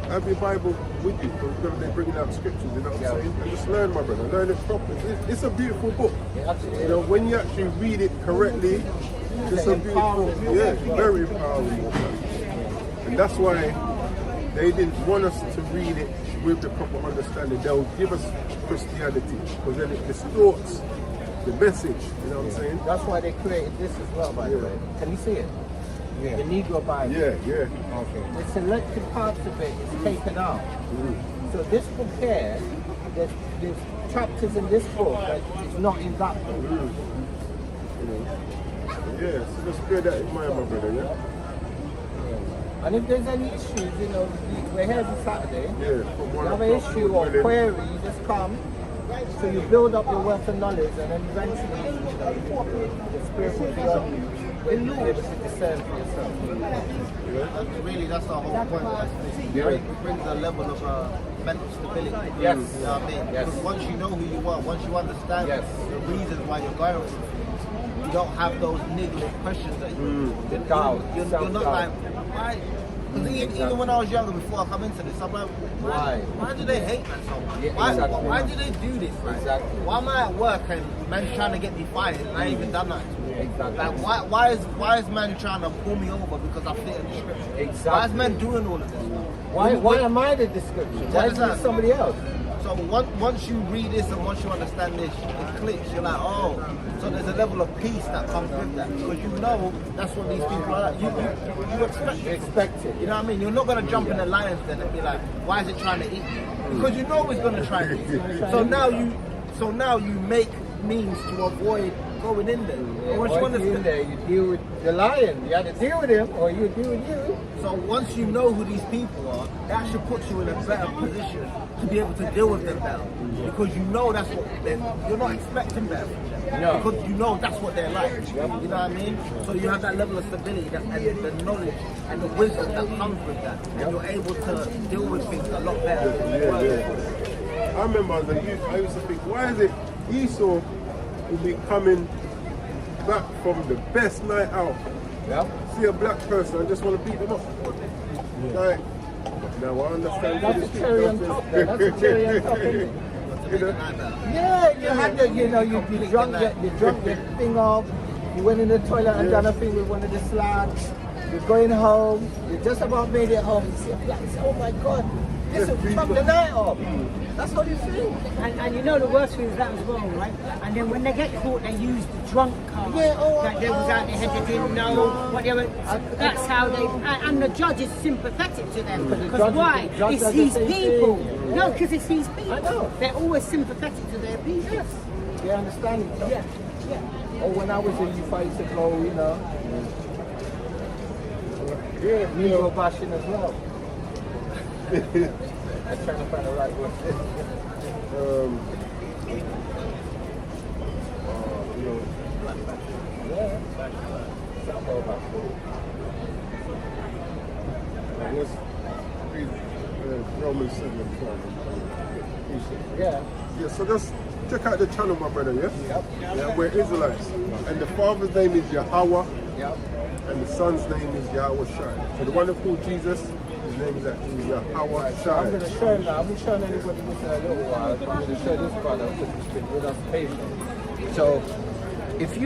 have your Bible with you, because they're bringing out scriptures, you know what I'm saying? And just learn, my brother, learn it properly. It's a beautiful book. You know, when you actually read it correctly, it's a beautiful, very empowering book. And that's why they didn't want us to read it with the proper understanding. They'll give us Christianity, because then it distorts the message, you know what I'm saying? That's why they created this as well, by the way. Can you see it? Yeah. The Negro Bible. Yeah. Okay. The selected parts of it is taken out. So this book here, there's chapters in this book that is not in that book. Yeah, so just bear that in mind, my brother, yeah? And if there's any issues, you know, we're here every Saturday. Yeah, you have an issue or query, you just come. So you build up your wealth of knowledge, and then eventually, you know, the spirit will be on you. When you're able to discern for yourself. Really, that's the whole point. It brings a level of mental stability. Yes. You know what I mean? Yes. Because once you know who you are, once you understand the reasons why you're going through things, you don't have those niggling questions that you're not like, why? Because even when I was younger, before I come into this, I'm like, why do they hate man so much? Why do they do this? Right? Exactly. Why am I at work and man's trying to get me fired and I ain't even done that to me? Exactly. Like why is man trying to pull me over because I fit in the description? Exactly. Why is man doing all of this? Why am I the description? Why is it somebody else? So once you read this and once you understand this, it clicks. You're like, oh, so there's a level of peace that comes with that, because you know that's what these people are like. You expect it. You know what I mean? You're not gonna jump in the lion's den and be like, why is it trying to eat you? Because you know it's gonna try and eat you. So now you make means to avoid going in there. Yeah, once you're in there, you deal with the lion. You have to deal with him, or you deal with you. So once you know who these people are, that should put you in a better position to be able to deal with them better. Because you know that's what you're not expecting better from them. No. Because you know that's what they're like. You know what I mean? So you have that level of stability and the knowledge and the wisdom that comes with that. And you're able to deal with things a lot better. I remember as a youth, I used to think, why is it Esau will be coming back from the best night out, see a black person and just want to beat them up? Like, now I understand. That's a cherry on top there. That's a cherry on top, isn't it? You know? Yeah, you had the, you drunk your thing off, You went in the toilet and done a thing with one of the slabs. You're going home. You just about made it home. You see a flat. You say, oh my God, this will fuck the night off. That's how you feel. And you know the worst thing is that as well, right? And then when they get caught, they use the drunk card. Yeah, that they was out their head, they didn't know what they were. That's how they. And the judge is sympathetic to them. Because why? It's his people. No, because it's his people. I know. They're always sympathetic to their people. Yes. They understand each other. Yeah. Or when I was in youth, I used to go, you know. Yeah, me go bashing as well. I'm trying to find the right word. Yeah. Something about Let's read Romans 7:12. yeah. Yeah, so just check out the channel, my brother, yeah? Yep. Yeah, we're Israelites. And the father's name is Yahweh, Yep. and the son's name is Yahweh Shai. So the one that called Jesus, his name is actually Yahweh So I'm going Shai. to show now. I've been showing anybody this in a little while. I'm going to show this brother because he's been with us patiently. So, if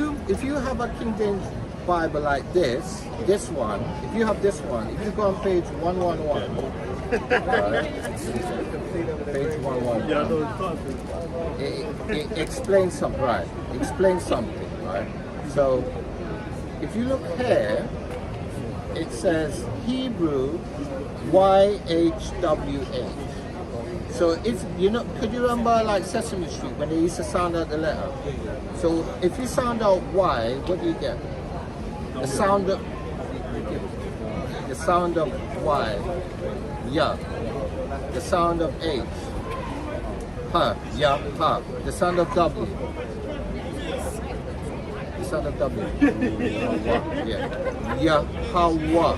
you have a King James Bible like this one, if you have this one, if you go on page 111, right? Page 111. Yeah, I know it's It explains something, right? Explains something, right? So, if you look here, it says Hebrew YHWH. So it's, you know, could you remember like Sesame Street when they used to sound out the letter? So if you sound out Y, what do you get? The sound of Y, yeah. The sound of H, ha, yeah, ha. The sound of W. The sound of W. Yeah. Yahweh.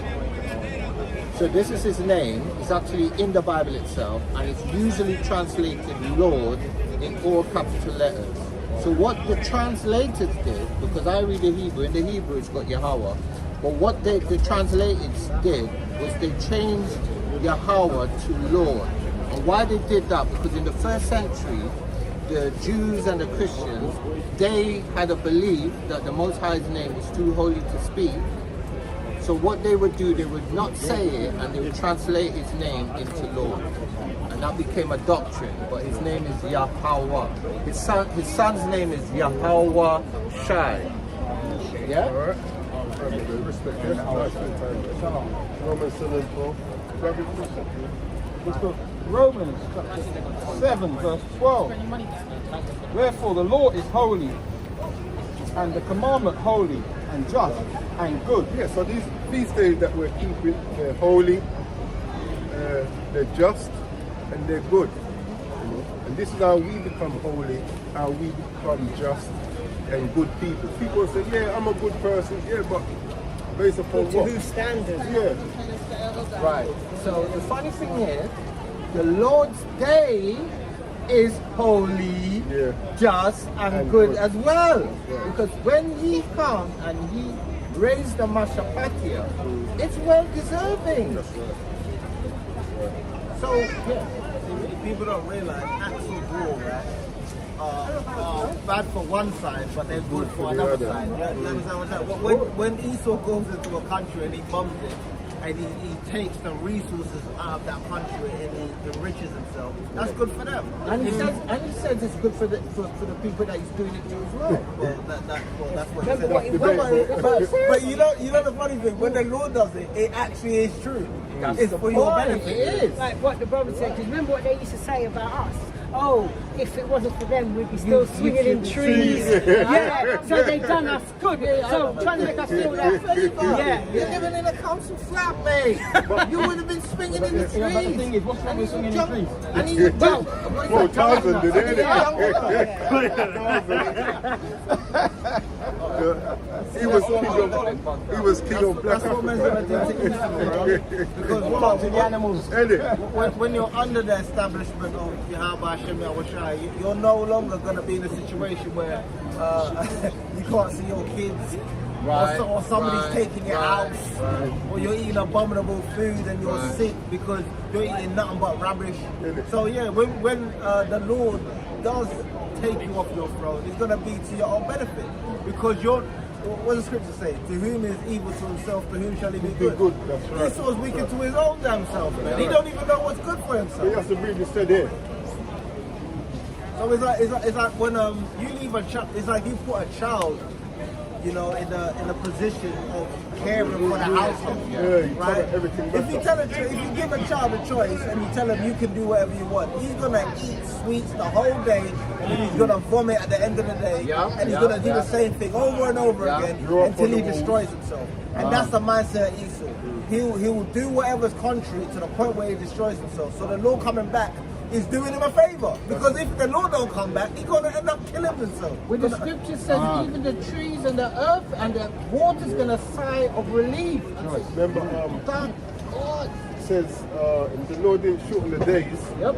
So this is his name. It's actually in the Bible itself, and it's usually translated Lord in all capital letters. So what the translators did, because I read the Hebrew, in the Hebrew it's got Yahweh, but what the translators did was they changed Yahweh to Lord. And why they did that? Because in the first century, the Jews and the Christians, they had a belief that the Most High's name was too holy to speak. So what they would do, they would not say it, and they would translate his name into Lord. And that became a doctrine, but his name is Yahweh. His son's name is Yahweh Shai. Yeah? All right. Respect. Romans 7:12. Romans chapter 7 verse 12. Wherefore the law is holy, and the commandment holy, and just, and good. Yeah, so these feast days that we're keeping, they're holy, they're just, and they're good. You know? And this is how we become holy, how we become just and good people. People say, yeah, I'm a good person, yeah, but based upon To what? whose standards? Yeah. Right. So the funny thing is, the Lord's Day is holy, Yeah. just, and good as well. Because when he comes and he raised the Mashapatia, it's well deserving. So, yeah. People don't realize acts of war, right, are bad for one side, but they're good for another side. You understand what I'm saying? When Esau goes into a country and he bombs it, and he takes the resources out of that country and he enriches himself, that's good for them. And he says it's good for the people that he's doing it to as well. Well, that's what he Remember said. what he But you know the funny thing, when the Lord does it, it actually is true. It's for your benefit. It is. Like what the brother said, because remember what they used to say about us? Oh, if it wasn't for them, we'd be still swinging in trees. Yeah, so they done us good. So trying to make us feel that. Yeah. You're living in a council flat, mate. You would have been swinging in the trees. Yeah, but the thing is, what's wrong with swinging in the trees? And he would jump. Well, Tarzan did it, He was king of Black That's what makes them addicted to Islam, bro. Because Talking the animals. when you're under the establishment of Yahweh Hashem Yahweh Shai, you're no longer going to be in a situation where you can't see your kids, or somebody's taking your house, or you're eating abominable food and you're sick because you're eating nothing but rubbish. So yeah, when the Lord does take you off your throne, it's going to be to your own benefit, because what does the scripture say? To whom is evil to himself, to whom shall he be Good, good? that's right. Esau's wicked to his own damn self, man. He don't even know what's good for He himself. has to really say there. So it's like when you leave a child, it's like you put a child, you know, in a position of caring for the household. Yeah, you tell right? her everything If you better. if you give a child a choice and you tell him you can do whatever you want, he's gonna eat sweets the whole day, and then he's gonna vomit at the end of the day, and he's gonna do the same thing over and over again Grow up until on he the wall. destroys himself. And that's the mindset of Esau. He will do whatever's contrary to the point where he destroys himself. So the Lord coming back is doing him a favor, because if the Lord don't come back, he's gonna end up killing himself. When the scripture says even the trees and the earth and the water's gonna sigh of relief. Remember, Thank God. it says the Lord didn't shorten the days. Yep.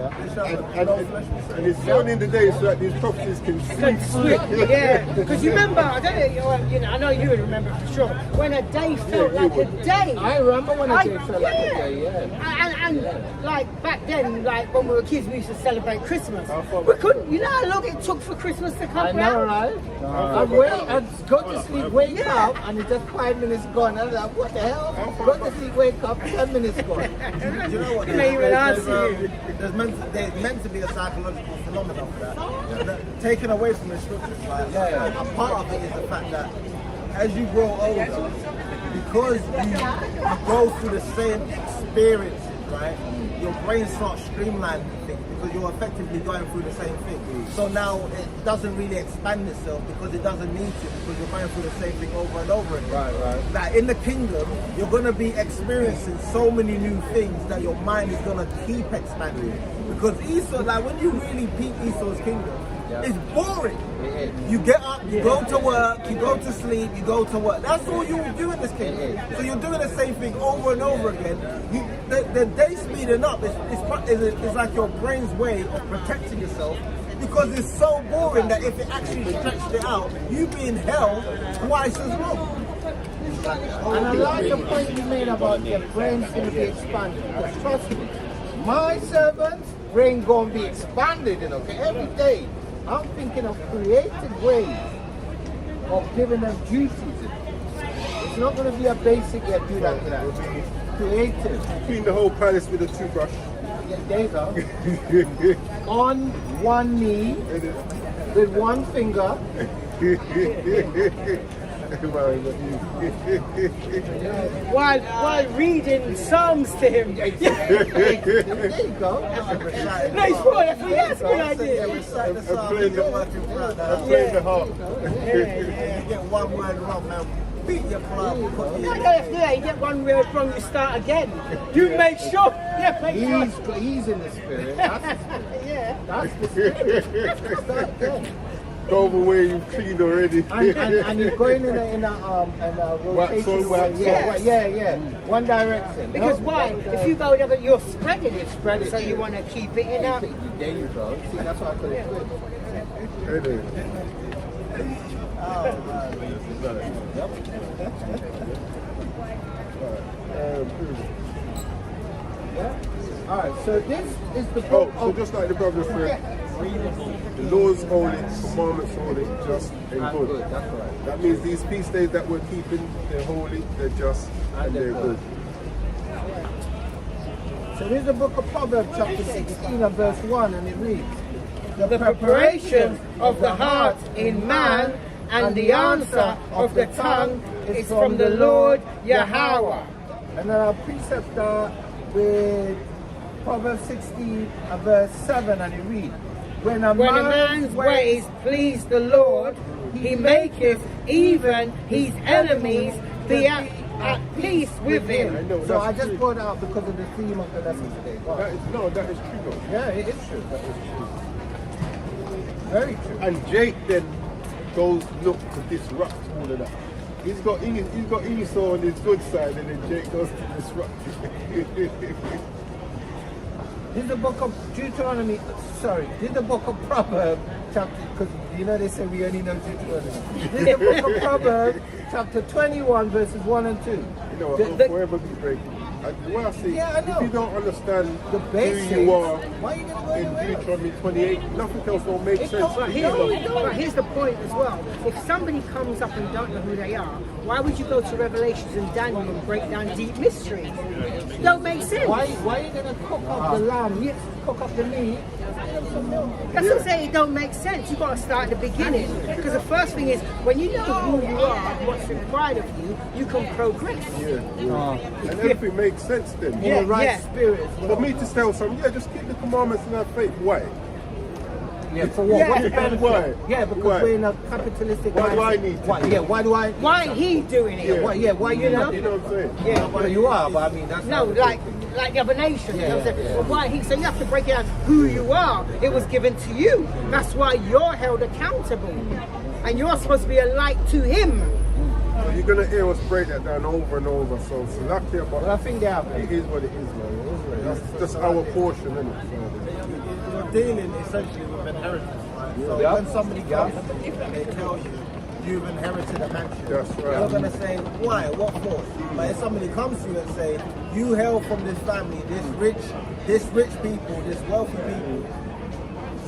And it's shortening the days so that these prophecies can sleep. Yeah, because you remember, I don't know, you know, I know you would remember for sure, when a day felt like a day. I remember when a day felt like a day, yeah. And like back then, like when we were kids, we used to celebrate Christmas. We couldn't, you know how long it took for Christmas to come I know, round? right? I'd go to sleep, wake up, and it's just 5 minutes gone. I'm like, what the hell? Go to sleep, wake up, 10 minutes gone. Do you know what? Can I even answer you? There's meant to be a psychological phenomenon for that. Taken away from the scriptures, like, a part of it is the fact that as you grow older, because you go through the same experiences, right? Your brain starts streamlining things because you're effectively going through the same thing. So now it doesn't really expand itself because it doesn't need to, because you're going through the same thing over and over again. Right. Like in the kingdom, you're going to be experiencing so many new things that your mind is going to keep expanding. Because Esau, like when you really peep Esau's kingdom, it's boring. You get up, you go to work, you go to sleep, you go to work. That's all you do in this kingdom. So you're doing the same thing over and over again. The day speeding up is like your brain's way of protecting yourself, because it's so boring that if it actually stretched it out, you'd be in hell twice as long. And I like the point you made about your brain's going to be expanded. Because trust me, my servant's brain going to be expanded, you know, 'cause every day I'm thinking of creative ways of giving them duties. It's not going to be a basic, do that, creative. Clean the whole palace with a toothbrush. Yeah, there you go. On one knee, with one finger. While reading Psalms to him. There you go. No, it's fine. I think that's a good idea. Playing the harp. You get one word wrong, man. Beat your club. No, you get one word wrong, you start again. You make sure. Yeah, make sure. He's in the spirit. That's the spirit. Yeah. That's the spirit. Start again. Go over where you've cleaned already. And you're going in a rotation. Yeah. One direction. Because why? If you go the other, you're spreading it. Spread it. So you want to keep it in up. There you go. See, that's why I call it switch. All right. So this is the book. So just like the brother said, the laws holy, commandments holy, just and good. That's right. That means these feast days that we're keeping, they're holy, they're just, and they're good. So this is the book of Proverbs, chapter 16 and verse 1, and it reads, The preparation of the heart in man and the answer of the tongue is from the Lord Yahweh. And then our precept with Proverbs 16 and verse 7, and it reads, When a man's ways please the Lord, he maketh even his enemies be at peace with him. So I just brought it out because of the theme of the lesson today. That is true though. Yeah, it is true. That is true. Very true. And Jake then goes look to disrupt all of that. He's got Esau on his good side, and then Jake goes to disrupt it. This is the book of Deuteronomy, this is the book of Proverbs, chapter, because you know they say we only know Deuteronomy. This is the book of Proverbs, chapter 21, verses 1 and 2. You know, I'll forever be breaking. Well, I see, Yeah, I know. if you don't understand The basics, who you are why are you gonna go in anywhere else? Deuteronomy 28, nothing else will make sense. But here's the point as well. If somebody comes up and don't know who they are, why would you go to Revelations and Daniel and break down deep mysteries? Don't make sense. Why are you gonna cook up the lamb, cook up the meat? That's what I'm saying, it don't make sense. You've got to start at the beginning. Because the first thing is, when you know who you are and what's required of you, you can progress. And everything makes sense then. In the right spirit. For me to tell someone, just keep the commandments and have faith. Why? Yeah, for what? Yeah. What's the benefit? Why? Yeah, because Why? we're in a capitalistic Why do I mindset. need to Why? do Yeah, why do I? Why ain't he doing it? Why you know? You know what I'm saying? Yeah. Well, you are, but I mean that's No, not like the other nation. You know what I'm saying? Well, why he? So you have to break down who you are. It was given to you. That's why you're held accountable, and you're supposed to be a light to him. So you're gonna hear us break that down over and over. So lucky But I about think they have. it is what it is, man. That's just our portion, isn't it? You're dealing essentially with inheritance, right? So when somebody comes and they tell you you've inherited a mansion, That's right. you're going to say, why? What for? But if somebody comes to you and say, you hail from this family, this rich people, this wealthy people,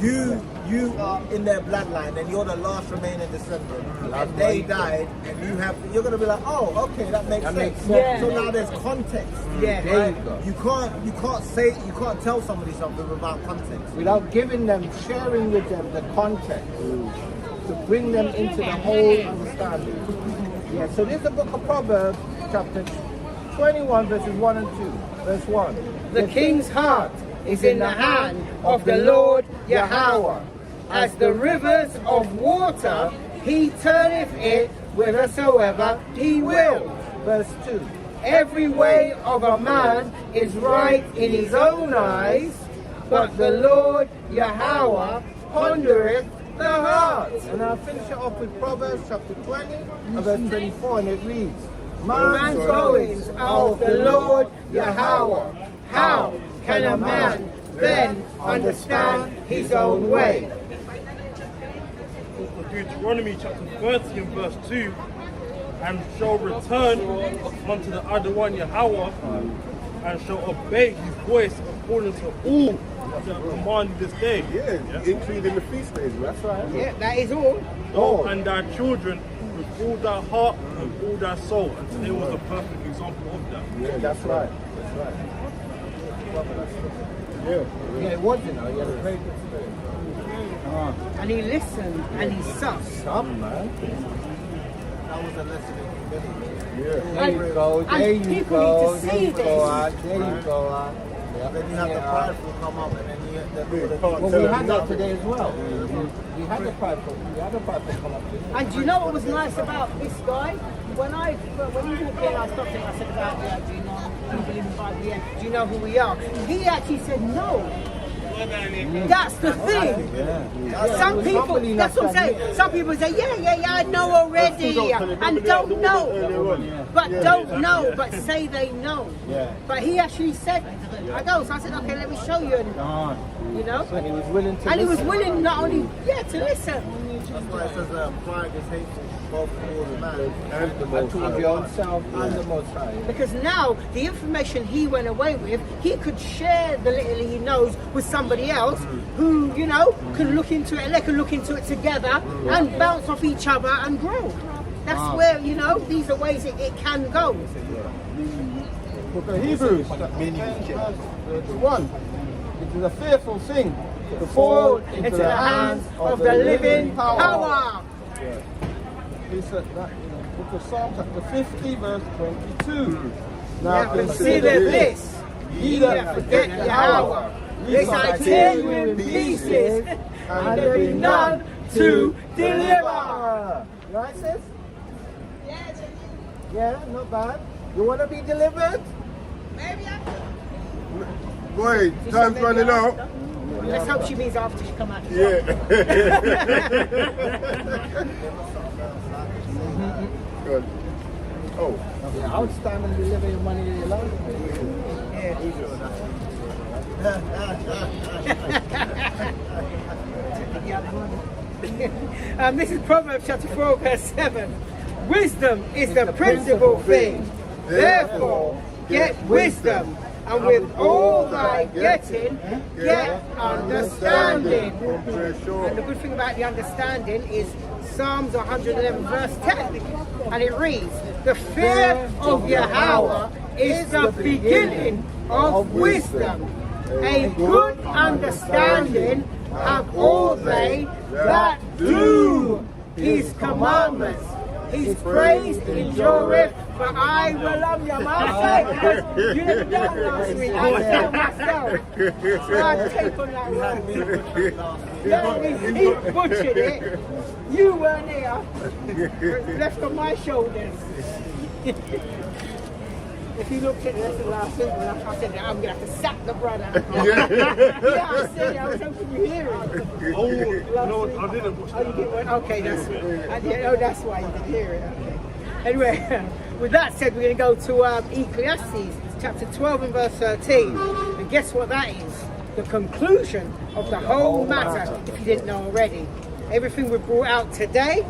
you are in their bloodline and you're the last remaining descendant, and they died, and you're going to be like, oh, okay, that makes sense. Yeah. So now there's context. Yeah. Right? You can't tell somebody something without context. Without giving them, sharing with them the context to bring them into the whole understanding. Yeah, so this is the book of Proverbs, chapter 21, verses 1 and 2. Verse 1. The king's heart is in the hand of the Lord Yahweh. As the rivers of water, he turneth it whithersoever he will. Verse 2. Every way of a man is right in his own eyes, but the Lord Yahweh pondereth the heart. And I'll finish it off with Proverbs chapter 20, verse 24, and it reads, Man's goings are of the Lord Yahweh. How can a man then understand his own way? Deuteronomy chapter 30 and verse 2, and shall return unto the Adawan Yahweh, and shall obey his voice according to all that are commanded this day. Yeah, including the feast days, right? That's right. Yeah, that is all. Oh, and thy children with all thy heart and all thy soul. And today was a perfect example of that. yeah, that's right. That's right. Yeah. Yeah, it was, you know, he had a very good spirit. And he listened and he sussed. Some, man. That was a lesson in humility. Yeah. There you go, And there you people go, need to there see you go, this. there you go, yeah. Then you have the prideful come up, and then you Well, we had that today as well. We had the prideful come up today. And do you know what was nice about this guy? When he walked in, I stopped him. I said, about, do you know, believe in the Bible? Yeah. Do you know who we are? He actually said no. That's the thing. Some people, that's what I'm saying. Some people say, yeah, I know already, and don't know. But don't know, but say they know. But he actually said, I know. So I said, okay, let me show you. And, you know? And he was willing to And he was listen. willing not only, to listen. That's why it says pride is hateful both towards the man And towards your own self and the Most High. Because now the information he went away with, he could share the little he knows with somebody else who, you know, can look into it and they can look into it together and bounce off each other and grow. That's where, you know, these are ways it can go. Book of Hebrews, chapter 10, verse 1. It is a fearful thing to fall into the hands of the living power. It's that in book of Psalm chapter 50, verse 22. Now Consider this, ye that forget Yahweh, lest I tear you in pieces, and there be none to deliver. Right, sis? Yeah, not bad. You want to be delivered? Boy, time's running out. Let's hope she means after she come out. Yeah. Good. Oh. Yeah, I would stand and deliver your money to your life. This is Proverbs chapter 4, verse 7. Wisdom is the principal thing. Therefore, get wisdom. And with all thy getting, get understanding. And the good thing about the understanding is Psalms 111 verse 10. And it reads, the fear of Yahweh is the beginning of wisdom. A good understanding have all they that do his commandments. His praise endureth, for I will love your master. You didn't done last week. I said myself. So I take on that one. He butchered it. You weren't here. It was left on my shoulders. If you looked at this last week, I said, I'm going to have to sack the brother. Yeah, I said it. I was hoping you hear it. Oh, no, I didn't watch that. Oh, you didn't? Okay, that's why you didn't hear it. Okay. Anyway, with that said, we're going to go to Ecclesiastes, chapter 12 and verse 13. And guess what that is? The conclusion of the whole matter, if you didn't know already. Everything we've brought out today,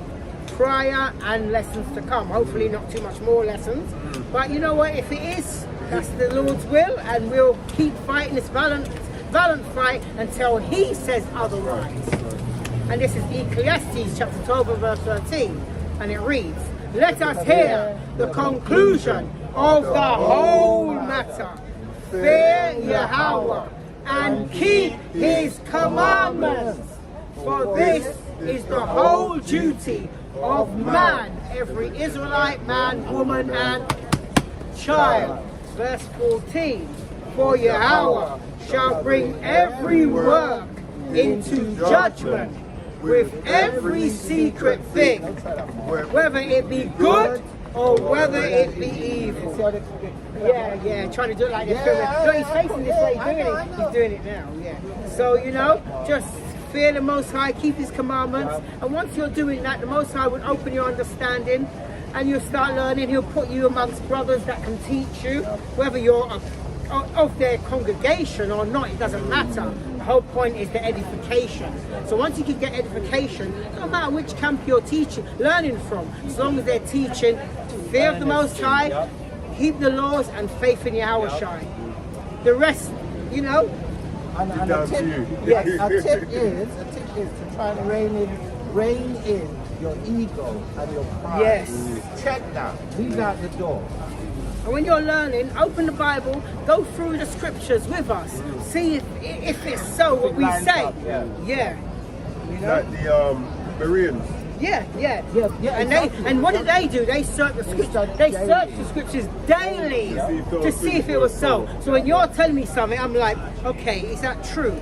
prior and lessons to come. Hopefully not too much more lessons. But you know what, if it is, that's the Lord's will, and we'll keep fighting this valiant fight until he says otherwise. And this is Ecclesiastes chapter 12 and verse 13. And it reads, let us hear the conclusion of the whole matter. Fear Yahweh and keep his commandments. For this is the whole duty of man, every Israelite man, woman, and child. Verse 14. For Yahweh shall bring every work into judgment with every secret thing, whether it be good or whether it be evil. Yeah, trying to do it like this. Look, he's facing this way, he's doing it now, yeah. So, you know, just fear the Most High, keep his commandments, and once you're doing that, the Most High will open your understanding, and you'll start learning. He'll put you amongst brothers that can teach you, whether you're of their congregation or not, it doesn't matter. The whole point is the edification. So once you can get edification, no matter which camp you're teaching, learning from, as long as they're teaching fear of the Most High, keep the laws, and faith in Yahweh Shai. The rest, you know. And a tip is to try and rein in your ego and your pride. Yes. Check that. Leave that at the door. And when you're learning, open the Bible, go through the scriptures with us. See if it's so what we say. Yeah. You know? Like the Bereans. Yeah. And exactly. and what did they do? They searched the scriptures. They searched the scriptures daily to see if it was so. So when you're telling me something, I'm like, okay, is that true?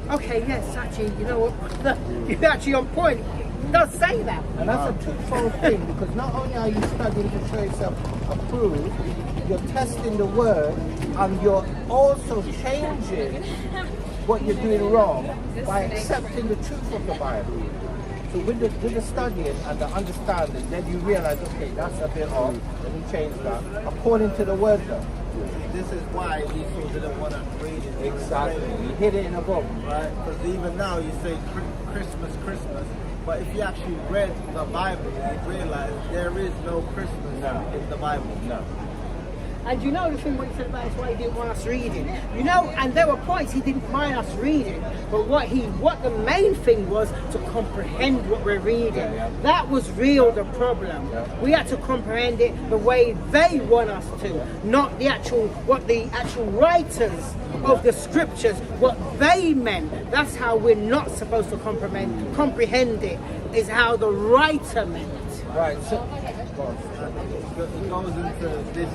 Okay, yes, actually, you know what? You're actually on point. It does say that. And that's a twofold thing, because not only are you studying to show yourself approved, you're testing the word, and you're also changing what you're doing wrong by accepting the truth of the Bible. So with the studying and the understanding, then you realize, okay, that's a bit off, let me change that, according to the word though. This is why Esau didn't want to read it. Exactly, you hid it in a book. Right, because even now you say Christmas, but if you actually read the Bible, you realize there is no Christmas in the Bible. No. And you know the thing what he said about is why he didn't want us reading. You know, and there were points he didn't mind us reading, but what the main thing was to comprehend what we're reading. That was real the problem. We had to comprehend it the way they want us to, not what the actual writers of the scriptures, what they meant. That's how we're not supposed to comprehend it, is how the writer meant. Right, so it goes into this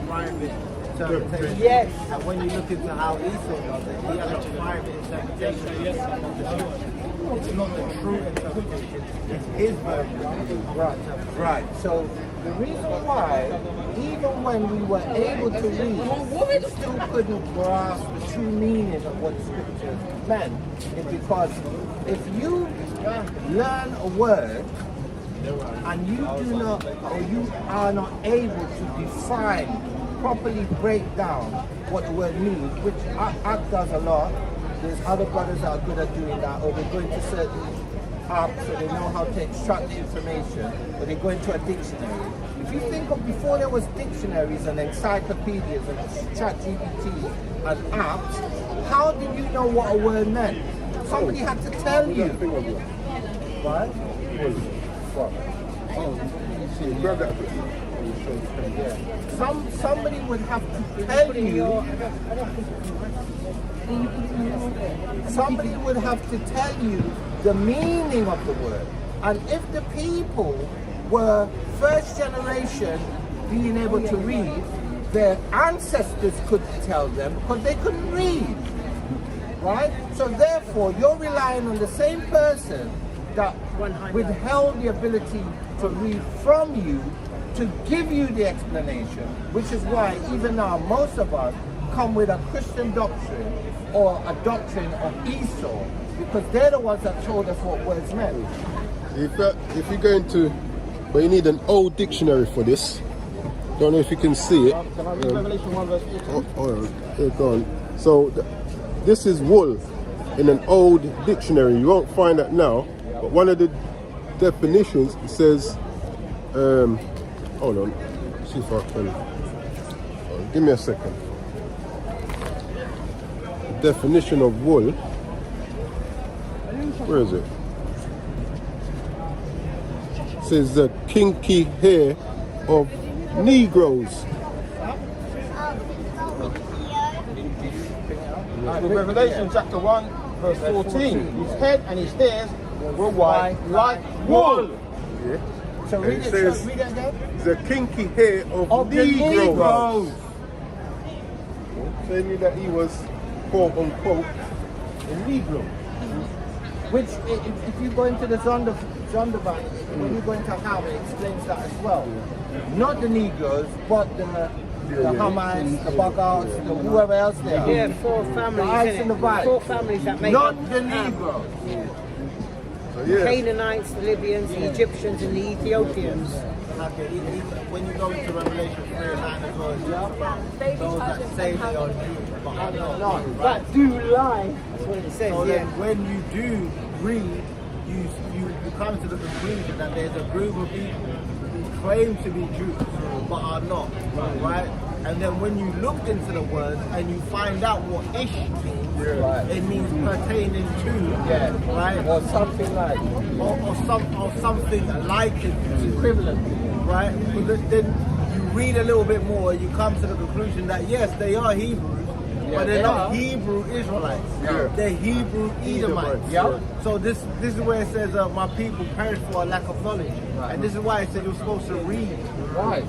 private interpretation. Yes. And when you look into how Esau does it, he has a private interpretation of the scripture. It's not the true interpretation, it's his version. Right. So the reason why, even when we were able to read, we still couldn't grasp the true meaning of what the scriptures meant, is because if you learn a word and you do not, or you are not able to define, properly break down what the word means, which Ak does a lot. There's other brothers that are good at doing that, or they go into certain app, so they know how to extract the information, but they go into a dictionary. If you think of before there was dictionaries and encyclopedias and ChatGPT and apps, how did you know what a word meant? Somebody had to tell you. What? Somebody would have to tell you. Somebody would have to tell you the meaning of the word. And if the people were first generation being able to read, their ancestors could tell them because they couldn't read. Right? So therefore, you're relying on the same person that withheld the ability to read from you to give you the explanation, which is why even now most of us come with a Christian doctrine or a doctrine of Esau, because they're the ones that told us what words meant. If you're going to, but you need an old dictionary for this. Don't know if you can see it. Can I read Revelation 1 verse 14? Here, go on. So this is wool in an old dictionary. You won't find that now, but one of the definitions says, hold on, see if I can, give me a second. Definition of wool, where is it? It says the kinky hair of Negroes. So Revelation chapter 1 verse 14. His head and his hairs were white like wool. Yeah. So read it, says, read it again. the kinky hair of Negroes. Saying that he was quote unquote a Negro. Which, if you go into the Zondervan, when you go into how it explains that as well. Not the Negroes, but the Hamites, the Boggarts, whoever else they are. Yeah, 4 families. The Ites and the Vites. 4 families that make Not up the Negroes. So, the Canaanites, the Libyans, the Egyptians, and the Ethiopians. When you go into Revelation 3 and 9 as well, it's about those that say they are Jews, but are not. That do lie. That's what it says. So Yeah. then when you do read, you come to the conclusion that there's a group of people who claim to be Jews but are not, right? And then when you look into the words and you find out what ish means, it means pertaining to, right? Or something like, or something like it, equivalent. right? But then you read a little bit more, you come to the conclusion that yes, they are Hebrews, but they're not Hebrew Israelites. They're Hebrew Edomites. So this is where it says, my people perish for a lack of knowledge. And this is why it said you're supposed to read. Right.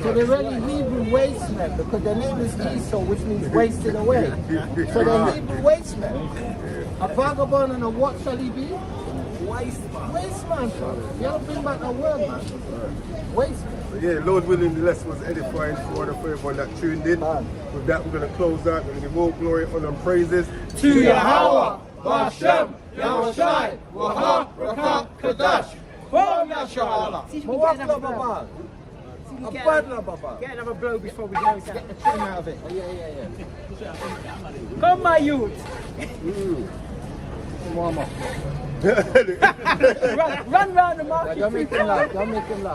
So they're really Hebrew waste men because their name is Esau, which means wasted away. So they're Hebrew waste men. A vagabond and a what shall he be? Waste man. You don't bring back that word, man. Waste man. Yeah, Lord willing, the lesson was edifying for everyone that tuned in. With that, we're going to close out and give all glory, honor, and praises To Yahweh, Bashem, Yahushai, Waha, Rakah, Kadash. Bom Yashala. Get another blow before we go down. Get the trim out of it. Come, my youth. Run round the market. Don't make him laugh. Come, Yashua.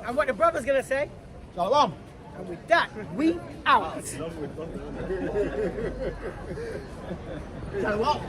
And what the brother's going to say? Shalom. And with that, we out. Shalom.